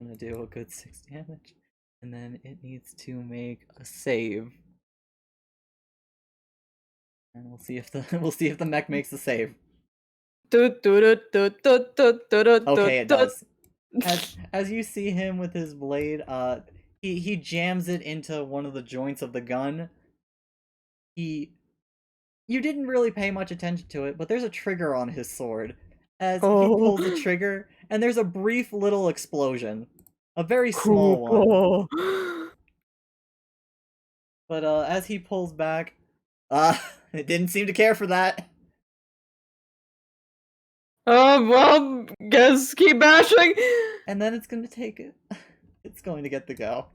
Gonna do a good 6 damage, and then it needs to make a save. And we'll see if the mech makes the save. Okay, it does. As you see him with his blade, he jams it into one of the joints of the gun. You didn't really pay much attention to it, but there's a trigger on his sword. As he pulls the trigger, and there's a brief little explosion. A very small one. But as he pulls back, it didn't seem to care for that. Well, guess keep bashing. And then it's gonna take it. It's going to get the go.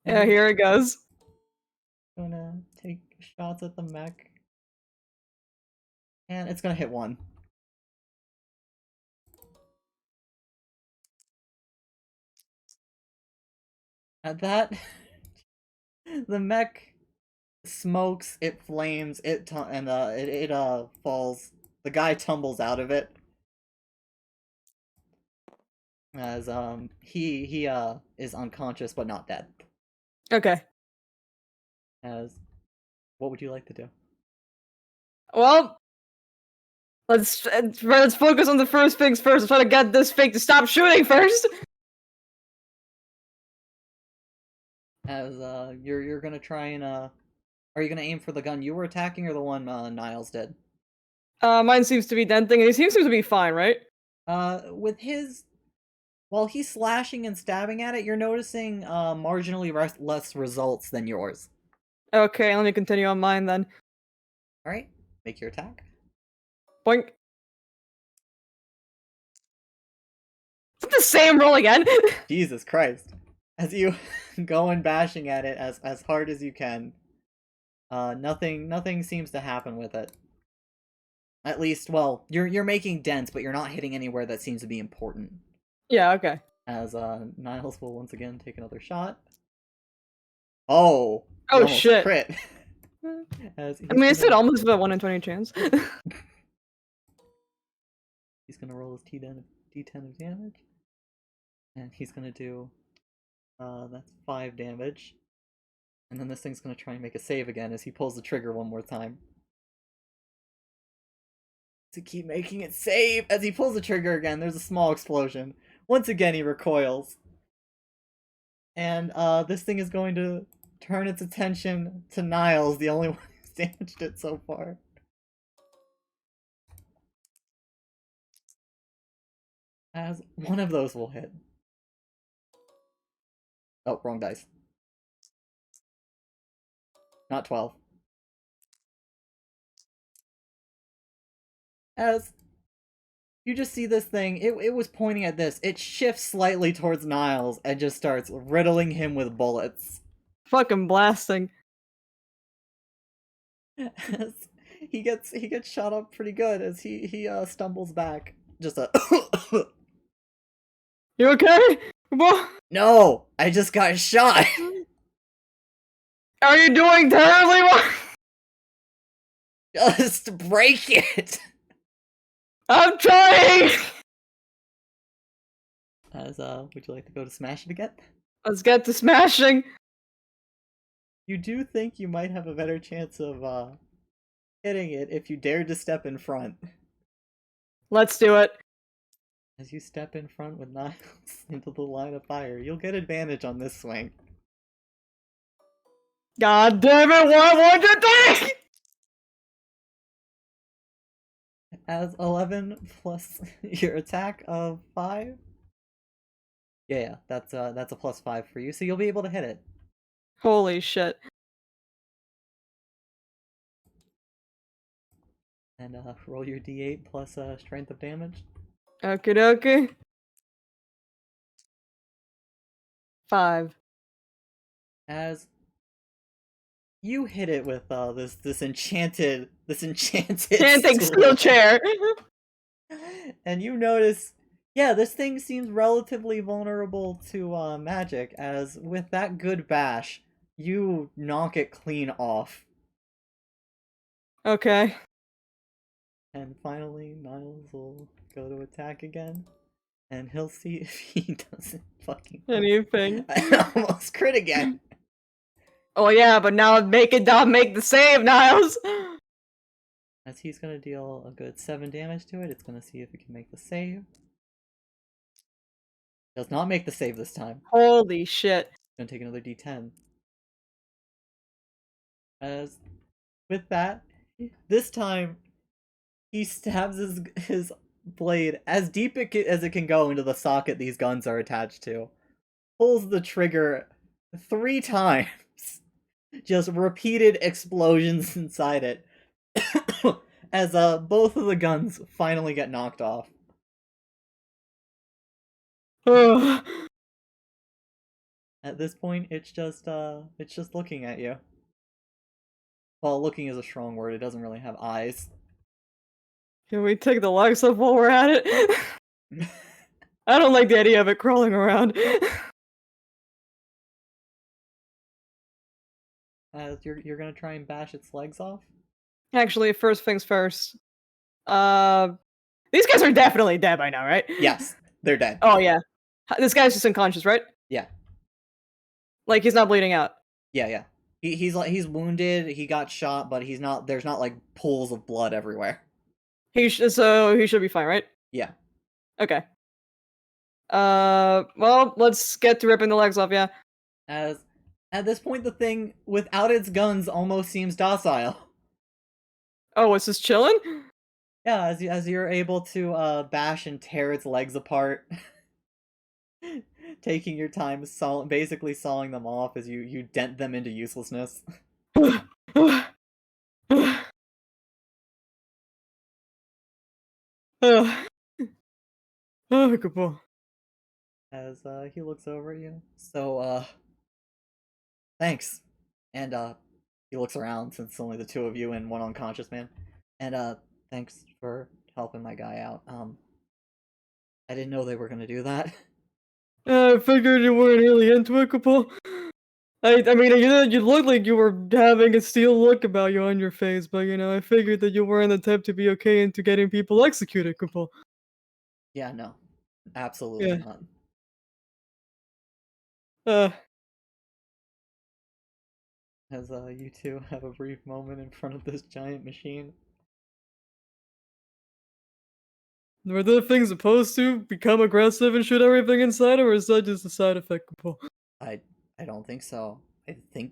Yeah, here it goes. Gonna take shots at the mech. And it's gonna hit one. At that, the mech smokes, it flames, it falls. The guy tumbles out of it. As he is unconscious but not dead. Okay. As what would you like to do? Well, let's focus on the first things first. Let's try to get this fake to stop shooting first. As you're gonna try and are you gonna aim for the gun you were attacking or the one Niles did? Mine seems to be denting, and he seems to be fine, right? With his, while he's slashing and stabbing at it, you're noticing marginally less results than yours. Okay, let me continue on mine then. All right, make your attack. Boink. Is it the same roll again? Jesus Christ! As you go and bashing at it as hard as you can, nothing seems to happen with it. At least, well, you're making dents, but you're not hitting anywhere that seems to be important. Yeah, okay. As Niles will once again take another shot. Oh! Oh almost shit! Crit. I mean, I said almost with a 1 in 20 chance. He's gonna roll his D10 of damage, and he's gonna do that's 5 damage, and then this thing's gonna try and make a save again as he pulls the trigger one more time. To keep making it save! As he pulls the trigger again, there's a small explosion. Once again, he recoils. And this thing is going to turn its attention to Niles, the only one who's damaged it so far. As one of those will hit. Oh, wrong dice. Not 12. As you just see this thing, it was pointing at this. It shifts slightly towards Niles and just starts riddling him with bullets. Fucking blasting. As he gets shot up pretty good as he stumbles back. Just a You okay? Whoa. No! I just got shot! Are you doing terribly well? Just break it! I'm trying! As, would you like to go to smash it again? Let's get to smashing. You do think you might have a better chance of, hitting it if you dared to step in front. Let's do it. As you step in front with Niles into the line of fire, you'll get advantage on this swing. God damn it, what would you think? As 11 plus your attack of 5? Yeah, that's a +5 for you, so you'll be able to hit it. Holy shit. And roll your d8 plus strength of damage. Okie dokie. 5. As you hit it with this enchanted Can't take stool. steel chair. And you notice, yeah, this thing seems relatively vulnerable to magic, as with that good bash, you knock it clean off. Okay. And finally, Niles will go to attack again, and he'll see if he doesn't fucking Anything. almost crit again. Oh yeah, but now make it not make the save, Niles. As he's gonna deal a good 7 damage to it, it's gonna see if it can make the save. Does not make the save this time. Holy shit. It's gonna take another d10. As with that, this time he stabs his blade as deep as it can go into the socket these guns are attached to. Pulls the trigger 3 times. Just repeated explosions inside it. As both of the guns finally get knocked off. Ugh. At this point, it's just looking at you. Well, looking is a strong word. It doesn't really have eyes. Can we take the legs up while we're at it? I don't like the idea of it crawling around. As you're gonna try and bash its legs off. Actually, first things first. These guys are definitely dead by now, right? Yes, they're dead. Oh yeah. This guy's just unconscious, right? Yeah. Like he's not bleeding out. Yeah. He's wounded. He got shot, but he's not. There's not like pools of blood everywhere. So he should be fine, right? Yeah. Okay. Well, let's get to ripping the legs off, yeah. As at this point, the thing without its guns almost seems docile. Oh, it's just chilling? Yeah, as you're able to bash and tear its legs apart, taking your time basically sawing them off as you dent them into uselessness. Oh, good boy. As he looks over at you. So thanks. And he looks around since it's only the two of you and one unconscious man. And thanks for helping my guy out. I didn't know they were gonna do that. I figured you weren't really into it, Kapul. I mean, you look like you were having a steel look about you on your face, but I figured that you weren't the type to be okay into getting people executed, Kapul. Yeah, no. Absolutely Yeah. not. As you two have a brief moment in front of this giant machine. Were the things supposed to become aggressive and shoot everything inside, or is that just a side effect, Kapul? I don't think so.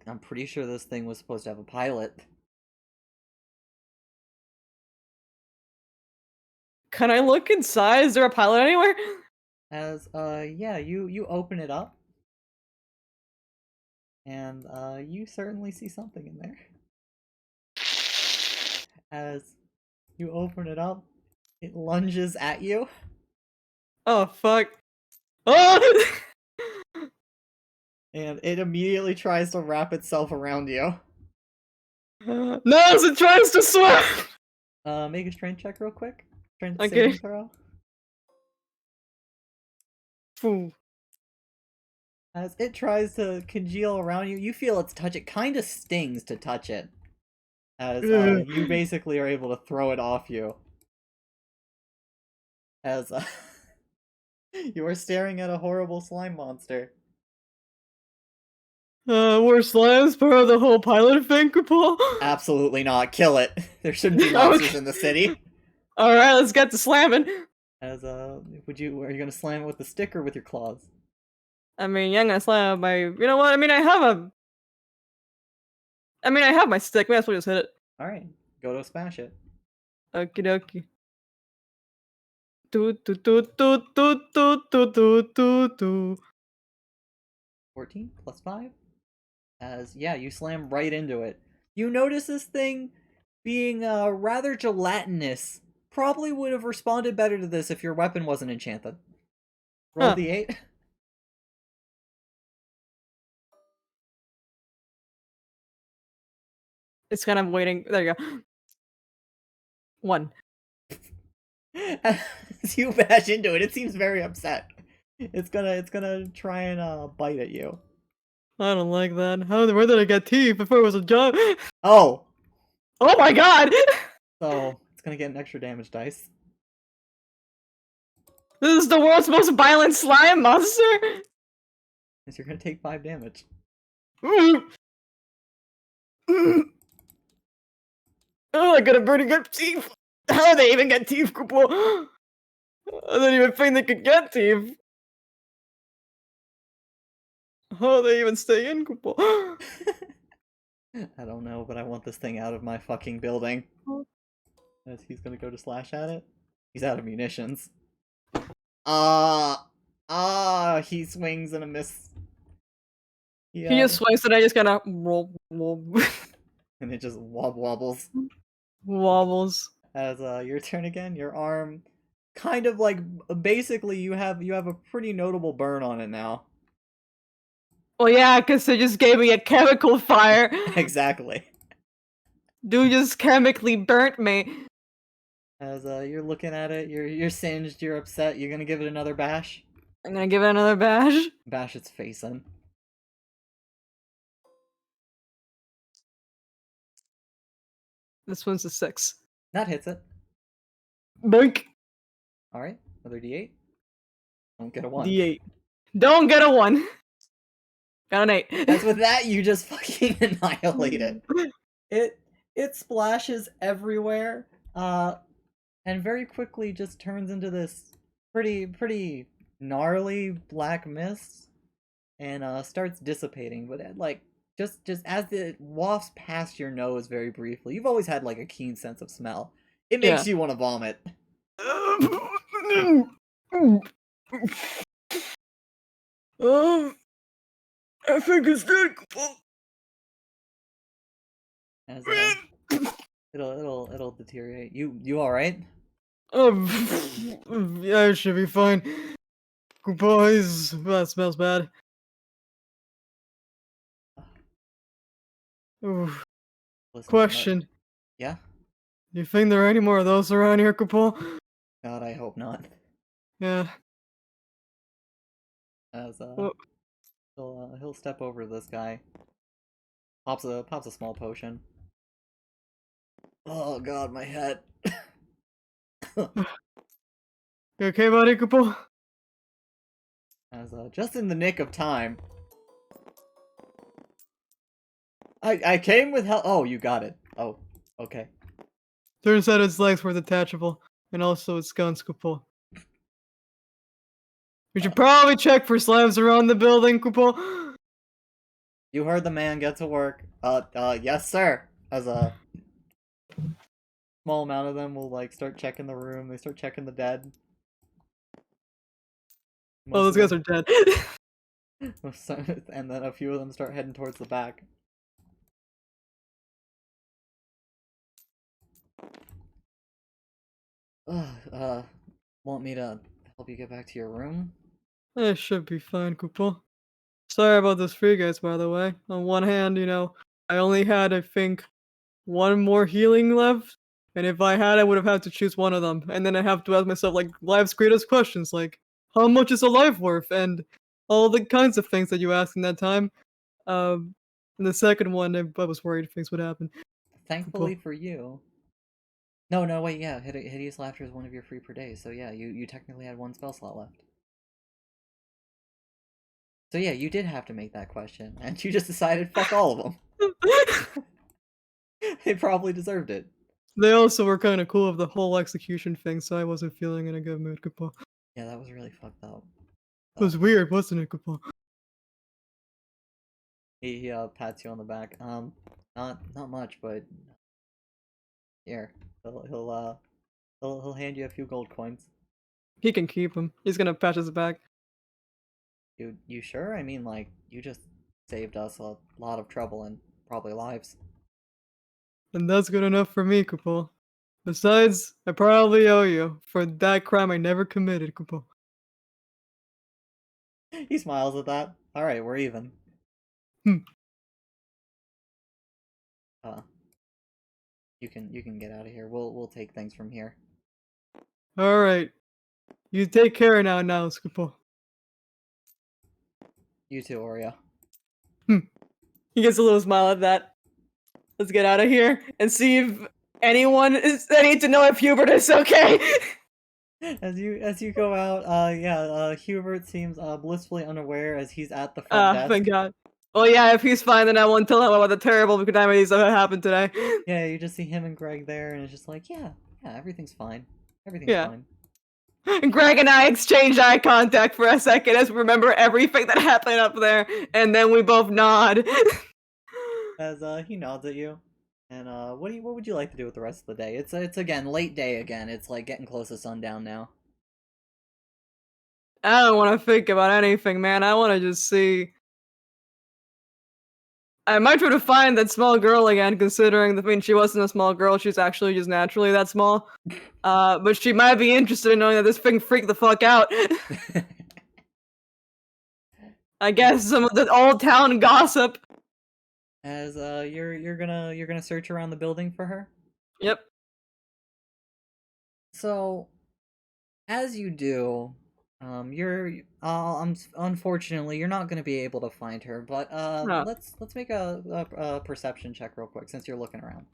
I'm pretty sure this thing was supposed to have a pilot. Can I look inside? Is there a pilot anywhere? As yeah, you open it up. And you certainly see something in there. As you open it up, it lunges at you. Oh fuck. Oh! And it immediately tries to wrap itself around you. No, as it tries to swim! Make a strength check real quick. Strength Okay. saving throw. Ooh. As it tries to congeal around you, you feel its touch. It kind of stings to touch it. As you basically are able to throw it off you. As you are staring at a horrible slime monster. Were slimes part of the whole pilot thing, Kapul? Absolutely not. Kill it. There shouldn't be monsters in the city. Alright, let's get to slamming. As are you gonna slam it with the stick or with your claws? I mean, yeah, I'm gonna slam my. You know what? I mean, I have my stick. Might as well just hit it. Alright, go to smash it. Okie dokie. Do do do do do do do do do do. 14 plus 5. As yeah, you slam right into it. You notice this thing being rather gelatinous, probably would have responded better to this if your weapon wasn't enchanted. Roll Huh. the 8. It's kind of waiting. There you go. 1. As you bash into it, it seems very upset. It's gonna try and bite at you. I don't like that. Where did I get teeth before it was a job? Oh, Oh my god! so it's gonna get an extra damage dice. This is the world's most violent slime monster! Because you're gonna take 5 damage. Oh, I got a pretty good teeth! How do they even get teeth, Kupo? I didn't even think they could get teeth. How do they even stay in, Kupo? I don't know, but I want this thing out of my fucking building. As he's gonna go to slash at it. He's out of munitions. He swings and a miss. He just swings and I just kinda roll, and it just wobbles. wobbles. As your turn again, your arm kind of like basically you have a pretty notable burn on it now. Well, yeah, because they just gave me a chemical fire. Exactly. Dude just chemically burnt me. As you're looking at it, you're singed, you're upset, you're gonna give it another bash? I'm gonna give it another bash. Bash its face in. This one's a 6. That hits it. Boink. Alright, another D8. Don't get a 1. D8. Don't get a 1. Got an 8. As with that, you just fucking annihilate it. It splashes everywhere, and very quickly just turns into this pretty gnarly black mist, and starts dissipating. But like just as it wafts past your nose very briefly, you've always had like a keen sense of smell. It makes you want to vomit. I think it's dead. As it'll deteriorate. You all right? Yeah, it should be fine. Goodbyes. That smells bad. Ooh. Listen, Question. Yeah. You think there are any more of those around here, Kupal? God, I hope not. Yeah. As Well- he'll step over to this guy. Pops a small potion. Oh god, my head. You okay, buddy, Kupal? As just in the nick of time. I came with help. Oh, you got it. Oh, okay. Turns out its legs were detachable, and also its guns, Kupal. We should probably check for slabs around the building, Kupal. You heard the man. Get to work. Yes, sir. As a small amount of them will like start checking the room. They start checking the dead. Oh, those guys are dead. And then a few of them start heading towards the back. Want me to help you get back to your room? That should be fine, Kupal. Sorry about those free guys, by the way. On one hand, I only had, I think, one more healing left. And if I had, I would have had to choose one of them. And then I have to ask myself, like, life's greatest questions, like, how much is a life worth? And all the kinds of things that you asked in that time. And the second one, I was worried things would happen. Thankfully for you. No, wait, yeah, Hideous Laughter is one of your free per day, so yeah, you technically had one spell slot left. So yeah, you did have to make that question, and you just decided fuck all of them. They probably deserved it. They also were kind of cool with the whole execution thing, so I wasn't feeling in a good mood, Kupal. Yeah, that was really fucked up. It was weird, wasn't it, Kupal? He pats you on the back. Not much, but here, he'll hand you a few gold coins. He can keep him. He's gonna patch his back. Dude, you sure? I mean, like, you just saved us a lot of trouble and probably lives. And that's good enough for me, Kupal. Besides, I probably owe you for that crime I never committed, Kupo. He smiles at that. Alright, we're even. Hmm. You can get out of here. We'll take things from here. Alright. You take care now, Kupo. You too, Oreo. He gets a little smile at that. Let's get out of here and see if anyone is. I need to know if Hubert is okay. As you go out, Hubert seems blissfully unaware as he's at the front desk. Thank God. Well, yeah, if he's fine, then I won't tell him about the terrible calamities that happened today. Yeah, you just see him and Greg there, and it's just like, yeah, everything's fine. Everything's Yeah. fine. Greg and I exchange eye contact for a second as we remember everything that happened up there, and then we both nod. As he nods at you, and what would you like to do with the rest of the day? It's again late day again. It's like getting close to sundown now. I don't want to think about anything, man. I want to just see. I might try to find that small girl again, considering she wasn't a small girl, she's actually just naturally that small. But she might be interested in knowing that this thing freaked the fuck out. I guess some of the old town gossip. As you're gonna search around the building for her. Yep. So, as you do, unfortunately you're not gonna be able to find her. But Huh. let's make a perception check real quick since you're looking around.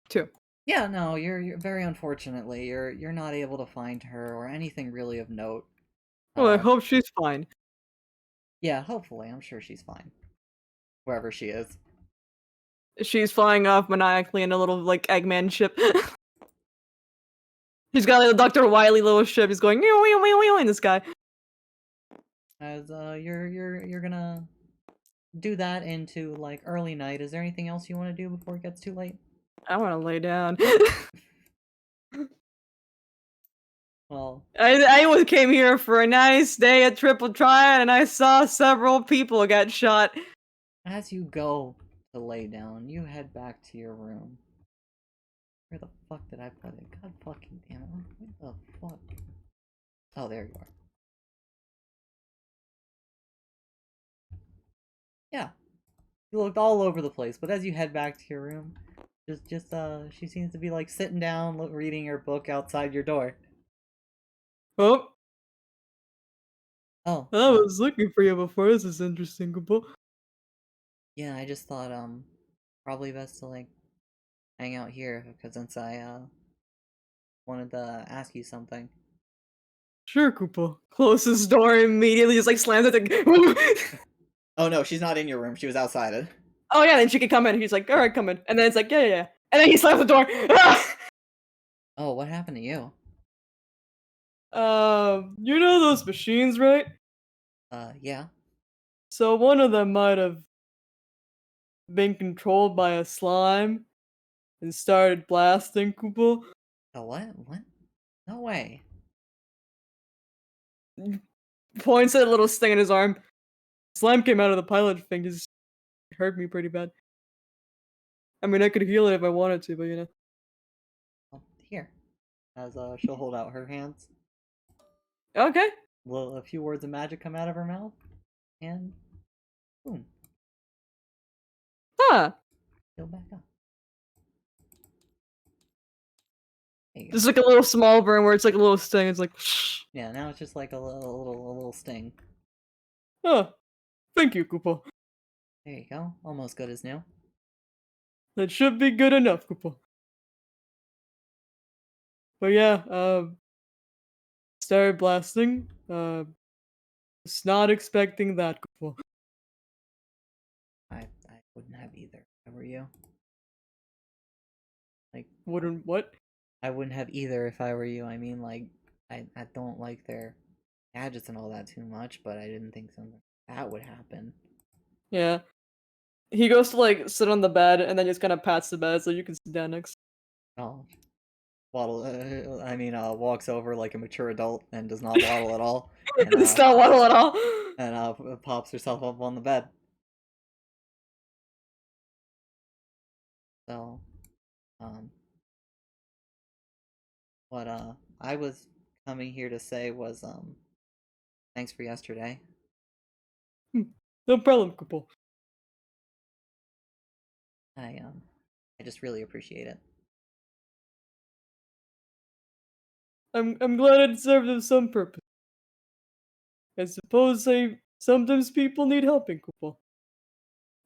2. Yeah, no, you're very unfortunately you're not able to find her or anything really of note. Well, I hope she's fine. Yeah, hopefully, I'm sure she's fine, wherever she is. She's flying off maniacally in a little like Eggman ship. He's got like a Dr. Wily little ship. He's going in the sky. As you're gonna do that into like early night. Is there anything else you want to do before it gets too late? I want to lay down. Well, I came here for a nice day at Triple Triad, and I saw several people get shot. as you go to lay down, you head back to your room. Where the fuck did I put it? God fucking damn it. What the fuck? Oh, there you are. Yeah. You looked all over the place, but as you head back to your room, she seems to be like sitting down, reading her book outside your door. Oh, Oh, I was looking for you before. This is interesting, Kupo. yeah, I just thought, probably best to, like, hang out here, because since I, wanted to ask you something. Sure, Kupo. Closes door immediately, just like slams it. Oh no, she's not in your room, she was outside it. Oh yeah, then she can come in. He's like, all right, come in. And then it's like, yeah. And then he slams the door. Oh, what happened to you? You know those machines, right? Yeah. So one of them might have been controlled by a slime and started blasting Kupo. Oh, what? What? No way. Points at a little sting in his arm. Slime came out of the pilot thing, just hurt me pretty bad. I mean, I could heal it if I wanted to, but you know. Well, here. As, she'll hold out her hands. Okay. A few words of magic come out of her mouth. And, boom. Huh. Heal back up. There you go. Just like a little small burn where it's like a little sting. It's like, Yeah, now it's just like a little sting. oh, thank you, Kupo. There you go. Almost good as new. That should be good enough, Kupo. But yeah, started blasting. Was not expecting that, Kupo. I wouldn't have either if I were you. Like, Wouldn't what? I wouldn't have either if I were you. I mean, like, I don't like their gadgets and all that too much, but I didn't think something like that would happen. Yeah. He goes to like sit on the bed and then just kind of pats the bed so you can sit down next. Oh, waddle. Walks over like a mature adult and does not waddle at all. And, It's not waddle at all. and pops herself up on the bed. So, what I was coming here to say was thanks for yesterday. No problem, Kupo. I just really appreciate it. I'm glad it served of some purpose. I suppose sometimes people need helping, Kupo.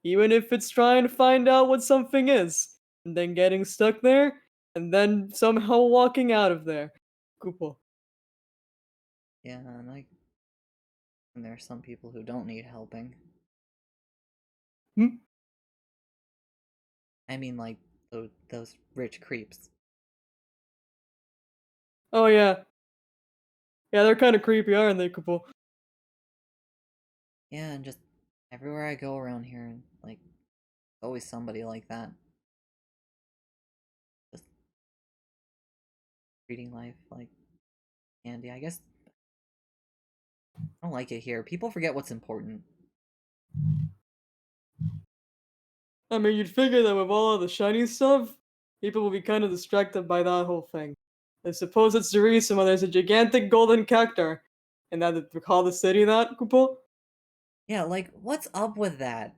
Even if it's trying to find out what something is, and then getting stuck there, and then somehow walking out of there. Kupo. Yeah, and there are some people who don't need helping. Hmm? I mean, like those rich creeps. Oh yeah. Yeah, they're kind of creepy, aren't they, Kupo? Yeah, and just everywhere I go around here, like, always somebody like that. Just treating life like candy. I guess I don't like it here. People forget what's important. I mean, you'd figure that with all of the shiny stuff, people will be kind of distracted by that whole thing. I suppose it's the reason why there's a gigantic golden cactus, and that they call the city that, Kupo? Yeah, like, what's up with that?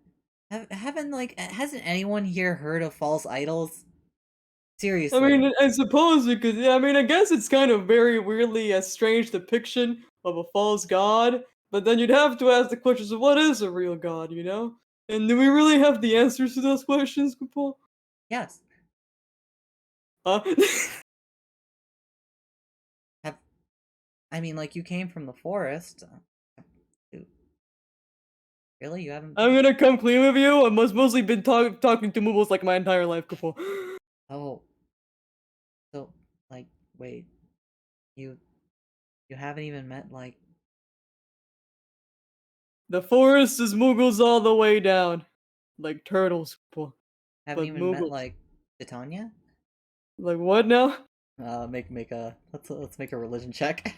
Hasn't anyone here heard of false idols? I Seriously. mean, I suppose because yeah, I mean, I guess it's kind of very weirdly a strange depiction of a false god. But then you'd have to ask the questions of what is a real god, you know? And do we really have the answers to those questions, Kupo? Yes. Huh? Have I mean, like, you came from the forest. Really? You haven't? I'm gonna come clean with you. I must mostly been talking to Moobles like my entire life, Kupo. Oh, so, like, wait. You you haven't even met, like, The forest is Moogles all the way down, like turtles, Kupo. haven't But even met, Moogles. like, Titania? Like what now? Make a let's make a religion check.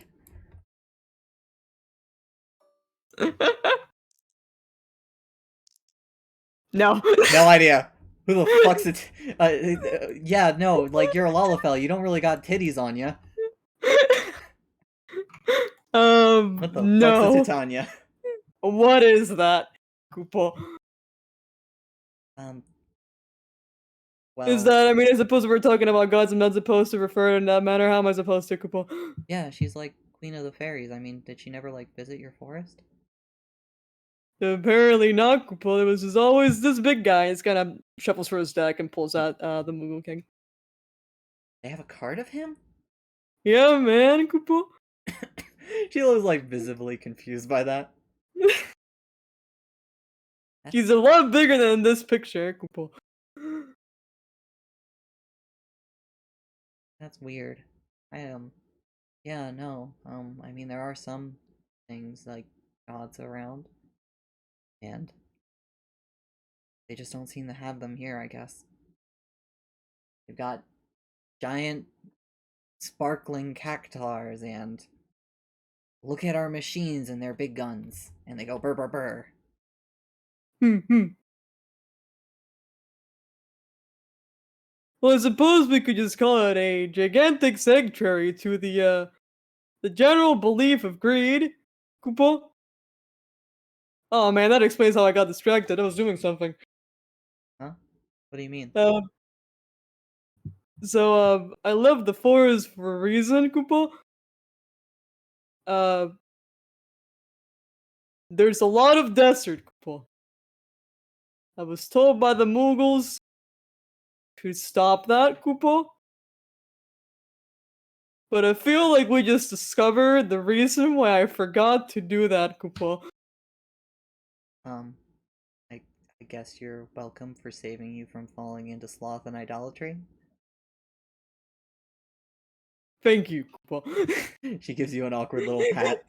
No. No idea. Who the fuck's it? Yeah, no, like, you're a Lalafell. You don't really got titties on you. What the fuck's a No. Titania? What is that, Kupo? Um, Is well, that, I mean, I suppose we're talking about gods, I'm not supposed to refer in that manner. How am I supposed to, Kupo? yeah, she's like Queen of the Fairies. I mean, did she never, like, visit your forest? Apparently not, Kupo. It was just always this big guy. He's kind of shuffles for his deck and pulls out the Moogle King. They have a card of him? Yeah, man, Kupo. She looks, like, visibly confused by that. He's a lot bigger than this picture, Kupo. That's weird. I, yeah, no. I mean, there are some things, like, gods around, and they just don't seem to have them here, I guess. They've got giant sparkling cactars, and look at our machines and their big guns, and they go burr burr burr. Hmm. Well, I suppose we could just call it a gigantic sanctuary to the general belief of greed, Kupo. Oh man, that explains how I got distracted. I was doing something. Huh? What do you mean? Um, I love the forest for a reason, Kupo. Uh, there's a lot of desert, Kupo. I was told by the Mughals to stop that, Kupo. But I feel like we just discovered the reason why I forgot to do that, Kupo. Um, I guess you're welcome for saving you from falling into sloth and idolatry. Thank you, Kupo. She gives you an awkward little pat.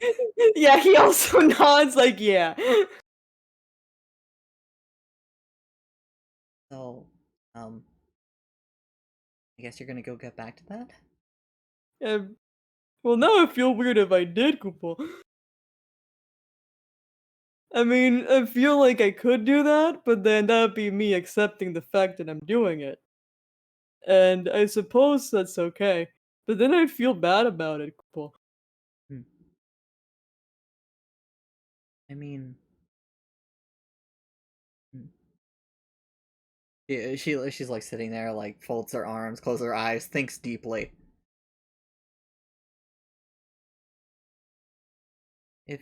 Yeah, he also nods like, yeah. So, I guess you're gonna go get back to that? Well, now I feel weird if I did, Kupo. I mean, I feel like I could do that, but then that'd be me accepting the fact that I'm doing it. And I suppose that's okay. But then I'd feel bad about it, Kupo. I mean, hmm. Yeah, she's like sitting there, like folds her arms, closes her eyes, thinks deeply. If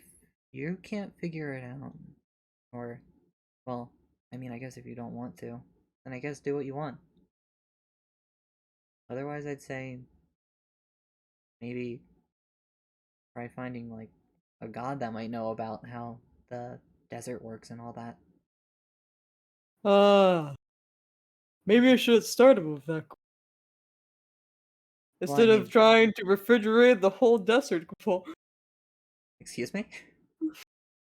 you can't figure it out, or, well, I mean, I guess if you don't want to, then I guess do what you want. Otherwise, I'd say maybe try finding like a god that might know about how the desert works and all that. Ah, maybe I should have started with that. Well, I Instead of mean, trying to refrigerate the whole desert, Kupo. excuse me?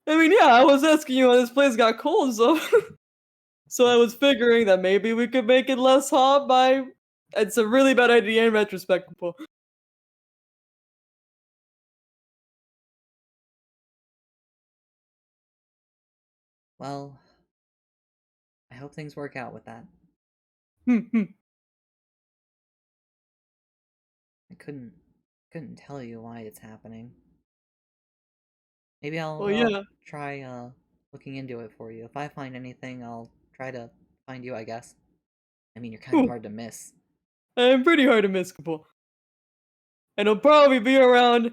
I mean, yeah, I was asking you when this place got cold, so so I was figuring that maybe we could make it less hot by. It's a really bad idea in retrospect, Kupo. Well, I hope things work out with that. Hmm. I couldn't tell you why it's happening. Maybe Well, I'll yeah, try looking into it for you. If I find anything, I'll try to find you, I guess. I mean, you're kind of Ooh, hard to miss. I'm pretty hard to miss, Kupo. And he'll probably be around.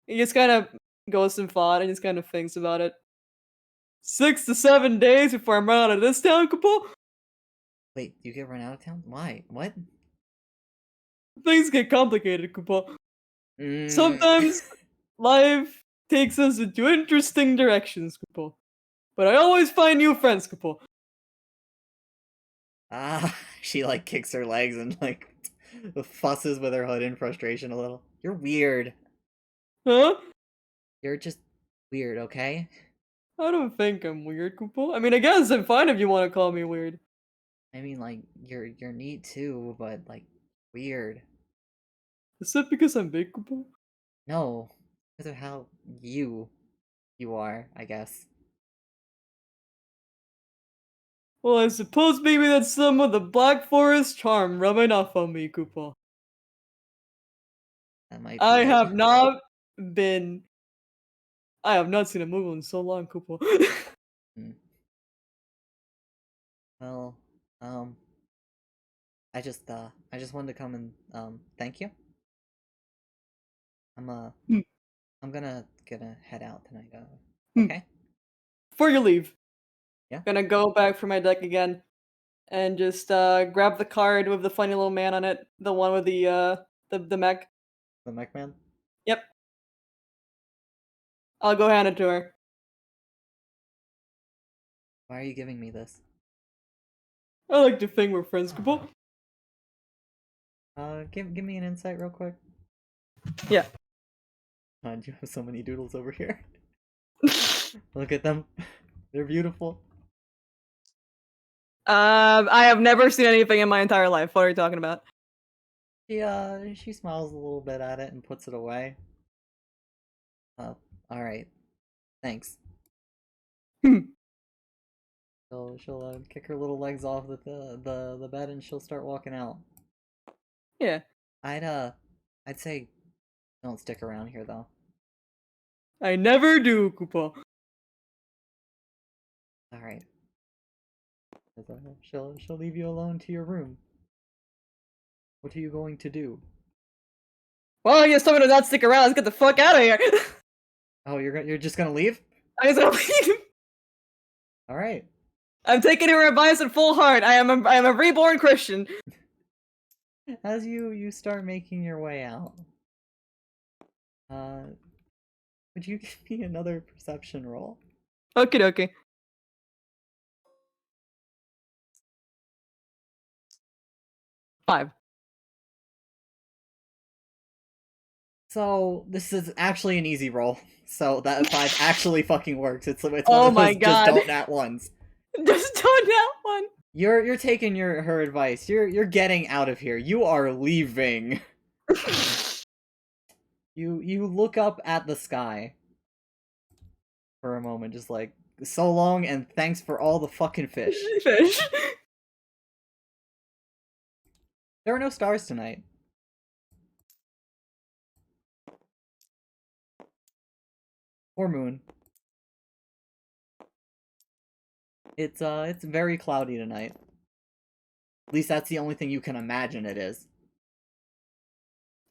He just kind of goes some thought and just kind of thinks about it. 6 to 7 days before I'm out of this town, Kupo. Wait, you get run out of town? Why? What? Things get complicated, Kupo. Mm. Sometimes life takes us into interesting directions, Kupo. But I always find new friends, Kupo. Ah, she like kicks her legs and like fusses with her hood in frustration a little. You're weird. Huh? You're just weird, okay? I don't think I'm weird, Kupo. I mean, I guess I'm fine if you want to call me weird. I mean, like you're neat too, but like weird. Is that because I'm big, Kupo? No, because of how you are, I guess. Well, I suppose maybe that's some of the Black Forest charm rubbing off on me, Kupo. That might I be it. have not been. I have not seen a movie in so long, Kupo. Hmm. Well, I just wanted to come and thank you. I'm uh Hmm, I'm gonna head out tonight. hmm. Okay? Before you leave, Yeah, gonna go back for my deck again and just grab the card with the funny little man on it, the one with the mech. the Mech Man. Yep, I'll go hand it to her. Why are you giving me this? I like to think we're friends, Kupo. Give me an insight real quick. Yeah. God, you have so many doodles over here. Look at them. They're beautiful. I have never seen anything in my entire life. What are you talking about? She smiles a little bit at it and puts it away. All right. Thanks. Hmm. She'll kick her little legs off the bed and she'll start walking out. Yeah. I'd say don't stick around here though. I never do, Kupo. All right. She'll leave you alone to your room. What are you going to do? Well, I guess someone to not stick around. Let's get the fuck out of here. Oh, you're just gonna leave? I'm gonna leave. All right. I'm taking her advice in full heart. I am a reborn Christian. As you start making your way out, would you give me another perception roll? Okie dokie. 5. So this is actually an easy roll. So that 5 actually fucking works. It's one Oh of my those God. just don't nat ones. Just don't that one. You're taking her advice. You're getting out of here. You are leaving. You look up at the sky for a moment, just like so long and thanks for all the fucking fish. Fish. There are no stars tonight. Or moon. It's very cloudy tonight. At least that's the only thing you can imagine it is.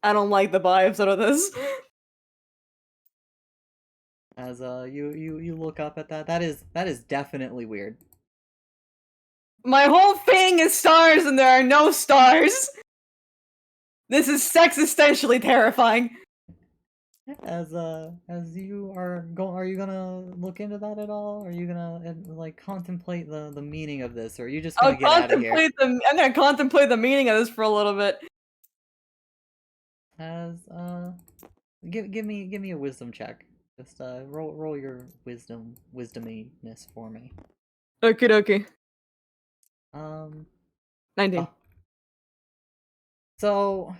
I don't like the vibes out of this. As you look up at that, that is definitely weird. My whole thing is stars and there are no stars! This is existentially terrifying. As you are you gonna look into that at all? Are you gonna like contemplate the meaning of this, or are you just gonna get out of here? I'm gonna contemplate the meaning of this for a little bit. As give me a wisdom check. Just roll your wisdominess for me. Okie dokie. 19. Oh. So,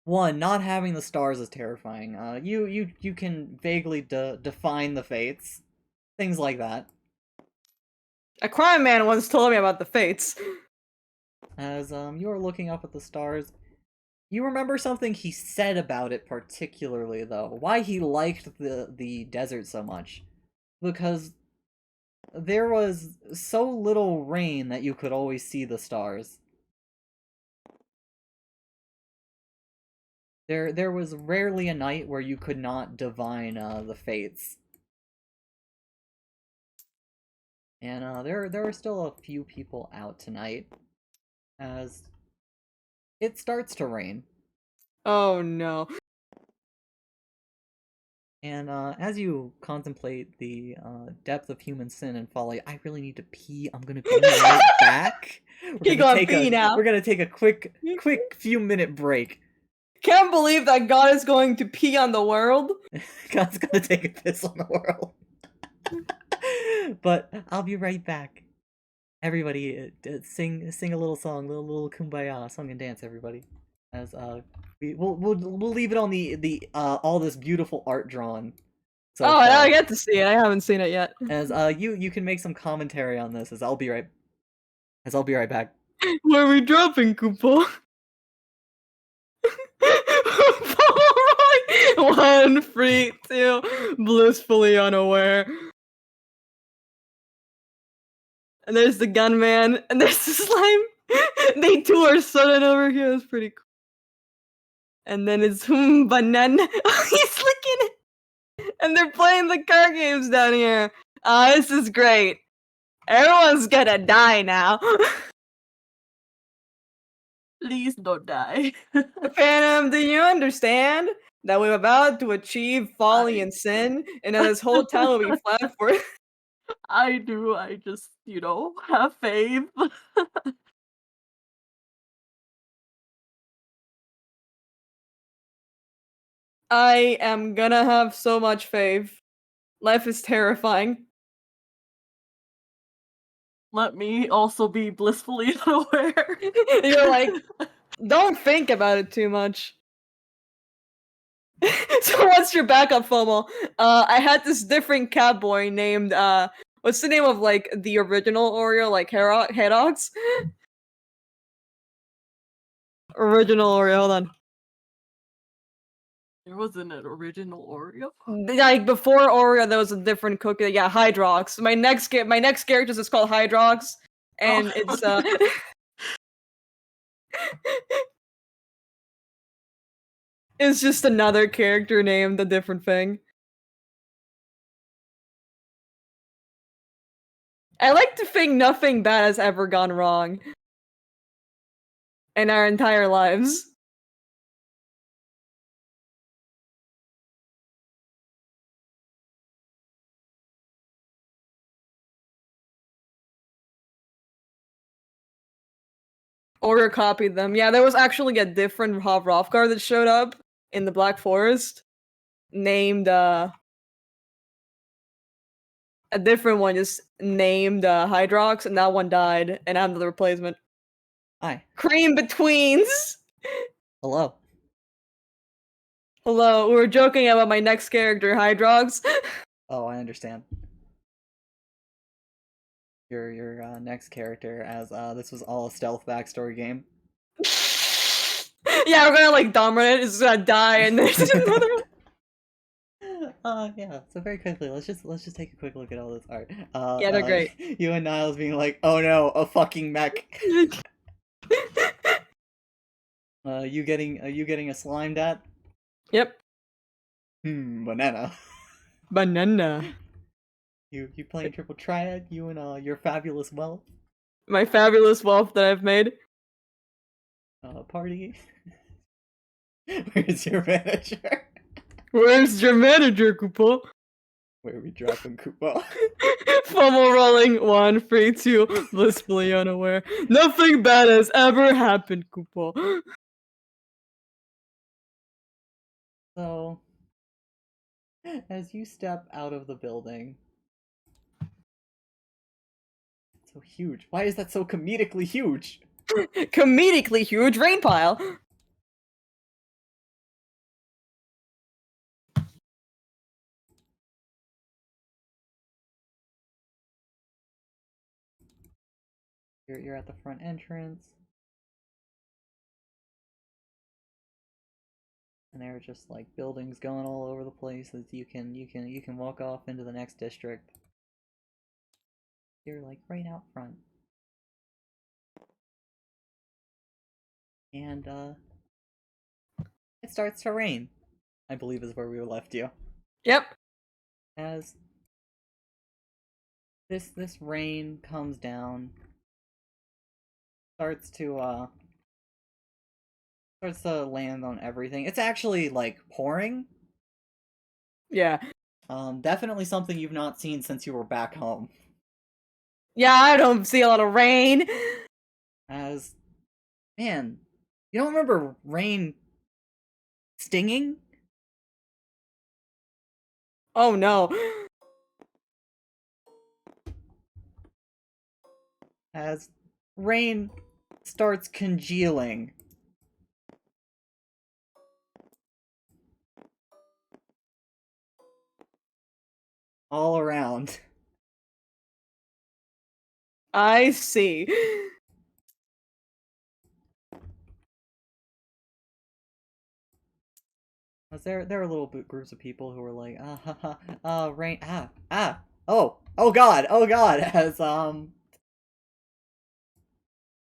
one, not having the stars is terrifying. You can vaguely define the fates, things like that. A crime man once told me about the fates. As you are looking up at the stars, you remember something he said about it particularly, though. Why he liked the desert so much. Because there was so little rain that you could always see the stars. There was rarely a night where you could not divine the fates. And there are still a few people out tonight, as it starts to rain. Oh no. And as you contemplate the depth of human sin and folly, I really need to pee. I'm gonna be right back. You gonna pee now? We're gonna take a quick few minute break. Can't believe that God is going to pee on the world. God's gonna take a piss on the world. But I'll be right back. Everybody, sing a little song, little kumbaya song and dance, everybody. As we'll leave it on the all this beautiful art drawn. So Oh, now I get to see it. I haven't seen it yet. as you can make some commentary on this. As I'll be right back. Where are we dropping, Koopa? 1, 3, 2, blissfully unaware. And there's the gunman, and there's the slime. They two are sudden over here. That's pretty cool. And then it's banana. He's licking it. And they're playing the card games down here. This is great. Everyone's gonna die now. Please don't die. Phantom, do you understand that we're about to achieve folly and sin, and that this whole town will be flat for it? I do. I just, have faith. I am gonna have so much faith. Life is terrifying. Let me also be blissfully unaware. You're like, don't think about it too much. So what's your backup, FOMO? I had this different catboy named, what's the name of, like, the original Oreo, like, Herox? Original Oreo, hold on. There wasn't an original Oreo. Like, before Oreo, there was a different cookie. Yeah, Hydrox. My next character is called Hydrox, and it's it's just another character named a different thing. I like to think nothing bad has ever gone wrong in our entire lives. Order copied them. Yeah, there was actually a different Hrothgar that showed up in the Black Forest, named a different one just named Hydrox, and that one died, and I'm the replacement. Hi. Cream betweens. Hello. Hello. We were joking about my next character, Hydrox. Oh, I understand. your next character as this was all a stealth backstory game. Yeah, we're gonna like dominate it. It's gonna die, and there's another one. Yeah. So very quickly, let's just take a quick look at all this art. Yeah, they're great. You and Niles being like, "Oh no, a fucking mech." You getting a slime dat? Yep. Banana. Banana. You playing triple triad? You and your fabulous wealth? My fabulous wealth that I've made. Party. Where's your manager? Where's your manager, Koopa? Where are we dropping Koopa? Fumble rolling. 1, 3, 2. Blissfully unaware. Nothing bad has ever happened, Koopa. So, as you step out of the building, so huge. Why is that so comedically huge? Comedically huge rain pile. You're at the front entrance. And there are just like buildings going all over the place that you can walk off into the next district. You're like right out front. And it starts to rain, I believe is where we left you. Yep. As this rain comes down, starts to land on everything. It's actually like pouring. Yeah. Definitely something you've not seen since you were back home. Yeah, I don't see a lot of rain. As man, you don't remember rain stinging? Oh no. As rain starts congealing. All around. I see. As there are little groups of people who are like, rain, oh god, as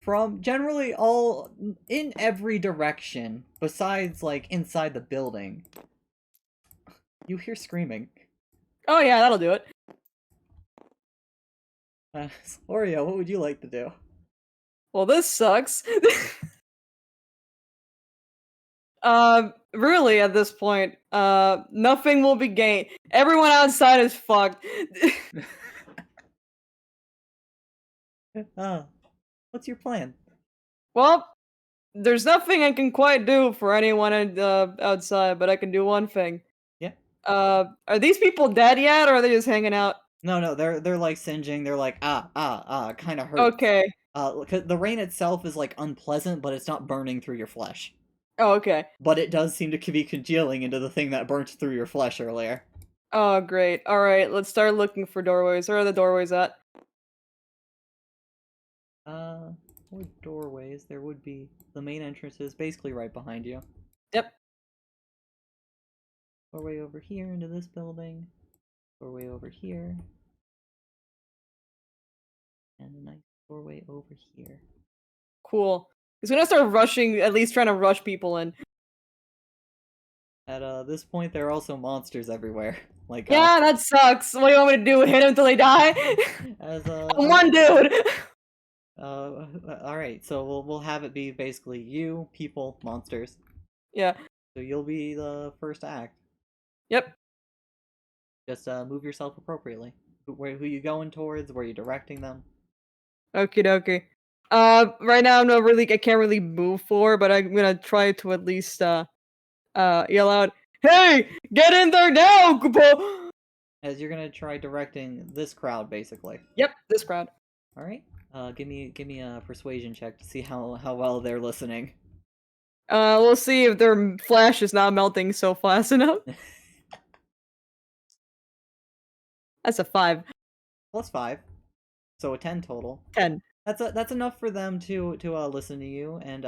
from generally all in every direction besides like inside the building, you hear screaming. Oh yeah, that'll do it. Oreo, what would you like to do? Well, this sucks. Really, at this point, nothing will be gained. Everyone outside is fucked. What's your plan? Well, there's nothing I can quite do for anyone outside, but I can do one thing. Yeah. Are these people dead yet, or are they just hanging out? No, they're like singeing. They're like kind of hurt. Okay. 'Cause the rain itself is like unpleasant, but it's not burning through your flesh. Oh, okay. But it does seem to be congealing into the thing that burnt through your flesh earlier. Oh, great. Alright, let's start looking for doorways. Where are the doorways at? What doorways? There would be the main entrance is basically right behind you. Yep. Doorway over here into this building. Doorway over here. And a nice doorway over here. Cool. He's gonna start rushing, at least trying to rush people in. At this point, there are also monsters everywhere. Like Yeah, that sucks. What do you want me to do? Hit him until they die? as I'm one dude! alright, so we'll have it be basically you, people, monsters. Yeah. So you'll be the first act. Yep. Just move yourself appropriately. Who you going towards? Where you directing them? Okie dokie. Right now I can't really move forward, but I'm gonna try to at least yell out, "Hey, get in there now, Koopa!" As you're gonna try directing this crowd, basically. Yep, this crowd. All right. Give me a persuasion check to see how well they're listening. We'll see if their flash is not melting so fast enough. That's a 5. +5. so a 10 total. 10. That's enough for them to listen to you, and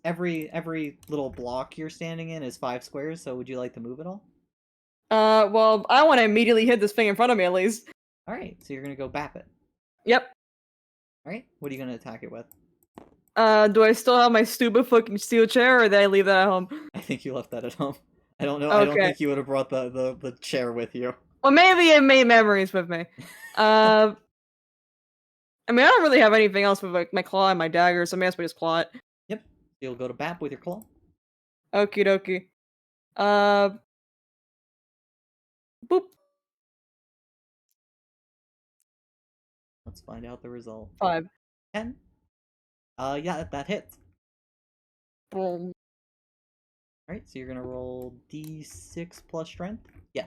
every little block you're standing in is 5 squares. So would you like to move it all? Well, I want to immediately hit this thing in front of me at least. All right, so you're gonna go bap it. Yep. All right, what are you gonna attack it with? Do I still have my stupid fucking steel chair, or did I leave that at home? I think you left that at home. I don't know. I don't Okay. think you would have brought the chair with you. Well, maybe it made memories with me. I mean, I don't really have anything else with like my claw and my dagger, so I may as well just claw it. Yep. You'll go to bap with your claw. Okie dokie. Boop. Let's find out the result. 5. 10. Yeah, that hits. Boom. Alright, so you're gonna roll d6 plus strength? Yeah.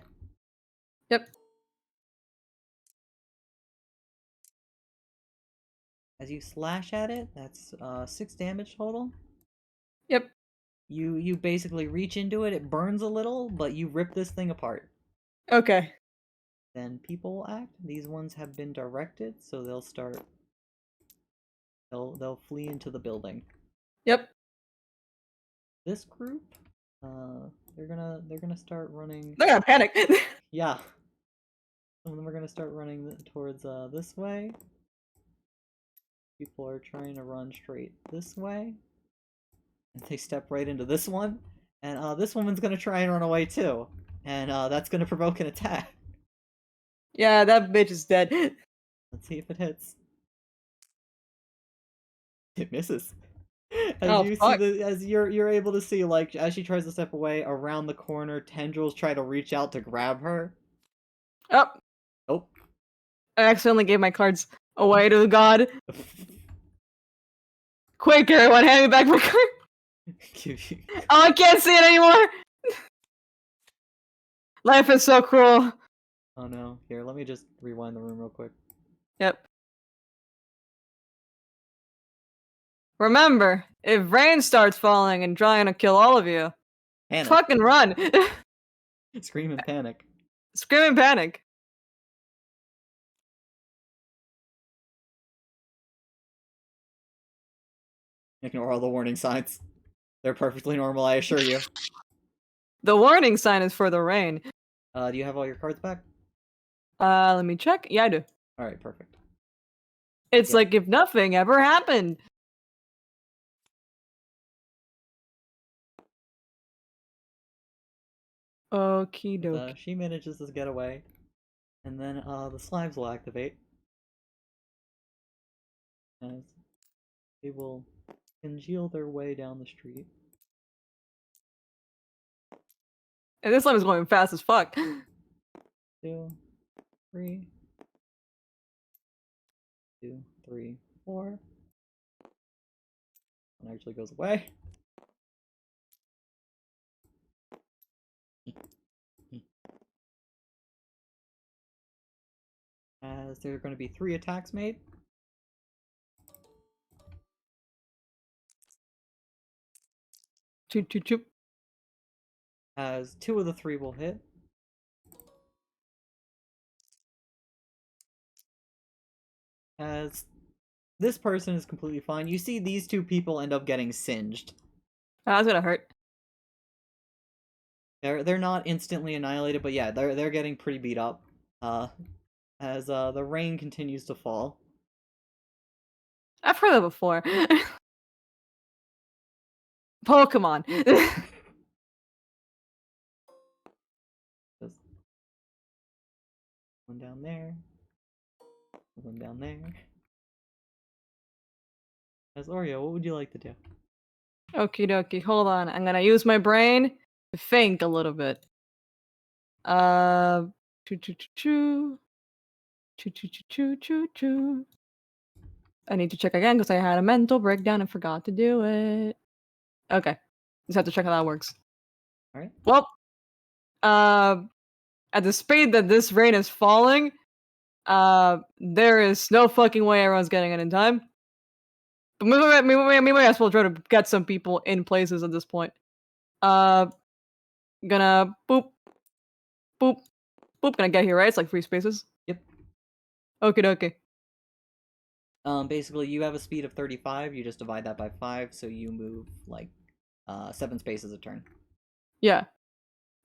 Yep. As you slash at it, that's 6 damage total. Yep. You basically reach into it, it burns a little, but you rip this thing apart. Okay. Then people will act. These ones have been directed, so they'll start. They'll flee into the building. Yep. This group, they're gonna start running. They're gonna panic. Yeah. Some of them are gonna start running towards this way. People are trying to run straight this way. And they step right into this one. And this woman's gonna try and run away too. And that's gonna provoke an attack. Yeah, that bitch is dead. Let's see if it hits. It misses. Oh, fuck. As you're able to see, like, as she tries to step away, around the corner, tendrils try to reach out to grab her. Oh, Oh. I accidentally gave my cards away to the god. Quick, everyone, hand me back my card. Oh, I can't see it anymore. Life is so cruel. Oh no. Here, let me just rewind the room real quick. Yep. Remember, if rain starts falling and trying to kill all of you, Panic. fucking run. Scream and panic. Scream and panic. Ignore all the warning signs. They're perfectly normal, I assure you. The warning sign is for the rain. Do you have all your cards back? Let me check. Yeah, I do. Alright, perfect. It's Yeah. like if nothing ever happened. Okie dokie. She manages to get away. And then the slimes will activate. As they will congeal their way down the street. And this slime is going fast as fuck. 2, 3. 2, 3, 4. One actually goes away. As there are going to be 3 attacks made. Choop choop choop. As 2 of the 3 will hit. As this person is completely fine. You see these 2 people end up getting singed. Oh, that's gonna hurt. They're not instantly annihilated, but yeah, they're getting pretty beat up. As the rain continues to fall. I've heard that before. Pokemon. Just one down there. One down there. As Oreo, what would you like to do? Okie dokie, hold on. I'm gonna use my brain to think a little bit. Choo choo choo choo. Choo choo choo choo choo choo. I need to check again because I had a mental breakdown and forgot to do it. Okay. Just have to check how that works. Alright. Well, at the speed that this rain is falling, there is no fucking way everyone's getting it in time. But we might as well try to get some people in places at this point. Gonna boop, boop, boop. Gonna get here, right? It's like 3 spaces. Yep. Okie dokie. Basically, you have a speed of 35. You just divide that by 5, so you move like 7 spaces a turn. Yeah.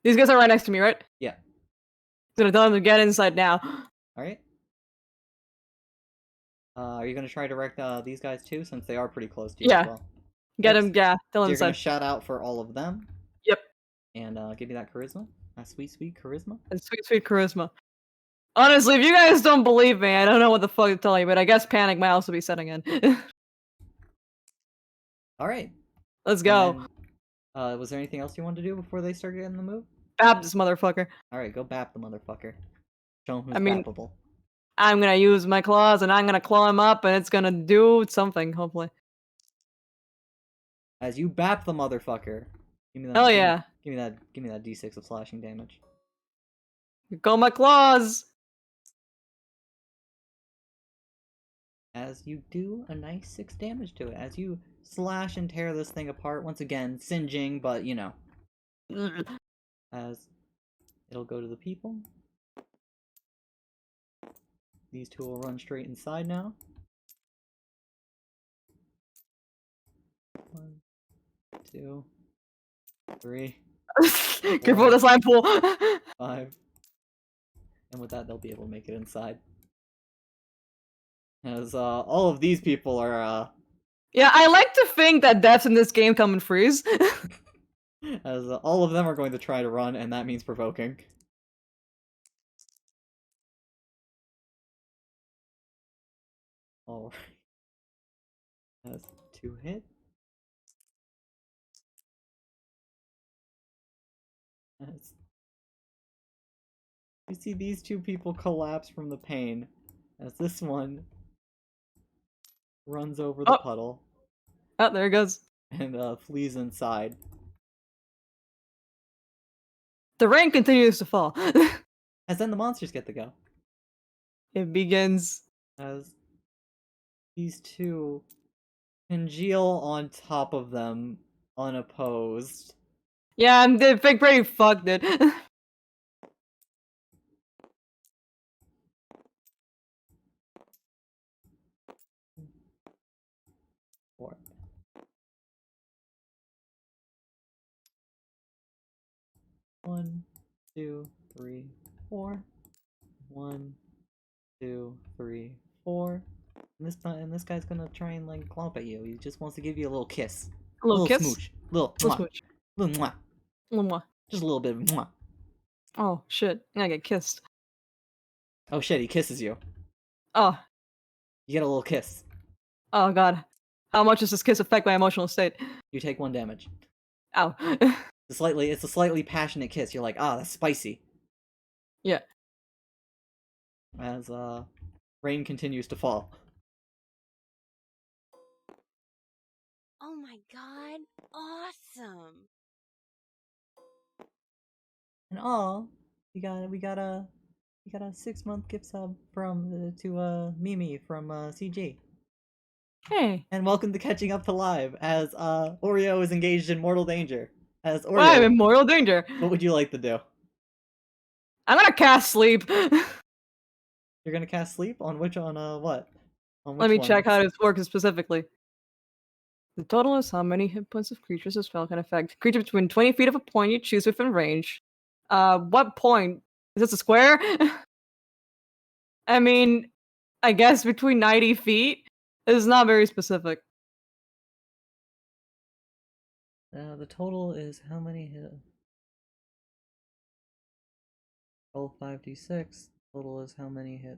These guys are right next to me, right? Yeah. Gonna tell them to get inside now. All right. Are you gonna try to wreck these guys too, since they are pretty close to you Yeah. as well? Get Yes. him, yeah. Tell So him you're gonna inside. shout out for all of them. Yep. And give me that charisma. That sweet, sweet charisma. And sweet, sweet charisma. Honestly, if you guys don't believe me, I don't know what the fuck to tell you, but I guess panic might also be setting in. All right. Let's And go. then, was there anything else you wanted to do before they start getting the move? Bap this motherfucker. All right, go bap the motherfucker. Show him who's I mean- bappable. I'm gonna use my claws and I'm gonna claw him up and it's gonna do something, hopefully. As you bap the motherfucker, give me that. Hell yeah. Give me that. Give me that D6 of slashing damage. Go my claws! As you do a nice 6 damage to it, as you slash and tear this thing apart once again, singeing, but you know, as it'll go to the people. These two will run straight inside now. 1, 2, 3, Careful with the slime pool! 5. And with that, they'll be able to make it inside. As all of these people are Yeah, I like to think that deaths in this game come in freeze. as all of them are going to try to run, and that means provoking. Alright. Has 2 hit. As you see these two people collapse from the pain, as this one runs over the Oh. puddle Oh, there it goes. and flees inside. The rain continues to fall. As then the monsters get to go. It begins. As these two congeal on top of them unopposed. Yeah, I'm pretty fucked it. Four. One, 2, 3, 4. 1, 2, 3, 4. And this guy's gonna try and like clomp at you. He just wants to give you a little kiss. A little kiss? smooch. Little Little mwah. smooch. Little mwah. Little more. Just a little bit of mwah. Oh, shit. I get kissed. Oh shit, he kisses you. Oh. You get a little kiss. Oh, God. How much does this kiss affect my emotional state? You take 1 damage. Ow. It's a slightly passionate kiss. You're like, that's spicy. Yeah. As rain continues to fall. Oh my god, awesome. And we got a 6-month gift sub from to Mimi from CG. Hey. And welcome to Catching Up to Live, as Oreo is engaged in mortal danger. As Oreo, I'm in mortal danger. what would you like to do? I'm gonna cast sleep. You're gonna cast sleep on what? On Let which me one? check how this works specifically. The total is how many hit points of creatures this spell can affect. Creature between 20 feet of a point you choose within range. What point? Is this a square? I mean, I guess between 90 feet. It's not very specific. The total is how many hit? Roll 5d6. Total is how many hit?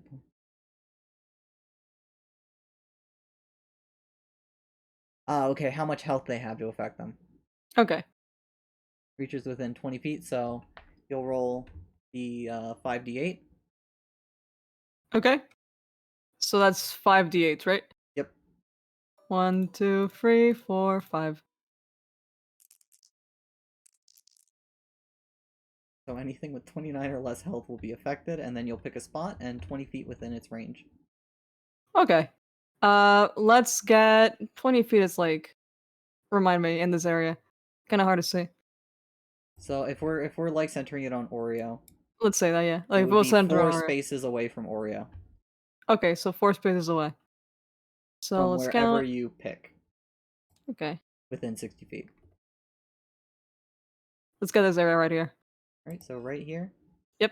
Okay, how much health they have to affect them. Okay. Creatures within 20 feet, so you'll roll the 5d8. Okay. So that's 5d8s, right? Yep. 1, 2, 3, 4, 5. So anything with 29 or less health will be affected, and then you'll pick a spot and 20 feet within its range. Okay. Let's get 20 feet is like, remind me, in this area. Kind of hard to see. So if we're like centering it on Oreo, Let's say that, yeah. it Like would we'll be center 4 on it. spaces away from Oreo. Okay, so 4 spaces away. So from let's wherever count. you pick Okay. within 60 feet. Let's get this area right here. Right, so right here. Yep.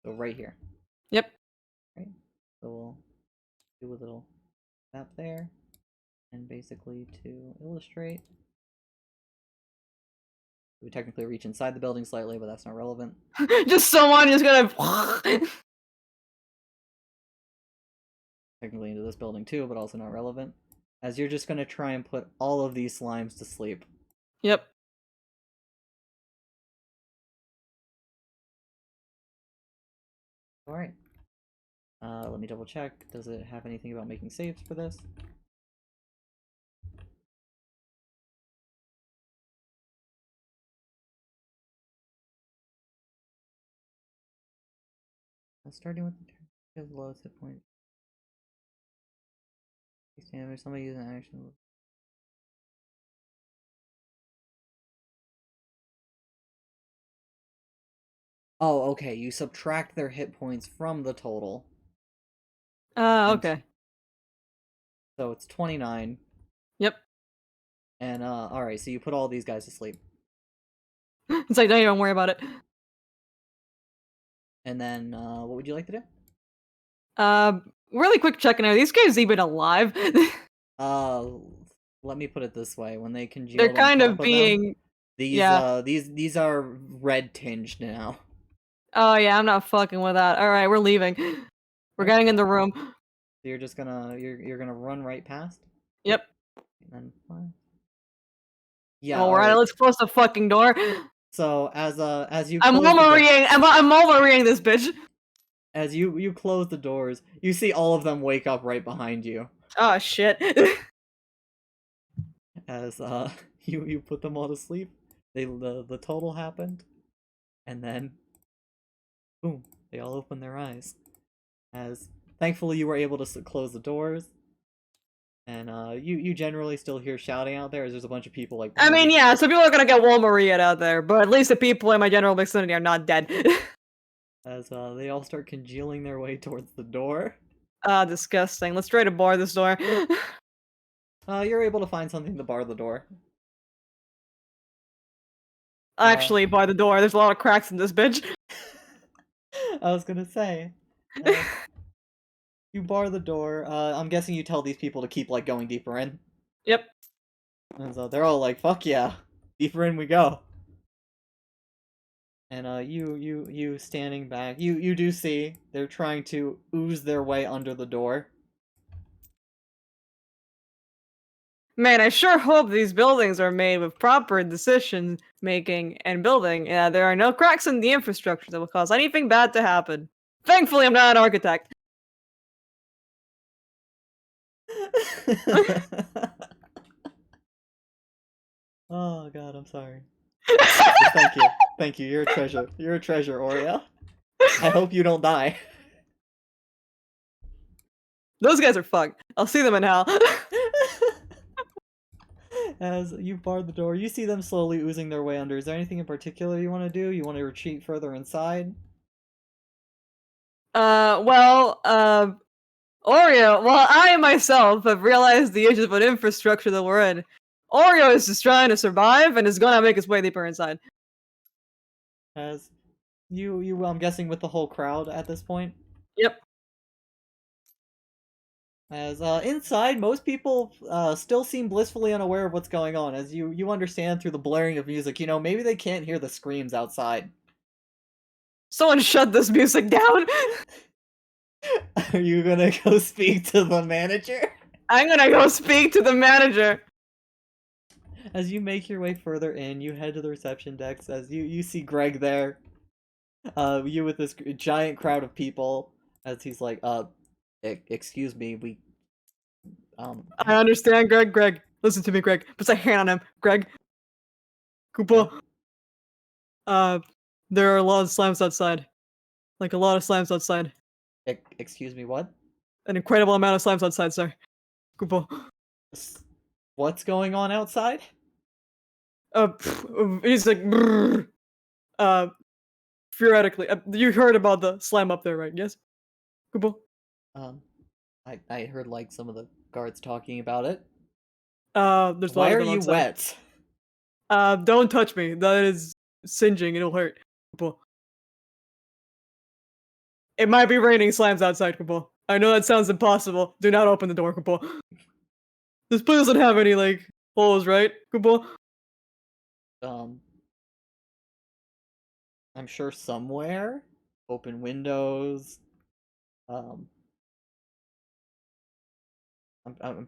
So right here. Yep. Right. So we'll do a little map there. And basically to illustrate, we technically reach inside the building slightly, but that's not relevant. Just someone just gonna. Technically into this building too, but also not relevant. As you're just gonna try and put all of these slimes to sleep. Yep. Alright. Let me double check. Does it have anything about making saves for this? Starting with the turn, has the lowest hit point. Damage, somebody use an action. Oh, okay. You subtract their hit points from the total. Okay. So it's 29. Yep. And alright, so you put all these guys to sleep. It's like, don't even worry about it. And then what would you like to do? Really quick checking out. These guys even alive? Let me put it this way: when they congeal, They're on kind top of them, being. these Yeah. these are red tinged now. Oh yeah, I'm not fucking with that. All right, we're leaving. We're getting in the room. So you're just gonna you're gonna run right past. Yep. And then yeah. Well, we're at. Alright. Let's close the fucking door. So as you I'm close the door, Wolverine. I'm Wolverine this bitch. as you close the doors, you see all of them wake up right behind you. Oh shit. As you put them all to sleep, the total happened, and then boom, they all open their eyes. As thankfully you were able to close the doors, and you generally still hear shouting out there as there's a bunch of people like. I mean, yeah, so people are gonna get Wolverine out there, but at least the people in my general vicinity are not dead. As they all start congealing their way towards the door. Ah, disgusting. Let's try to bar this door. You're able to find something to bar the door. Actually, bar the door. There's a lot of cracks in this bitch. I was gonna say. You bar the door. I'm guessing you tell these people to keep like going deeper in. Yep. And so they're all like, "Fuck yeah, deeper in we go." And you standing back, you do see they're trying to ooze their way under the door. Man, I sure hope these buildings are made with proper decision making and building. Yeah, there are no cracks in the infrastructure that will cause anything bad to happen. Thankfully, I'm not an architect. Oh god, I'm sorry. Thank you. You're a treasure. You're a treasure, Oreo. I hope you don't die. Those guys are fucked. I'll see them in hell. As you bar the door, you see them slowly oozing their way under. Is there anything in particular you want to do? You want to retreat further inside? Oreo, well, I myself have realized the issues of an infrastructure that we're in. Oreo is just trying to survive and is gonna make his way deeper inside. As I'm guessing with the whole crowd at this point? Yep. As inside, most people still seem blissfully unaware of what's going on. As you understand through the blaring of music, you know, maybe they can't hear the screams outside. Someone shut this music down. Are you gonna go speak to the manager? I'm gonna go speak to the manager. As you make your way further in, you head to the reception desk. As you see Greg there, you with this giant crowd of people. As he's like, excuse me, we, I understand, Greg. Greg, listen to me, Greg. Put a hand on him, Greg. Koopa. There are a lot of slams outside. Like a lot of slams outside. Excuse me, what? An incredible amount of slams outside, sir. Koopa. What's going on outside? He's like, brrr. theoretically, you heard about the slam up there, right? Yes. Kupo. I heard like some of the guards talking about it. There's a lot Why of are them you outside. wet? Don't touch me. That is singeing. It'll hurt. Kupo. It might be raining slams outside, Kupo. I know that sounds impossible. Do not open the door, Kupo. This place doesn't have any like holes, right, Kupo? I'm sure somewhere. Open windows. I'm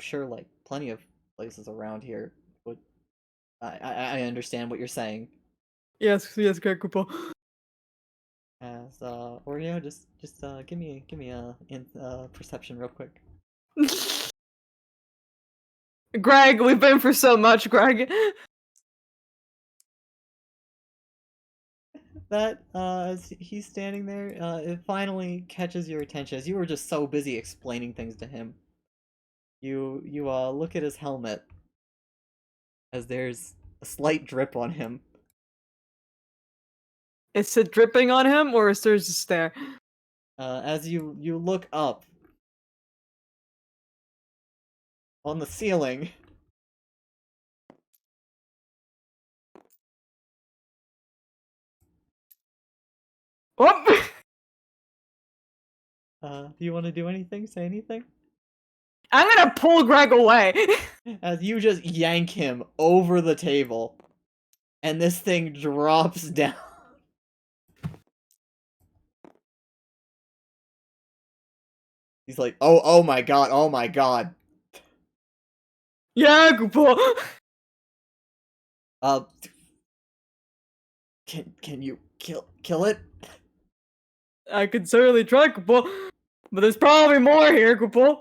sure like plenty of places around here would. I understand what you're saying. Yes, correct, Kupo. As Oreo, just give me a perception real quick. Greg, we've been for so much, Greg. That as he's standing there, it finally catches your attention as you were just so busy explaining things to him. You look at his helmet as there's a slight drip on him. Is it dripping on him, or is there just there? As you look up on the ceiling, Whoop! do you want to do anything? Say anything? I'm gonna pull Greg away. As you just yank him over the table, and this thing drops down. He's like, oh my god, oh my god. Yeah, Kupo. Can you kill it? I could certainly try, Kupo, but there's probably more here, Kupo.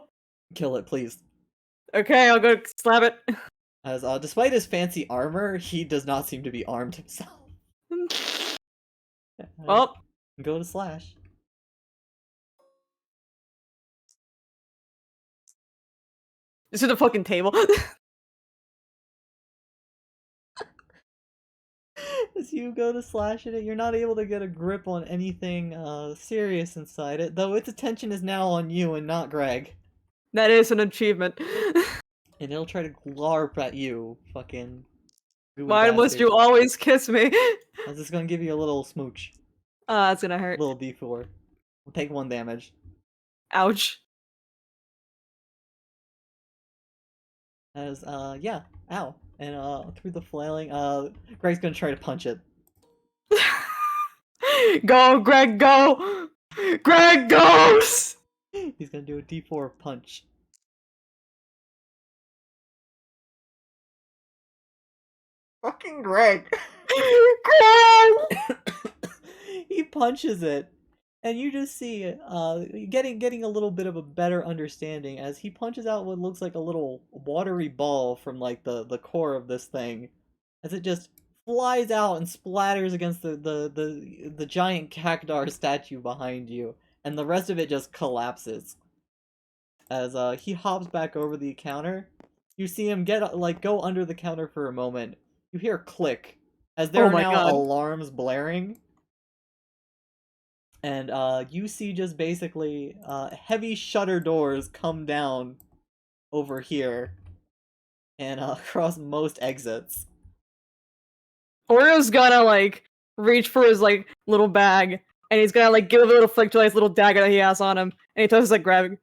Kill it, please. Okay, I'll go slap it. As despite his fancy armor, he does not seem to be armed himself. Well, Go to slash. this is the fucking table. As you go to slash at it, you're not able to get a grip on anything serious inside it, though its attention is now on you and not Greg. That is an achievement. And it'll try to glarp at you, fucking gooey Why must bastard. you always kiss me? I was just gonna give you a little smooch. That's gonna hurt. Little D4. We'll take 1 damage. Ouch. As, yeah, ow. And, through the flailing, Greg's gonna try to punch it. Go, Greg, go! Greg goes! He's gonna do a D4 punch. Fucking Greg! Greg! He punches it, and you just see getting a little bit of a better understanding as he punches out what looks like a little watery ball from like the core of this thing, as it just flies out and splatters against the giant Cactuar statue behind you, and the rest of it just collapses. As he hops back over the counter, you see him go under the counter for a moment. You hear a click as there Oh are my now God. alarms blaring. And you see just basically heavy shutter doors come down over here and across most exits. Oreo's gonna like reach for his like little bag, and he's gonna like give a little flick to his little dagger that he has on him, and he touches like grabbing.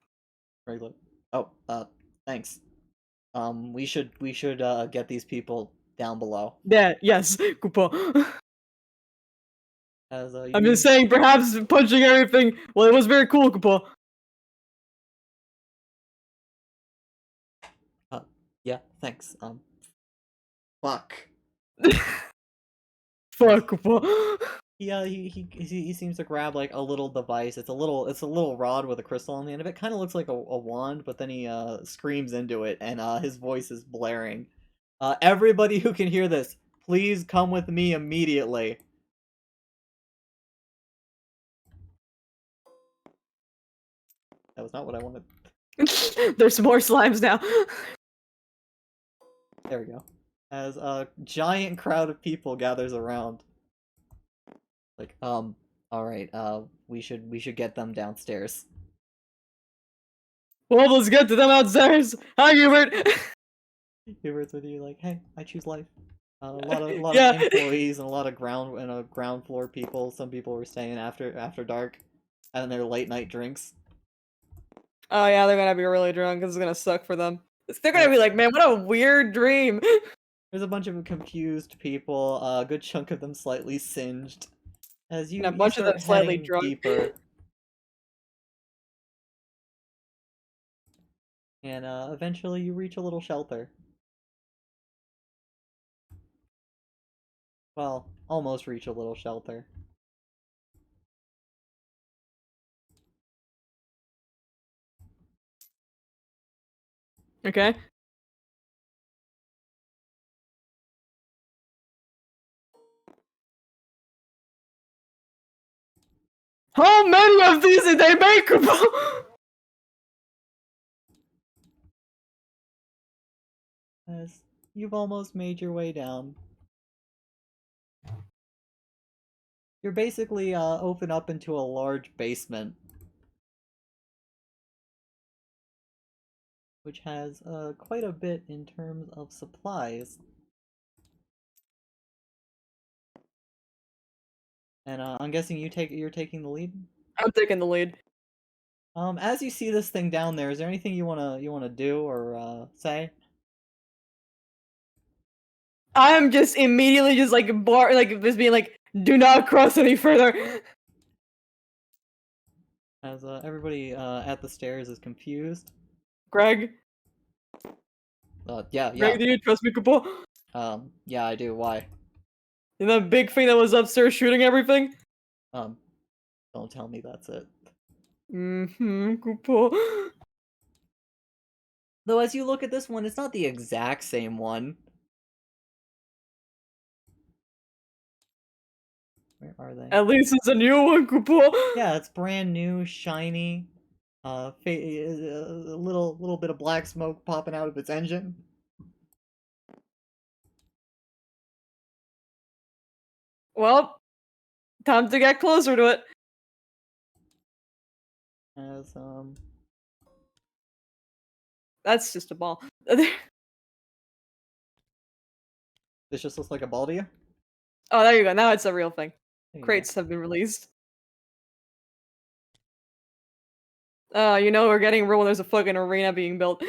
Regular. Oh, thanks. We should get these people down below. Yeah, yes, Kupo. As I'm just saying, perhaps punching everything. Well, it was very cool, Kupo. Yeah, thanks. Fuck. Fuck, Kupo. Yeah, he seems to grab like a little device. It's a little rod with a crystal on the end of it. Kind of looks like a wand, but then he screams into it, and his voice is blaring. Everybody who can hear this, please come with me immediately. That was not what I wanted. There's more slimes now. There we go. As a giant crowd of people gathers around. Like, All right. We should get them downstairs. Well, let's get to them outstairs. Hi, Hubert. Hubert's with you, like, hey, I choose life. A lot of Yeah. employees and a lot of ground floor people. Some people were staying after dark, and their late night drinks. Oh yeah, they're gonna be really drunk. This is gonna suck for them. They're gonna be like, man, what a weird dream. There's a bunch of confused people. A good chunk of them slightly singed. As you And a bunch of start them slightly heading drunk. deeper, and eventually you reach a little shelter. Well, almost reach a little shelter. Okay. How many of these did they make? As you've almost made your way down. You're basically open up into a large basement, which has quite a bit in terms of supplies. And I'm guessing you're taking the lead. I'm taking the lead. As you see this thing down there, is there anything you wanna do or say? I'm just immediately just like just being like, do not cross any further. As everybody at the stairs is confused. Greg, Yeah. Greg, do you trust me, Kupo? Yeah, I do. Why? And that big thing that was upstairs shooting everything? Don't tell me that's it. Kupo. Though as you look at this one, it's not the exact same one. Where are they? At least it's a new one, Kupo. Yeah, it's brand new, shiny. A little bit of black smoke popping out of its engine. Well, time to get closer to it. As That's just a ball. this just looks like a ball to you. Oh, there you go. Now it's a real thing. There you go. Crates have been released. You know we're getting real when there's a fucking arena being built.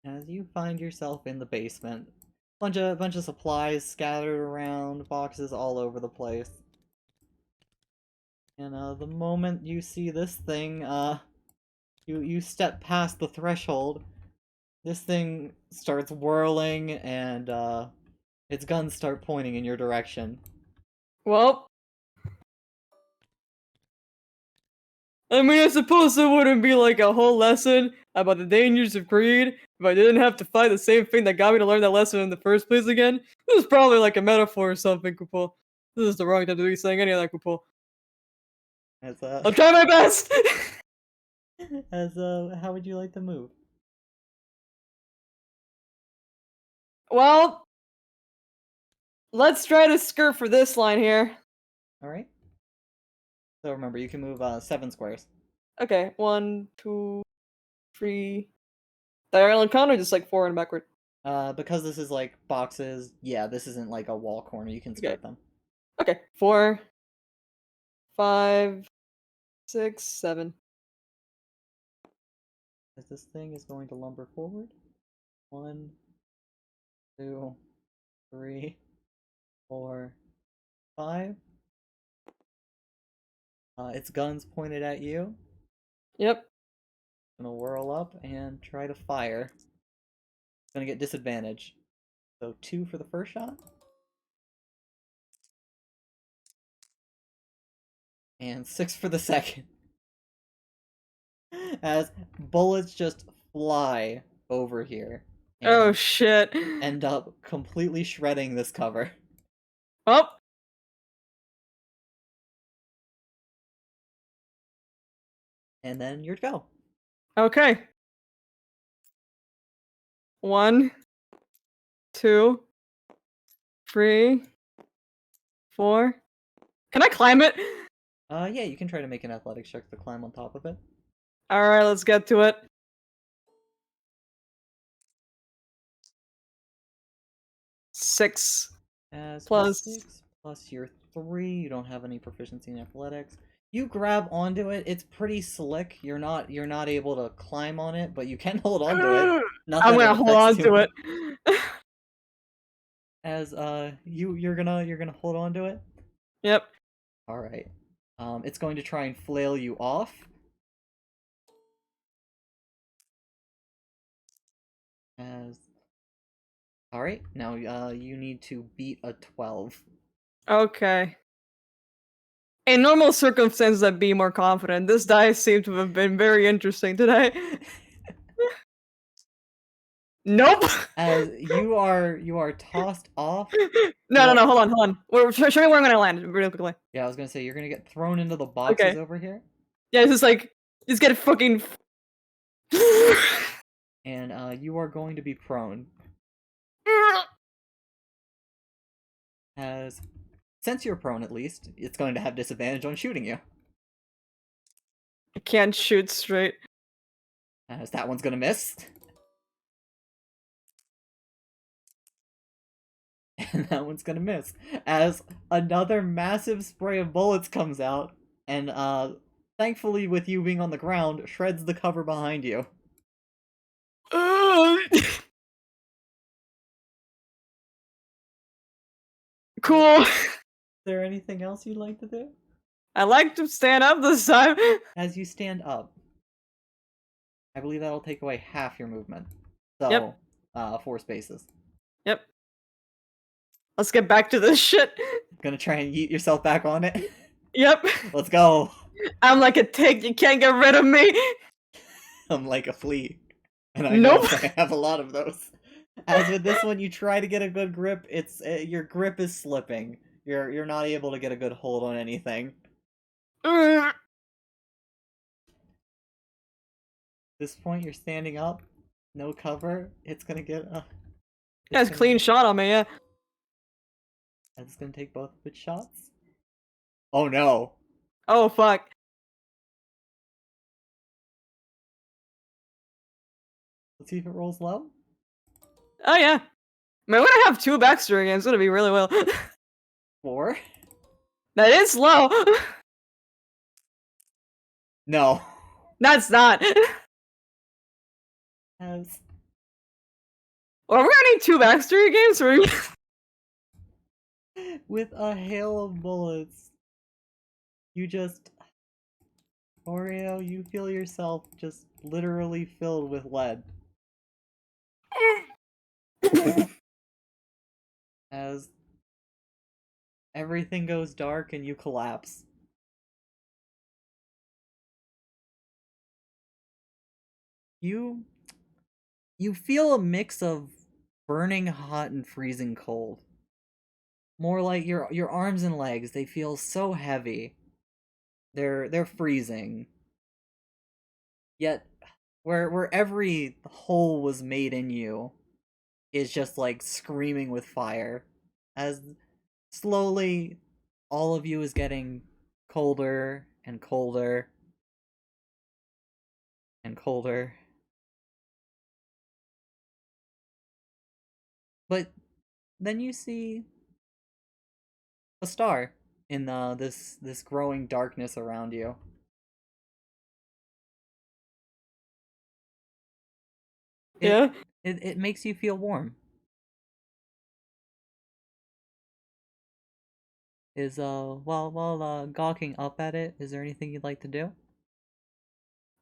As you find yourself in the basement, bunch of supplies scattered around, boxes all over the place. And the moment you see this thing, you step past the threshold. This thing starts whirling, and its guns start pointing in your direction. Well, I mean, I suppose it wouldn't be like a whole lesson about the dangers of greed if I didn't have to fight the same thing that got me to learn that lesson in the first place again. This is probably like a metaphor or something, Kupo. This is the wrong time to be saying any of that, Kupo. As I'll try my best! how would you like to move? Well, let's try to skirt for this line here. All right. So remember, you can move 7 squares. Okay, 1, 2, 3. Diagonal encounter, just like forward and backward. Because this is like boxes. Yeah, this isn't like a wall corner. You can skirt them. Okay, 4, 5, 6, 7. As this thing is going to lumber forward. 1, 2, 3, 4, 5. Its guns pointed at you. Yep. Gonna whirl up and try to fire. It's gonna get disadvantage. So 2 for the first shot. And 6 for the second. As bullets just fly over here. Oh And shit. end up completely shredding this cover. Oh. and then you're to go. Okay. 1, 2, 3, 4. Can I climb it? Yeah, you can try to make an athletics check to climb on top of it. Alright, let's get to it. 6. As Plus- 6 plus your 3, you don't have any proficiency in athletics. You grab onto it. It's pretty slick. You're not able to climb on it, but you can hold onto it. Not I'm that gonna it hold on affects too to it. much. As you're gonna hold on to it. Yep. All right. It's going to try and flail you off. As all right, now you need to beat a 12. Okay. In normal circumstances, I'd be more confident. This dice seemed to have been very interesting today. Nope. As you are tossed off. No, hold on. Show me where I'm gonna land really quickly. Yeah, I was gonna say you're gonna get thrown into the boxes Okay. over here, Yeah, it's just like, just get fucking. and you are going to be prone. As since you're prone, at least it's going to have disadvantage on shooting you. I can't shoot straight. As that one's gonna miss. And that one's gonna miss. As another massive spray of bullets comes out, and thankfully with you being on the ground, shreds the cover behind you. Cool. Is there anything else you'd like to do? I like to stand up this time. As you stand up, I believe that'll take away half your movement. So, Yep. 4 spaces. Yep. Let's get back to this shit. Gonna try and yeet yourself back on it? Yep. Let's go! I'm like a tick. You can't get rid of me. I'm like a flea. And I know Nope. I have a lot of those. As with this one, you try to get a good grip, it's your grip is slipping. You're not able to get a good hold on anything. Ugh. This point, you're standing up, no cover. It's gonna get That's clean shot on me, yeah. It's gonna take both of its shots. Oh no! Oh fuck. Let's see if it rolls low. Oh yeah. Man, we're gonna have 2 backstory games. It's gonna be really well. 4. That is low. No. That's not. As Well, we're gonna need 2 backstory games for with a hail of bullets, you just Oreo, you feel yourself just literally filled with lead. As everything goes dark and you collapse. You feel a mix of burning hot and freezing cold. More like your arms and legs, they feel so heavy. They're freezing. Yet where every hole was made in you is just like screaming with fire. As slowly all of you is getting colder and colder and colder. But then you see a star in this growing darkness around you. Yeah. It makes you feel warm. Is while gawking up at it, is there anything you'd like to do?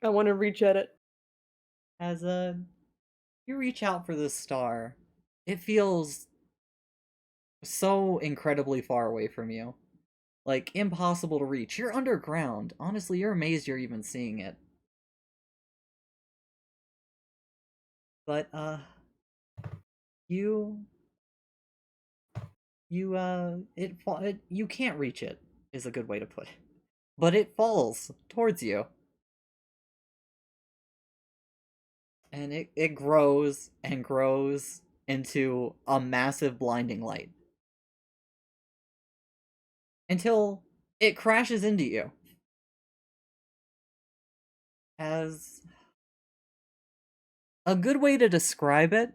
I want to reach at it. As you reach out for this star, it feels so incredibly far away from you. Like impossible to reach. You're underground. Honestly, you're amazed you're even seeing it. But you you can't reach it is a good way to put it. But it falls towards you. and it grows and grows into a massive blinding light. Until it crashes into you. As a good way to describe it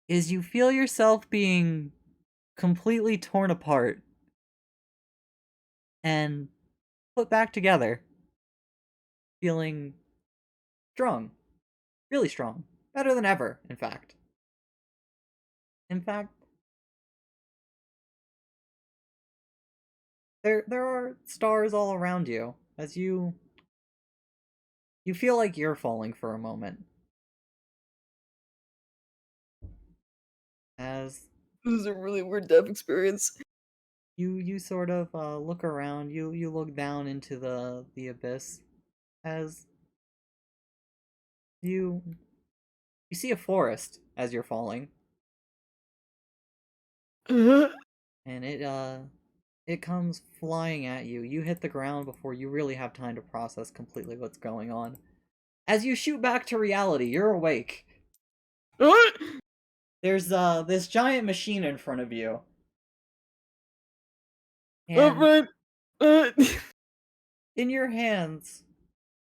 is you feel yourself being completely torn apart and put back together, feeling strong, really strong, better than ever, in fact. There are stars all around you as you feel like you're falling for a moment. As This is a really weird death experience. you sort of look around, you look down into the abyss as you see a forest as you're falling, and it comes flying at you. You hit the ground before you really have time to process completely what's going on. As you shoot back to reality, you're awake. There's this giant machine in front of you. And in your hands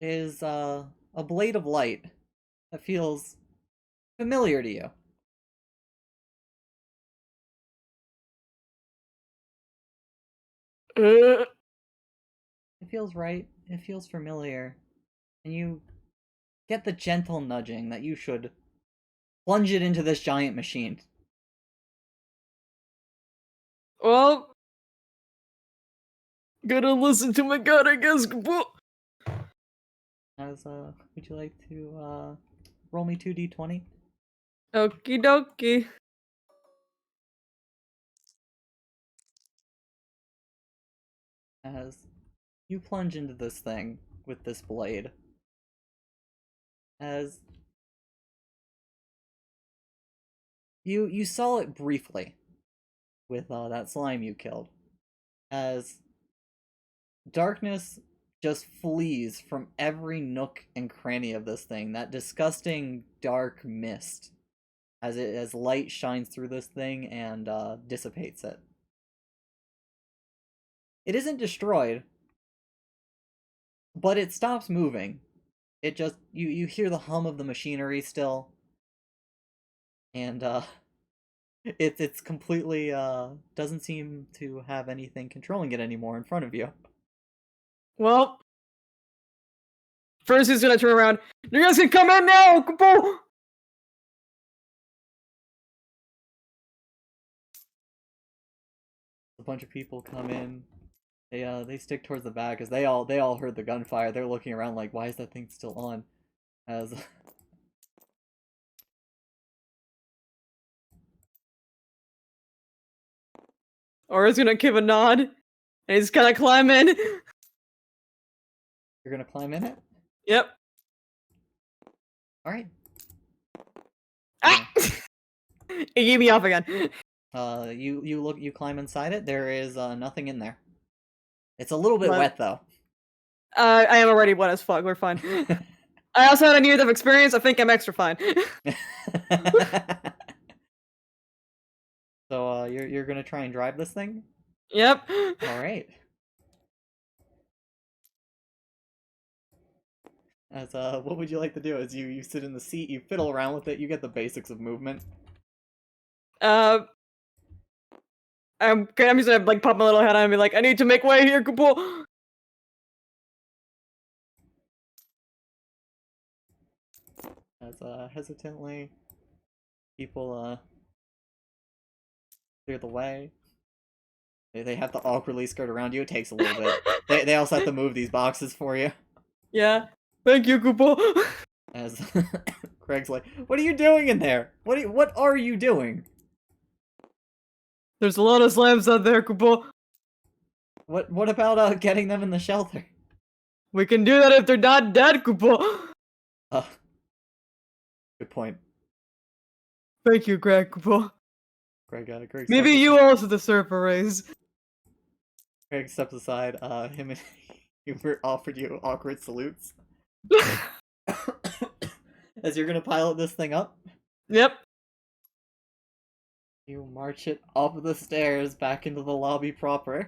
is a blade of light that feels familiar to you. It feels right. It feels familiar. And you get the gentle nudging that you should plunge it into this giant machine. Well, gonna listen to my god, I guess. As would you like to roll me 2d20? Okie dokie. As you plunge into this thing with this blade. As you saw it briefly with that slime you killed. As darkness just flees from every nook and cranny of this thing, that disgusting dark mist, as light shines through this thing and dissipates it. It isn't destroyed, but it stops moving. It just you hear the hum of the machinery still, and it's completely doesn't seem to have anything controlling it anymore in front of you. Well, first he's gonna turn around. You guys can come in now, Kapo! A bunch of people come in. They stick towards the back as they all heard the gunfire. They're looking around like, why is that thing still on? As Aura's gonna give a nod, and he's gonna climb in. you're gonna climb in it. Yep. All right. Ah! It gave me off again. You climb inside it. There is nothing in there. It's a little bit What? wet though. I am already wet as fuck. We're fine. I also had a near-death experience. I think I'm extra fine. So you're gonna try and drive this thing. Yep. All right. As what would you like to do? As you sit in the seat, you fiddle around with it, you get the basics of movement. I'm just gonna like pop my little head on and be like, I need to make way here, Kapo. As hesitantly, people clear the way. They have to awkwardly skirt around you. It takes a little bit. They also have to move these boxes for you. Yeah. Thank you, Kapo. As Craig's like, "What are you doing in there? What are you doing? There's a lot of slams out there, Kapo. What about getting them in the shelter?" We can do that if they're not dead, Kapo. Good point. Thank you, Greg, Kapo. Greg Maybe steps you aside. also deserve a raise. Greg steps aside. Him and Hubert offered you awkward salutes. As you're gonna pilot this thing up, Yep. you march it up the stairs back into the lobby proper.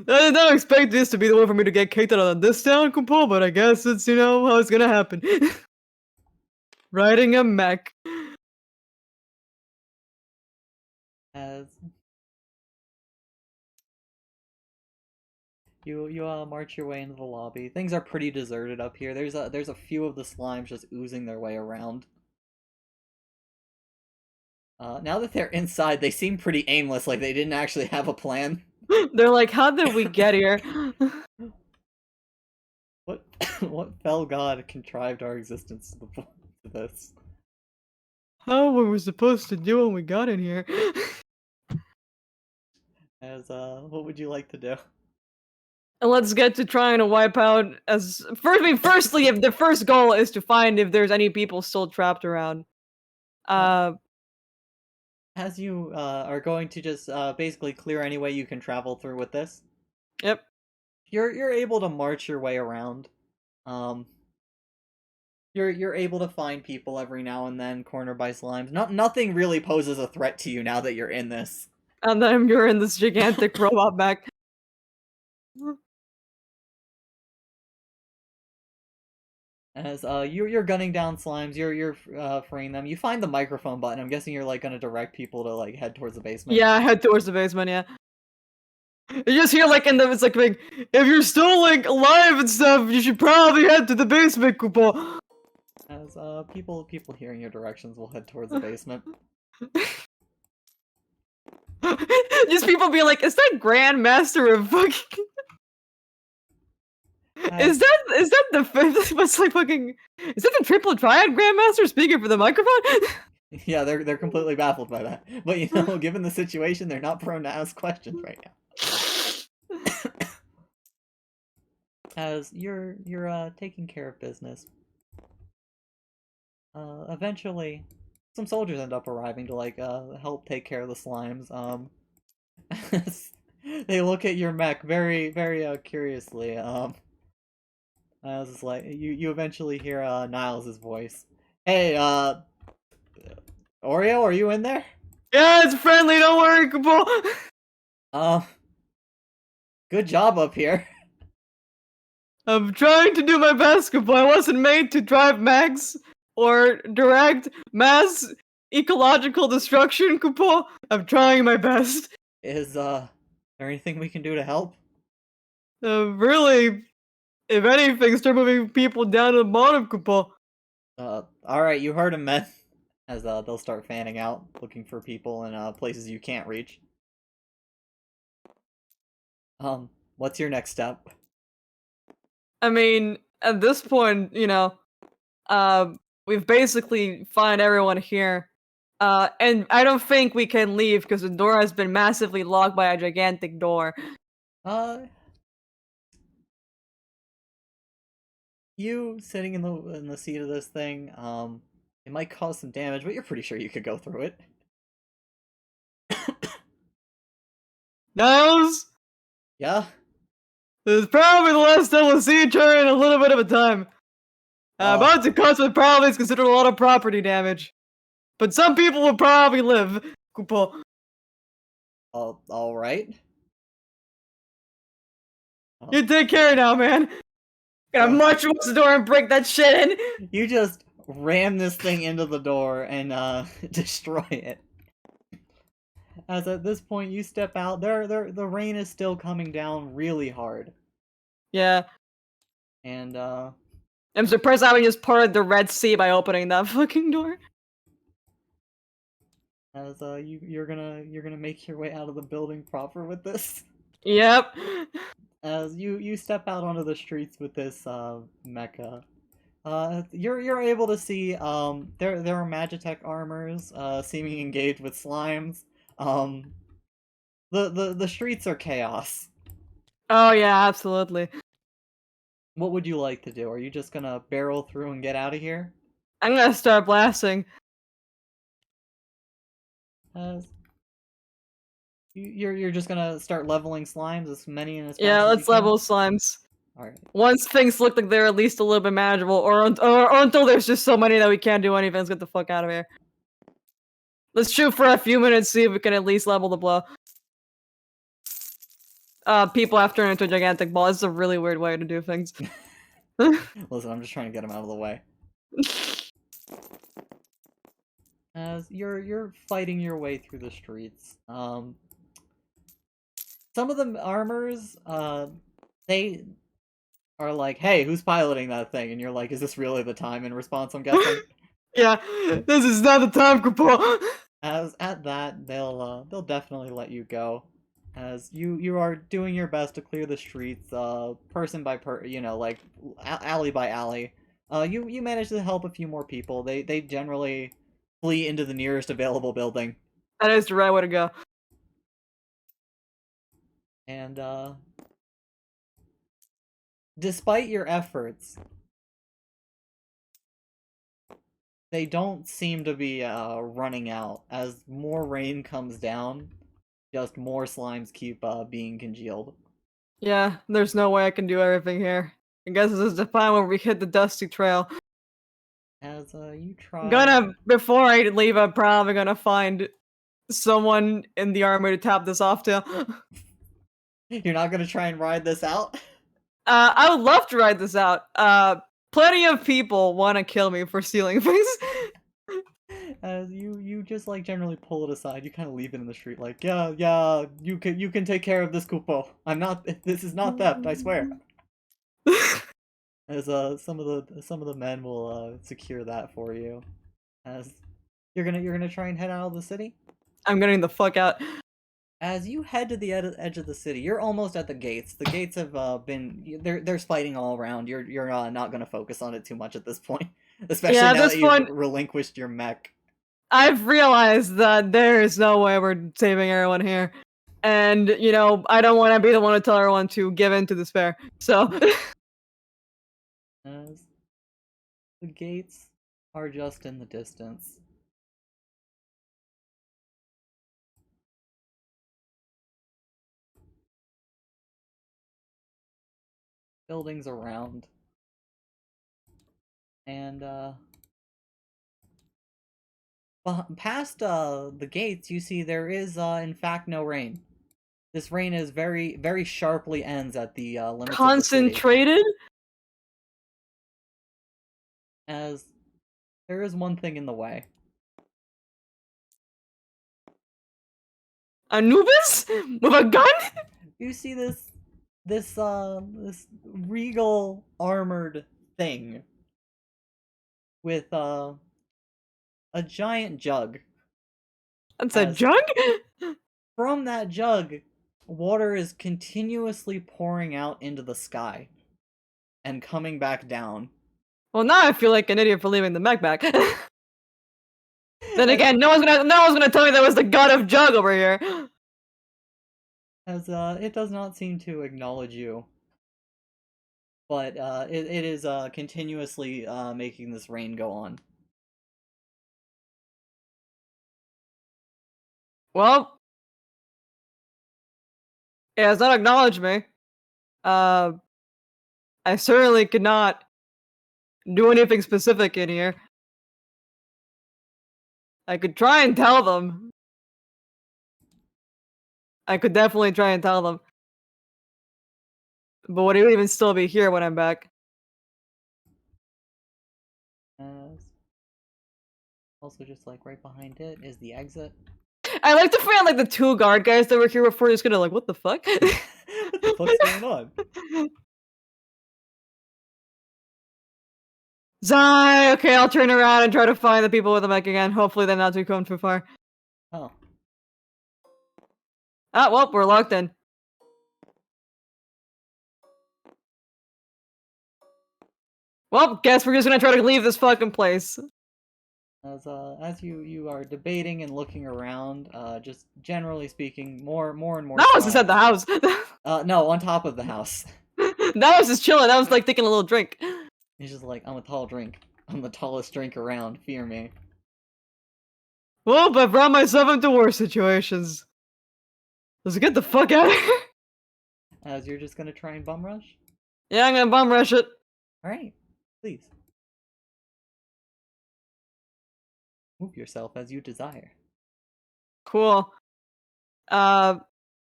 I did not expect this to be the one for me to get kicked out of this town, Kupo, but I guess it's, you know, how it's gonna happen. Riding a mech. As you march your way into the lobby. Things are pretty deserted up here. There's a few of the slimes just oozing their way around. Now that they're inside, they seem pretty aimless, like they didn't actually have a plan. They're like, how did we get here? What what fell god contrived our existence to this? How were we supposed to do when we got in here? As what would you like to do? And let's get to trying to wipe out firstly, if the first goal is to find if there's any people still trapped around. As you are going to just basically clear any way you can travel through with this. Yep. You're able to march your way around. You're able to find people every now and then, cornered by slimes. Nothing really poses a threat to you now that you're in this. And then you're in this gigantic robot mech. As you're gunning down slimes, you're freeing them. You find the microphone button. I'm guessing you're like gonna direct people to like head towards the basement. Yeah, head towards the basement, yeah. You just hear like it's like if you're still like alive and stuff, you should probably head to the basement, Kupo. As people hearing your directions will head towards the basement. Just people be like, is that Grandmaster of fucking is that the fifth what's like fucking is that the triple triad Grandmaster speaking for the microphone? Yeah, they're completely baffled by that. But you know, given the situation, they're not prone to ask questions right now. As you're taking care of business. Eventually some soldiers end up arriving to like help take care of the slimes. They look at your mech very curiously. As it's like you eventually hear Niles' voice. Hey, Oreo, are you in there? Yeah, it's friendly, don't worry, Kupo. Good job up here. I'm trying to do my best, Kupo. I wasn't made to drive mechs or direct mass ecological destruction, Kupo. I'm trying my best. Is there anything we can do to help? Really, if anything, start moving people down to the bottom, Kupo. Alright, you heard him, man. As they'll start fanning out, looking for people in places you can't reach. What's your next step? I mean, at this point, you know, we've basically found everyone here. And I don't think we can leave because the door has been massively locked by a gigantic door. You sitting in the seat of this thing, it might cause some damage, but you're pretty sure you could go through it. Niles? Yeah? This is probably the last time we'll see each other in a little bit of a time. About to cause what probably is considered a lot of property damage. But some people will probably live, Kupo. Alright. You take care now, man. Gonna march towards the door and break that shit in. You just ram this thing into the door and destroy it. As at this point you step out, the rain is still coming down really hard. Yeah. And I'm surprised I haven't just parted the Red Sea by opening that fucking door. as you're gonna make your way out of the building proper with this. Yep. As you step out onto the streets with this mecha, you're able to see there are Magitech armors seeming engaged with slimes. The streets are chaos. Oh yeah, absolutely. What would you like to do? Are you just gonna barrel through and get out of here? I'm gonna start blasting. As You're just gonna start leveling slimes, as many and as fast Yeah, as you let's can? level slimes. Alright. Once things look like they're at least a little bit manageable, or until there's just so many that we can't do anything, let's get the fuck out of here. Let's shoot for a few minutes, see if we can at least level the blow. People have turned into a gigantic ball. This is a really weird way to do things. Listen, I'm just trying to get him out of the way. As you're fighting your way through the streets, some of the armors, they are like, "Hey, who's piloting that thing?" And you're like, "Is this really the time?" In response, I'm guessing. Yeah, this is not the time, Grandpa. As at that, they'll definitely let you go, as you are doing your best to clear the streets, person by like alley by alley. You manage to help a few more people. They generally flee into the nearest available building, That is the right way to go. and despite your efforts, they don't seem to be running out. As more rain comes down, just more slimes keep being congealed. Yeah, there's no way I can do everything here. I guess this is the time where we hit the dusty trail. As you try. Before I leave, I'm probably gonna find someone in the army to tap this off to. You're not gonna try and ride this out? I would love to ride this out. Plenty of people want to kill me for stealing things. As you just like generally pull it aside, you kind of leave it in the street, like, yeah, you can take care of this Kupo. I'm not. This is not theft, I swear. As some of the men will secure that for you. As you're gonna try and head out of the city. I'm getting the fuck out. As you head to the edge of the city, you're almost at the gates. The gates have been there's fighting all around. You're not gonna focus on it too much at this point, especially Yeah, at now this that point- you've relinquished your mech. I've realized that there is no way we're saving everyone here. And, you know, I don't want to be the one to tell everyone to give in to despair. So, As the gates are just in the distance. Buildings around. And past the gates, you see there is in fact no rain. This rain is very, very sharply ends at the limits of the city. concentrated? As there is one thing in the way. Anubis? With a gun? You see this regal armored thing with a giant jug. That's a As- jug? From that jug, water is continuously pouring out into the sky and coming back down. Well, now I feel like an idiot for leaving the mech back. Then again, no one's gonna tell me that was the god of jug over here. As it does not seem to acknowledge you. But it is continuously making this rain go on. Well, it has not acknowledged me. I certainly could not do anything specific in here. I could try and tell them. I could definitely try and tell them. But would it even still be here when I'm back? Also, just like right behind it is the exit. I like to find like the two guard guys that were here before just gonna like, what the fuck? What the fuck's going on? Zai! Okay, I'll turn around and try to find the people with the mech again. Hopefully they're not too come too far. Oh. Ah, well, we're locked in. Well, guess we're just gonna try to leave this fucking place. As you are debating and looking around, just generally speaking, more and more. That was just at the house. No, on top of the house. That was just chilling. That was like taking a little drink. He's just like, I'm a tall drink. I'm the tallest drink around. Fear me. Well, I brought myself into worse situations. Let's get the fuck out of here. As you're just gonna try and bum rush? Yeah, I'm gonna bum rush it. Alright, please. Move yourself as you desire. Cool. I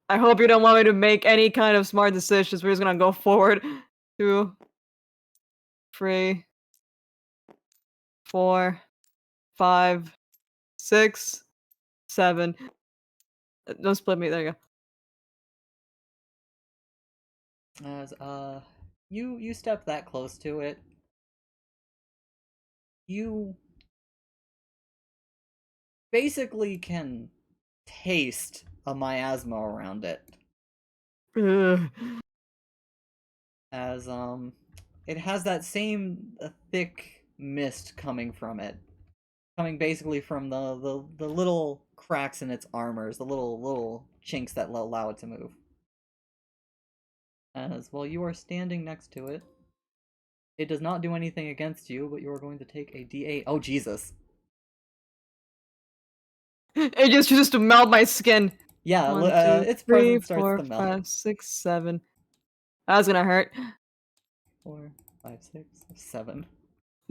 hope you don't want me to make any kind of smart decisions. We're just gonna go forward. 2, 3, 4, 5, 6, 7. Don't split me. There you go. As you step that close to it, you basically can taste a miasma around it. Ugh. As it has that same thick mist coming from it. Coming basically from the little cracks in its armors, the little chinks that allow it to move. As while you are standing next to it, it does not do anything against you, but you are going to take a D8. Oh, Jesus. It just chooses to melt my skin. Yeah, 1, 2, its 3, presence starts 4, to melt. 5, 6, 7. That's gonna hurt. 4, 5, 6, 7.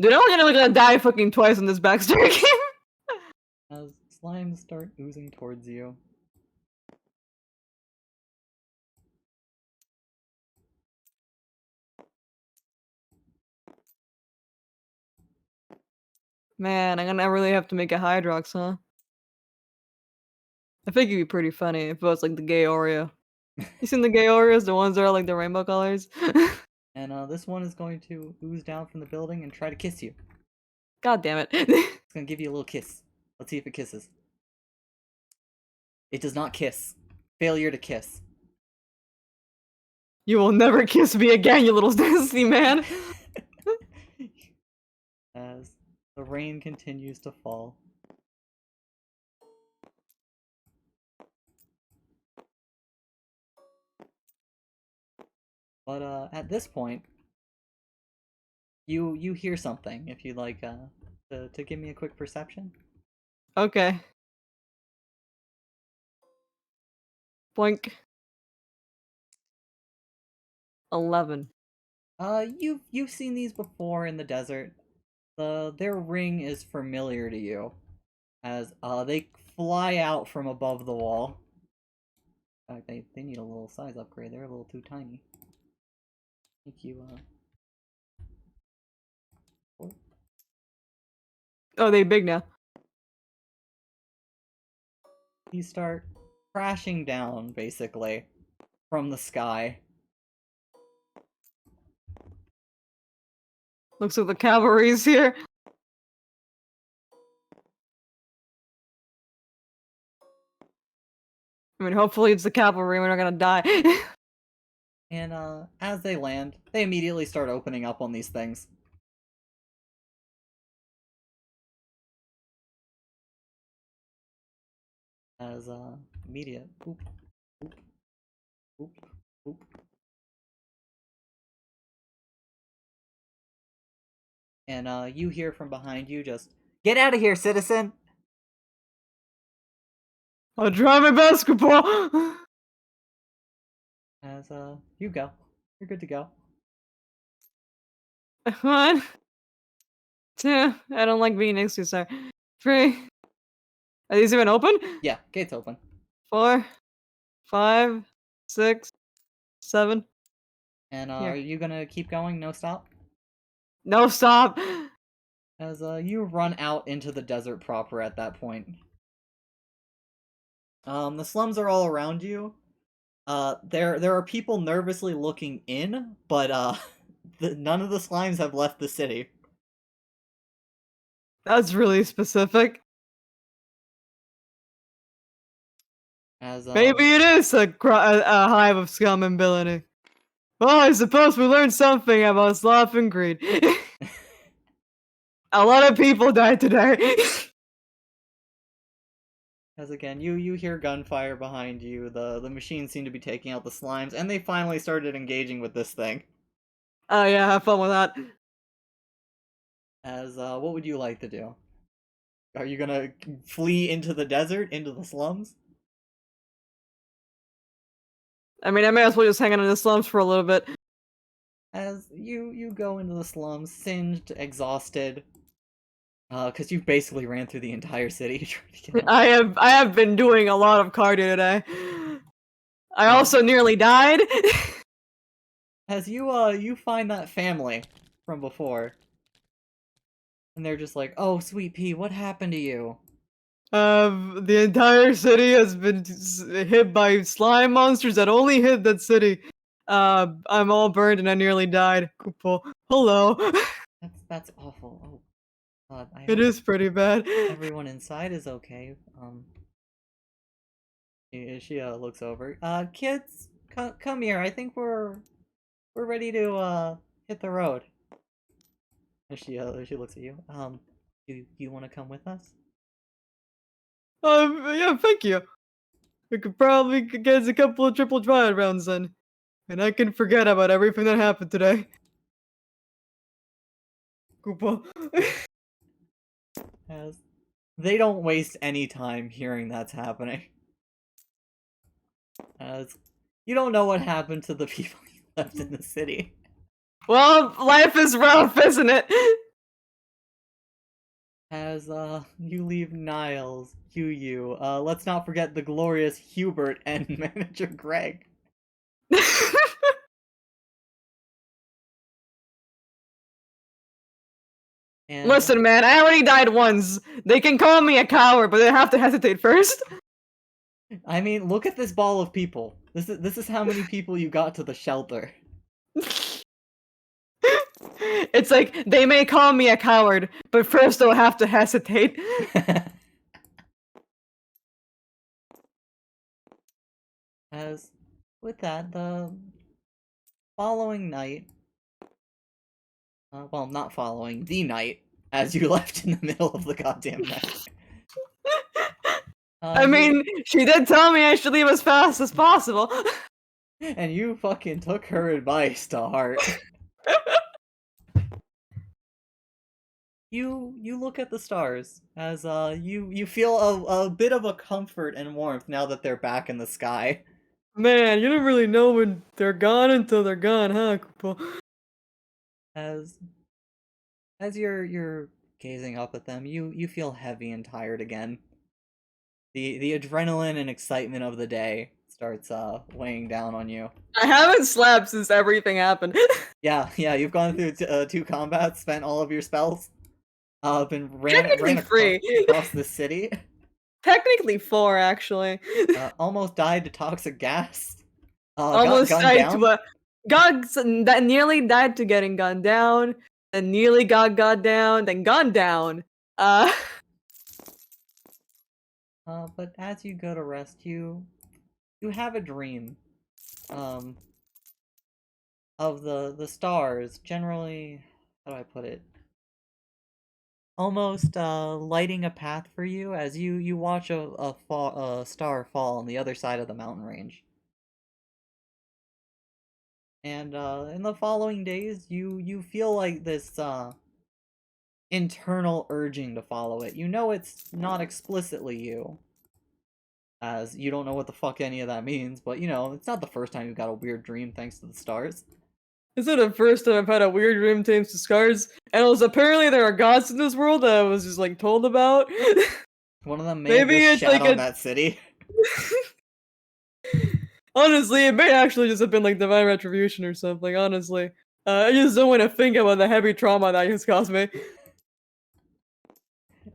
Dude, I'm gonna die fucking twice in this backstory game. As slimes start oozing towards you. Man, I'm gonna really have to make a Hydrox, huh? I think it'd be pretty funny if it was like the gay Oreo. You seen the gay Oreos? The ones that are like the rainbow colors? And this one is going to ooze down from the building and try to kiss you. God damn it. It's gonna give you a little kiss. Let's see if it kisses. It does not kiss. Failure to kiss. You will never kiss me again, you little nasty man. As the rain continues to fall. But at this point, you hear something. If you'd like to give me a quick perception. Okay. Boink. 11. You've seen these before in the desert. Their ring is familiar to you, as they fly out from above the wall. They need a little size upgrade. They're a little too tiny. Thank you. Oh, they big now. You start crashing down, basically, from the sky. Looks like the cavalry's here. I mean, hopefully it's the cavalry. We're not gonna die. And as they land, they immediately start opening up on these things. As immediate boop, boop, boop, boop. And you hear from behind you just, "Get out of here, citizen!" I'll drive my basketball. As you go. You're good to go. 1, 2. I don't like being next to you, sir. 3. Are these even open? Yeah, gate's open. 4, 5, 6, 7. And Here. are you gonna keep going? No stop? No, stop. As you run out into the desert proper at that point. The slums are all around you. There are people nervously looking in, but none of the slimes have left the city. That's really specific. As Maybe it is a hive of scum and villainy. Well, I suppose we learned something about sloth and greed. A lot of people died today. As again, you hear gunfire behind you. The machines seem to be taking out the slimes, and they finally started engaging with this thing. Oh yeah, have fun with that. As what would you like to do? Are you gonna flee into the desert, into the slums? I mean, I may as well just hang out in the slums for a little bit. As you go into the slums, singed, exhausted, because you basically ran through the entire city trying to get out. I have been doing a lot of cardio today. I also nearly died. As you find that family from before, and they're just like, "Oh, Sweet Pea, what happened to you?" The entire city has been hit by slime monsters that only hit that city. I'm all burned and I nearly died. Kupo. Hello. That's awful. Oh, God, I It hope is pretty bad. everyone inside is okay. She looks over. Kids, come here. I think we're ready to hit the road. And she looks at you. Do you want to come with us? Yeah, thank you. We could probably get a couple of triple triad rounds then. And I can forget about everything that happened today. Kupo. As they don't waste any time hearing that's happening. As you don't know what happened to the people you left in the city. Well, life is rough, isn't it? As you leave Niles, Yu, let's not forget the glorious Hubert and manager Greg. And, Listen, man, I already died once. They can call me a coward, but they have to hesitate first. I mean, look at this ball of people. This is how many people you got to the shelter. It's like, they may call me a coward, but first they'll have to hesitate. As with that, the following night, well, not following, the night, as you left in the middle of the goddamn night. I mean, she did tell me I should leave as fast as possible. And you fucking took her advice to heart. You look at the stars as you feel a bit of a comfort and warmth now that they're back in the sky. Man, you don't really know when they're gone until they're gone, huh, Kupo? As you're gazing up at them, you feel heavy and tired again. The adrenaline and excitement of the day starts weighing down on you. I haven't slept since everything happened. Yeah, you've gone through 2 combats, spent all of your spells, been Technically ran free. across the city, Technically 4, actually. almost died to toxic gas, Almost got died gunned to a that nearly died to getting gunned down, then nearly got gunned down, then gunned down. But as you go to rest, you have a dream, of the stars generally. How do I put it? Almost lighting a path for you as you watch a star fall on the other side of the mountain range. And in the following days, you feel like this internal urging to follow it. You know it's not explicitly you, as you don't know what the fuck any of that means, but you know, it's not the first time you've got a weird dream thanks to the stars. This is the first time I've had a weird dream thanks to scars, and it was apparently there are gods in this world that I was just like told about. One of them may Maybe have it's just shat like on that city. Honestly, it may actually just have been like divine retribution or something, honestly. I just don't want to think about the heavy trauma that has caused me.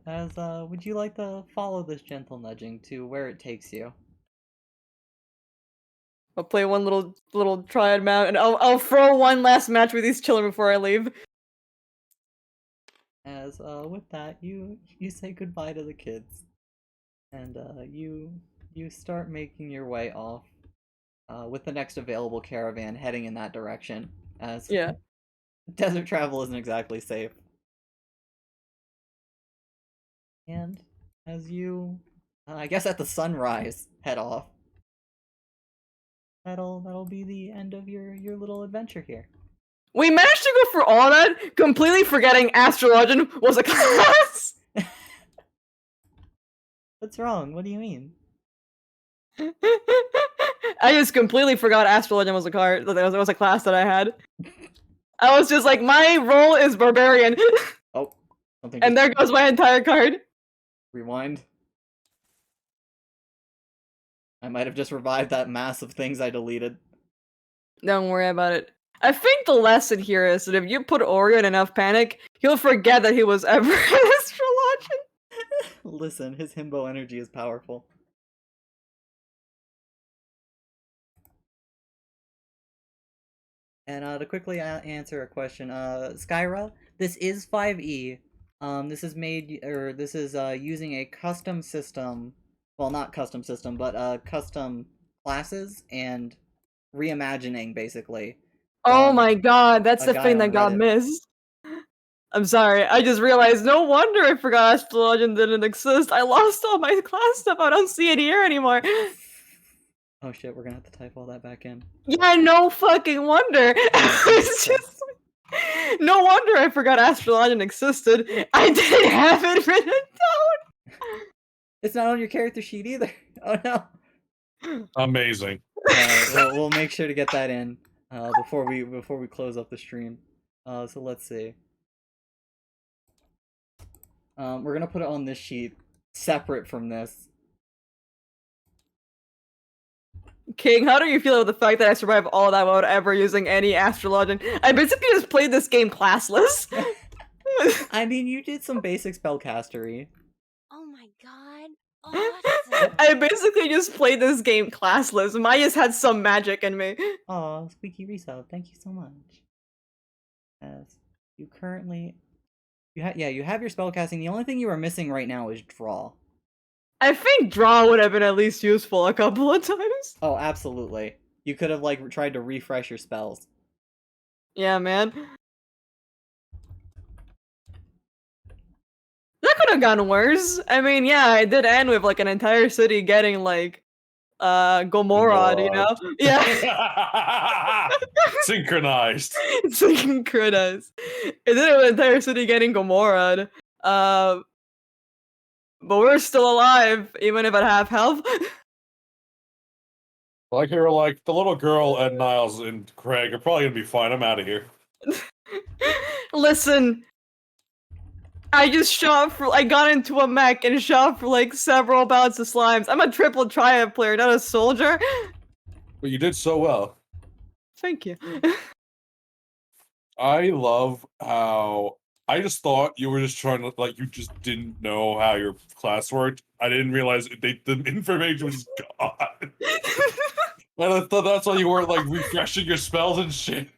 As would you like to follow this gentle nudging to where it takes you? I'll play one little triad mount, and I'll throw one last match with these children before I leave. As with that, you say goodbye to the kids, and you start making your way off, with the next available caravan heading in that direction. As Yeah. desert travel isn't exactly safe. And as you, I guess at the sunrise, head off. That'll be the end of your little adventure here. We managed to go through all that, completely forgetting Astrologian was a class! What's wrong? What do you mean? I just completely forgot Astral Legend was a card. That was a class that I had. I was just like, my role is barbarian, Oh, something. and just there goes my entire card. rewind. I might have just revived that mass of things I deleted. Don't worry about it. I think the lesson here is that if you put Oreo in enough panic, he'll forget that he was ever an Astral Legend. Listen, his himbo energy is powerful. And to quickly answer a question, Skyra, this is 5e. This is made, or this is using a custom system. Well, not custom system, but custom classes and reimagining, basically. Oh my god, that's a the guy thing on that got Reddit. missed. I'm sorry, I just realized, no wonder I forgot Astral Legend didn't exist. I lost all my class stuff, I don't see it here anymore. Oh shit, we're gonna have to type all that back in. Yeah, no fucking wonder. It's just... No wonder I forgot Astral Legend existed. I didn't have it written down. It's not on your character sheet either. Oh no. Amazing. We'll make sure to get that in before we close up the stream. So let's see. We're gonna put it on this sheet, separate from this. King, how do you feel about the fact that I survived all that without ever using any Astral Legend? I basically just played this game classless. I mean, you did some basic spellcastery. Oh my god. Awesome. I basically just played this game classless. Maya's had some magic in me. Aw, Squeaky Resub, thank you so much. Yes, you currently... you have your spellcasting. The only thing you are missing right now is draw. I think draw would have been at least useful a couple of times. Oh, absolutely. You could have, like, tried to refresh your spells. Yeah, man. That could have gone worse. I mean, yeah, I did end with, like, an entire city getting, like, Gomorrah, you know? Yeah. Synchronized. Synchronized. It did have an entire city getting Gomorrah. But we're still alive, even if at half health. Like you're like the little girl and Niles and Craig are probably gonna be fine. I'm out of here. Listen, I got into a mech and shot for like several bouts of slimes. I'm a triple triad player, not a soldier. But you did so well. Thank you. I love how I just thought you were just trying to like you just didn't know how your class worked. I didn't realize the information was gone. And I thought that's why you weren't like refreshing your spells and shit.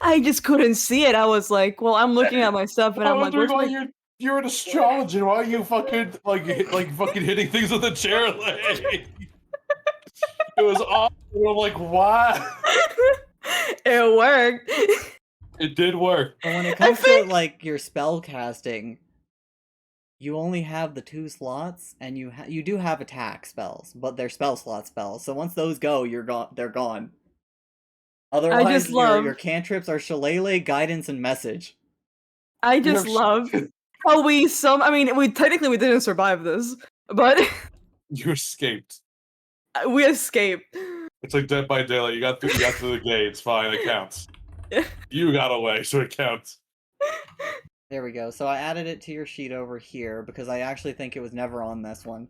I just couldn't see it. I was like, well, I'm looking at my stuff and I'm like, wondering why you're an astrologer. Why are you fucking like fucking hitting things with a chair leg? It was awesome. I'm like, what? It worked. It did work. But when it comes to, like, your spell casting, you only have the 2 slots, and you do have attack spells, but they're spell slot spells. So once those go, they're gone. Otherwise, your cantrips are Shillelagh, Guidance, and Message. I just love how we technically we didn't survive this, but you escaped. We escaped. It's like Dead by Daylight. You got through the gate. It's fine. It counts. You got away, so it counts. There we go. So I added it to your sheet over here because I actually think it was never on this one.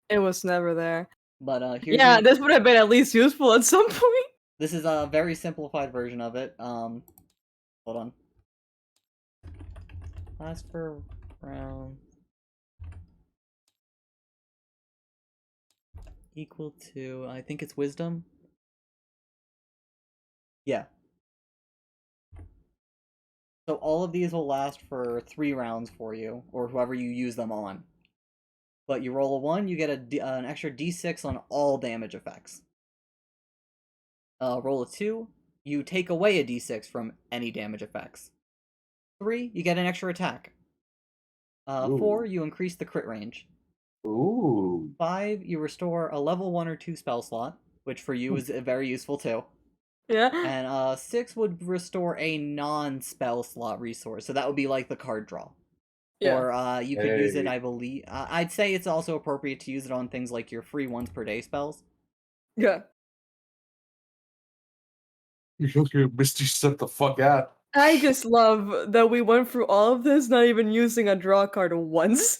It was never there. But this would have been at least useful at some point. This is a very simplified version of it. Hold on. Last per round equal to, I think it's wisdom. Yeah. So all of these will last for 3 rounds for you, or whoever you use them on. But you roll a 1, you get an extra d6 on all damage effects. Roll a 2, you take away a d6 from any damage effects. 3, you get an extra attack. 4, you increase the crit range. Ooh. 5, you restore a level 1 or 2 spell slot, which for you is very useful too. Yeah. And 6 would restore a non-spell slot resource, so that would be like the card draw. Yeah. Or you could use it, I believe. I'd say it's also appropriate to use it on things like your free once per day spells. Yeah. You Misty step the fuck out. I just love that we went through all of this not even using a draw card once.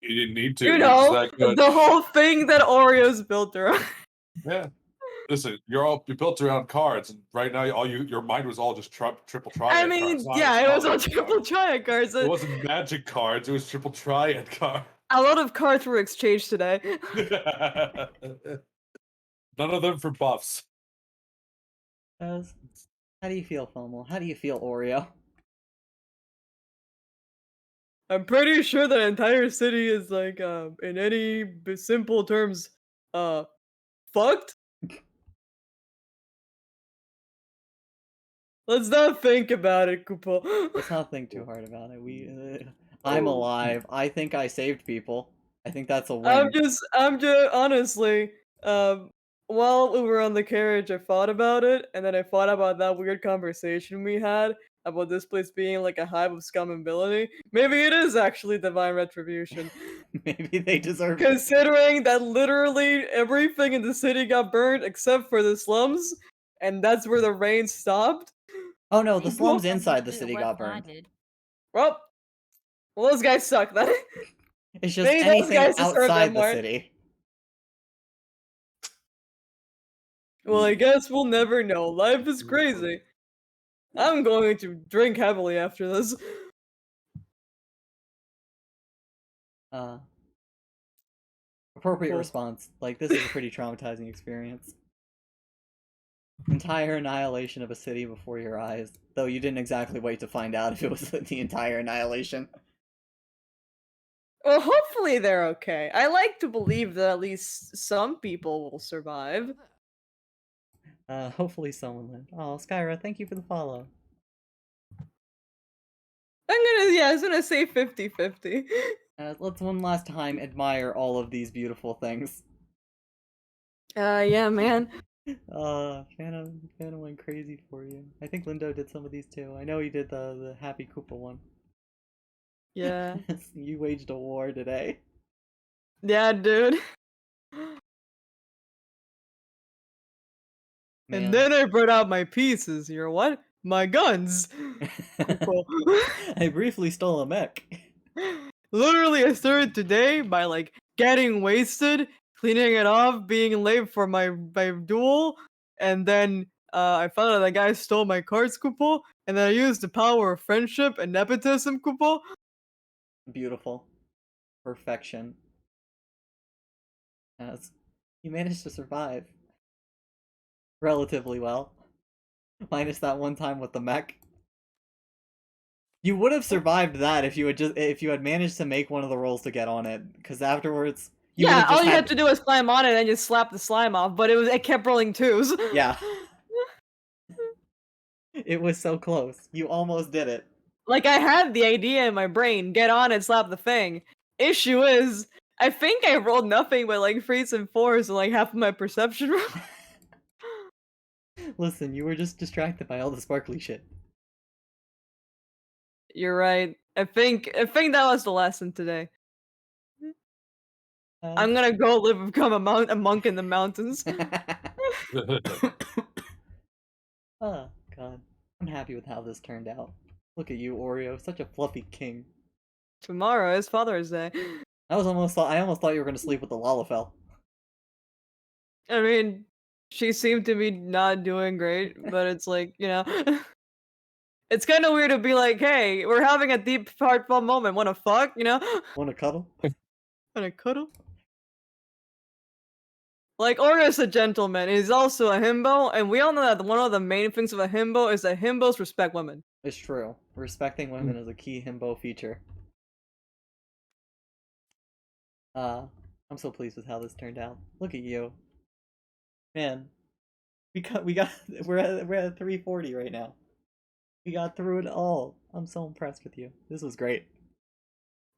You didn't need to. You You're just know, that good. the whole thing that Oreo's built around. Yeah. Listen, you're built around cards, and right now your mind was all just triple triad I cards. mean, not yeah, it was all astrology triple cards. triad cards. It wasn't magic cards. It was triple triad cards. A lot of cards were exchanged today. None of them for buffs. How do you feel, FOMO? How do you feel, Oreo? I'm pretty sure the entire city is like, in any simple terms, fucked. Let's not think about it, Koopa. Let's not think too hard about it. I'm alive. I think I saved people. I think that's a win. I'm just honestly, while we were on the carriage, I thought about it, and then I thought about that weird conversation we had about this place being like a hive of scum and villainy. Maybe it is actually divine retribution, Maybe they deserve it. considering that literally everything in the city got burned except for the slums, and that's where the rain stopped. Oh no, the slums Welcome inside the to city West got burned. United. Well, those guys suck. Then. It's just Maybe those anything guys deserve that outside the more. city. Well, I guess we'll never know. Life is crazy. I'm going to drink heavily after this. Appropriate Cool. response. Like, this is a pretty traumatizing experience. Entire annihilation of a city before your eyes. Though you didn't exactly wait to find out if it was the entire annihilation. Well, hopefully they're okay. I like to believe that at least some people will survive. Hopefully someone lived. Oh, Skyra, thank you for the follow. I was gonna say 50-50. Let's one last time admire all of these beautiful things. Yeah, man. Phantom went crazy for you. I think Lindo did some of these too. I know he did the Happy Koopa one. Yeah. You waged a war today. Yeah, dude. Man. And then I brought out my pieces. You're what? My guns. Cool. I briefly stole a mech. Literally, I started today by like getting wasted, cleaning it off, being late for my duel, and then I found out that guy stole my cards, Kupo, and then I used the power of friendship and nepotism, Kupo. Beautiful. Perfection. As you managed to survive. Relatively well. Minus that one time with the mech. You would have survived that if you had managed to make one of the rolls to get on it, because afterwards you Yeah, would've just all you had to do was climb on it and just slap the slime off, but it kept rolling twos. Yeah. It was so close. You almost did it. Like, I had the idea in my brain, get on and slap the thing. Issue is, I think I rolled nothing but like 3s and 4s and like half of my perception roll. Listen, you were just distracted by all the sparkly shit. You're right. I think that was the lesson today. I'm gonna go become a monk in the mountains. Oh, God. I'm happy with how this turned out. Look at you, Oreo. Such a fluffy king. Tomorrow is Father's Day. I almost thought you were gonna sleep with the Lalafell. I mean, she seemed to be not doing great, but it's like, you know. It's kind of weird to be like, hey, we're having a deep, heartfelt moment. Wanna fuck, you know? Wanna cuddle? Wanna cuddle? Like, Oreo's a gentleman. He's also a himbo, and we all know that one of the main things of a himbo is that himbos respect women. It's true. Respecting women is a key himbo feature. I'm so pleased with how this turned out. Look at you. Man. We're at 340 right now. We got through it all. I'm so impressed with you. This was great.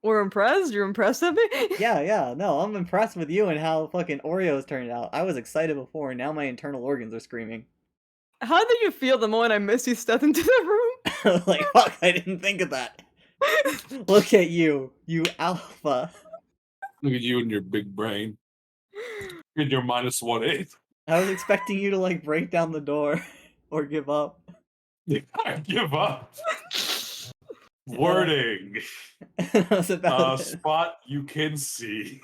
We're impressed? You're impressed with me? Yeah, no, I'm impressed with you and how fucking Oreos turned out. I was excited before, and now my internal organs are screaming. How did you feel the moment I Misty stepped into the room? Like, fuck, I didn't think of that. Look at you alpha. Look at you and your big brain. And your -1/8. I was expecting you to, like, break down the door. or give up. I give up. Wording. That's about it. Spot you can see.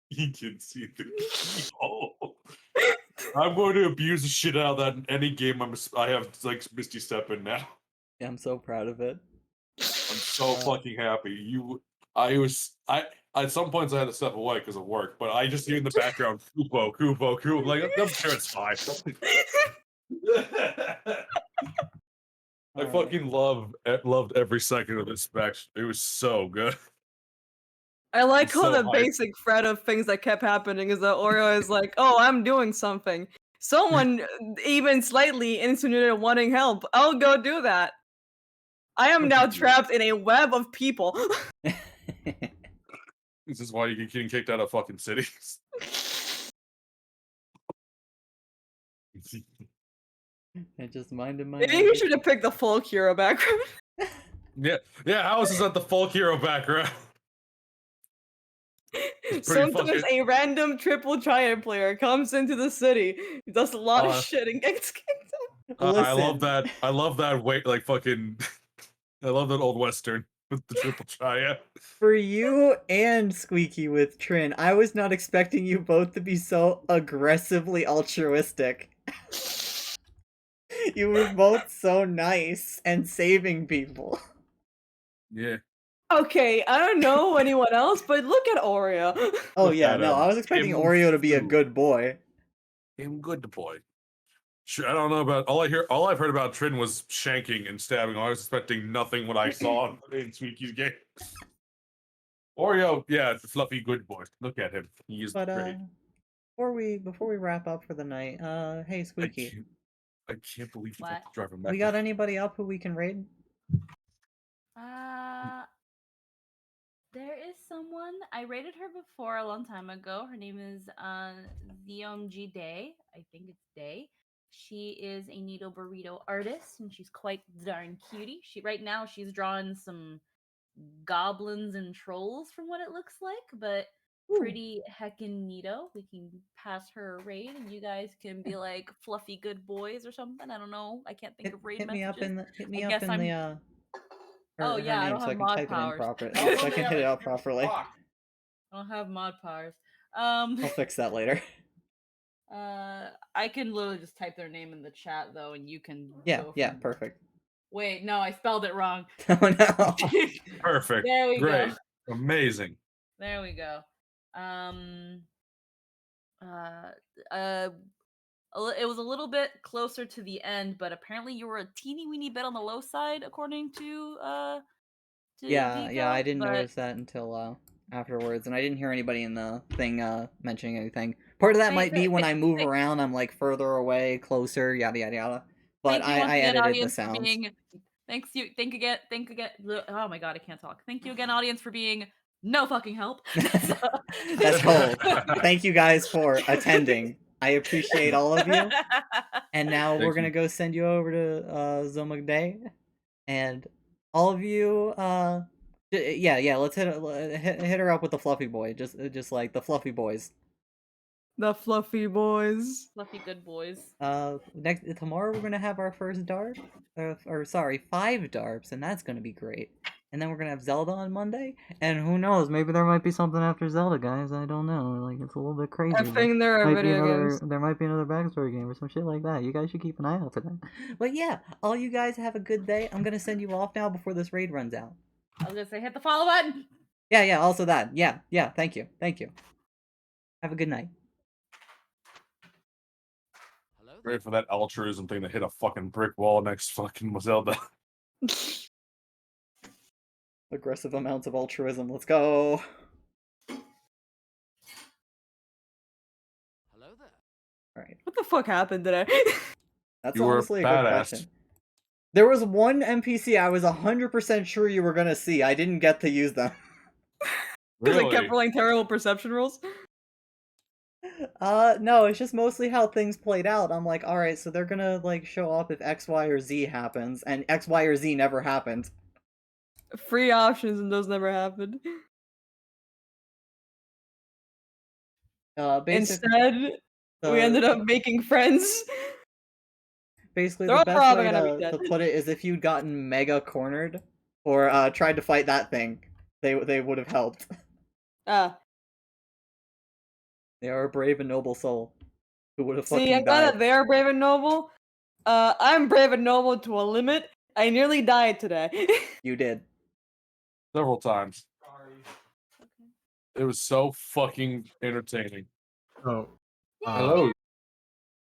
You can see the keyhole. I'm going to abuse the shit out of that in any game I have like Misty Step in now. Yeah, I'm so proud of it. I'm so fucking happy. I at some points I had to step away because of work, but I just hear in the background Kupo. Like I'm sure it's fine. I fucking loved every second of this match. It was so good. I like I'm how so the hyped. basic thread of things that kept happening is that Oreo is like, "Oh, I'm doing something." Someone even slightly insinuated wanting help. I'll go do that. I am now trapped in a web of people. This is why you get getting kicked out of fucking cities. I just minded my Maybe own you should have picked the folk hero background. Yeah, how is this at the folk hero background? It's pretty Sometimes fucking- a random triple giant player comes into the city, does a lot of shit, and gets kicked out. I love Listen. that. I love that. Wait, like fucking. I love that old western with the triple triad. For you and Squeaky with Trin, I was not expecting you both to be so aggressively altruistic. You were both so nice and saving people. Yeah. Okay, I don't know anyone else, but look at Oreo. Oh Look yeah, at no, him. I was expecting Him Oreo to be a too. good boy. I'm good boy. Sure, I don't know about all I've heard about Trin was shanking and stabbing. I was expecting nothing what I saw in Squeaky's game. Oreo, yeah, it's a fluffy good boy. Look at him. He is But great. before we wrap up for the night, hey Squeaky, I can't believe you What? have to drive him back. we got anybody up who we can raid? There is someone I rated her before a long time ago. Her name is Zeomg Day. I think it's Day. She is a needle burrito artist, and she's quite darn cutie. Right now she's drawing some goblins and trolls from what it looks like, but pretty heckin' neato. We can pass her a raid, and you guys can be like fluffy good boys or something. I don't know. I can't think of raid Hit me up messages. in the hit me I up guess in I'm- the Oh, her yeah, I name don't so I have can mod type powers. it in properly. So I can hit it out properly. I don't have mod powers. I'll fix that later. I can literally just type their name in the chat though, and you can. Yeah, go yeah, from- perfect. Wait, no, I spelled it wrong. Oh no. Perfect. There we Great. go. Amazing. There we go. It was a little bit closer to the end, but apparently you were a teeny weeny bit on the low side, according to Yeah, Deco, I didn't but- notice that until afterwards, and I didn't hear anybody in the thing mentioning anything. Part of that might be when I move around, I'm like further away, closer, yada yada yada. But Thank you once I again, edited the audience, for sounds. being. Thank again. Oh my god, I can't talk. Thank you again, audience, for being no fucking help. That's cold. Thank you guys for attending. I appreciate all of you. And now we're Thank gonna you. go send you over to Zomag Day, and all of you. Yeah. Let's hit her up with the fluffy boy. Just like the fluffy boys. The fluffy boys. Fluffy good boys. Tomorrow we're gonna have our first DARP, or sorry, 5 DARPs, and that's gonna be great. And then we're gonna have Zelda on Monday, and who knows, maybe there might be something after Zelda, guys. I don't know. Like it's a little bit crazy. I but think there are might be video another, games. there might be another backstory game or some shit like that. You guys should keep an eye out for that. But yeah, all you guys have a good day. I'm gonna send you off now before this raid runs out. I was gonna say hit the follow button. Yeah. Also that. Yeah. Thank you. Have a good night. Great for that altruism thing to hit a fucking brick wall next fucking Zelda. Aggressive amounts of altruism. Let's go. Alright. What the fuck happened today? That's You were honestly a good badass. question. There was one NPC I was 100% sure you were gonna see. I didn't get to use them. Because I Really? kept rolling terrible perception rolls. No, it's just mostly how things played out. I'm like, alright, so they're gonna, like, show up if X, Y, or Z happens, and X, Y, or Z never happened. Free options and those never happened. Basically, Instead, we ended up making friends. Basically, They're the all best probably way gonna be to dead. put it is if you'd gotten mega cornered or tried to fight that thing, they would have helped. They are a brave and noble soul who would have See, fucking I'm glad that died. they are brave and noble. I'm brave and noble to a limit. I nearly died today. You did. Several times. It was so fucking entertaining. Oh, Hello.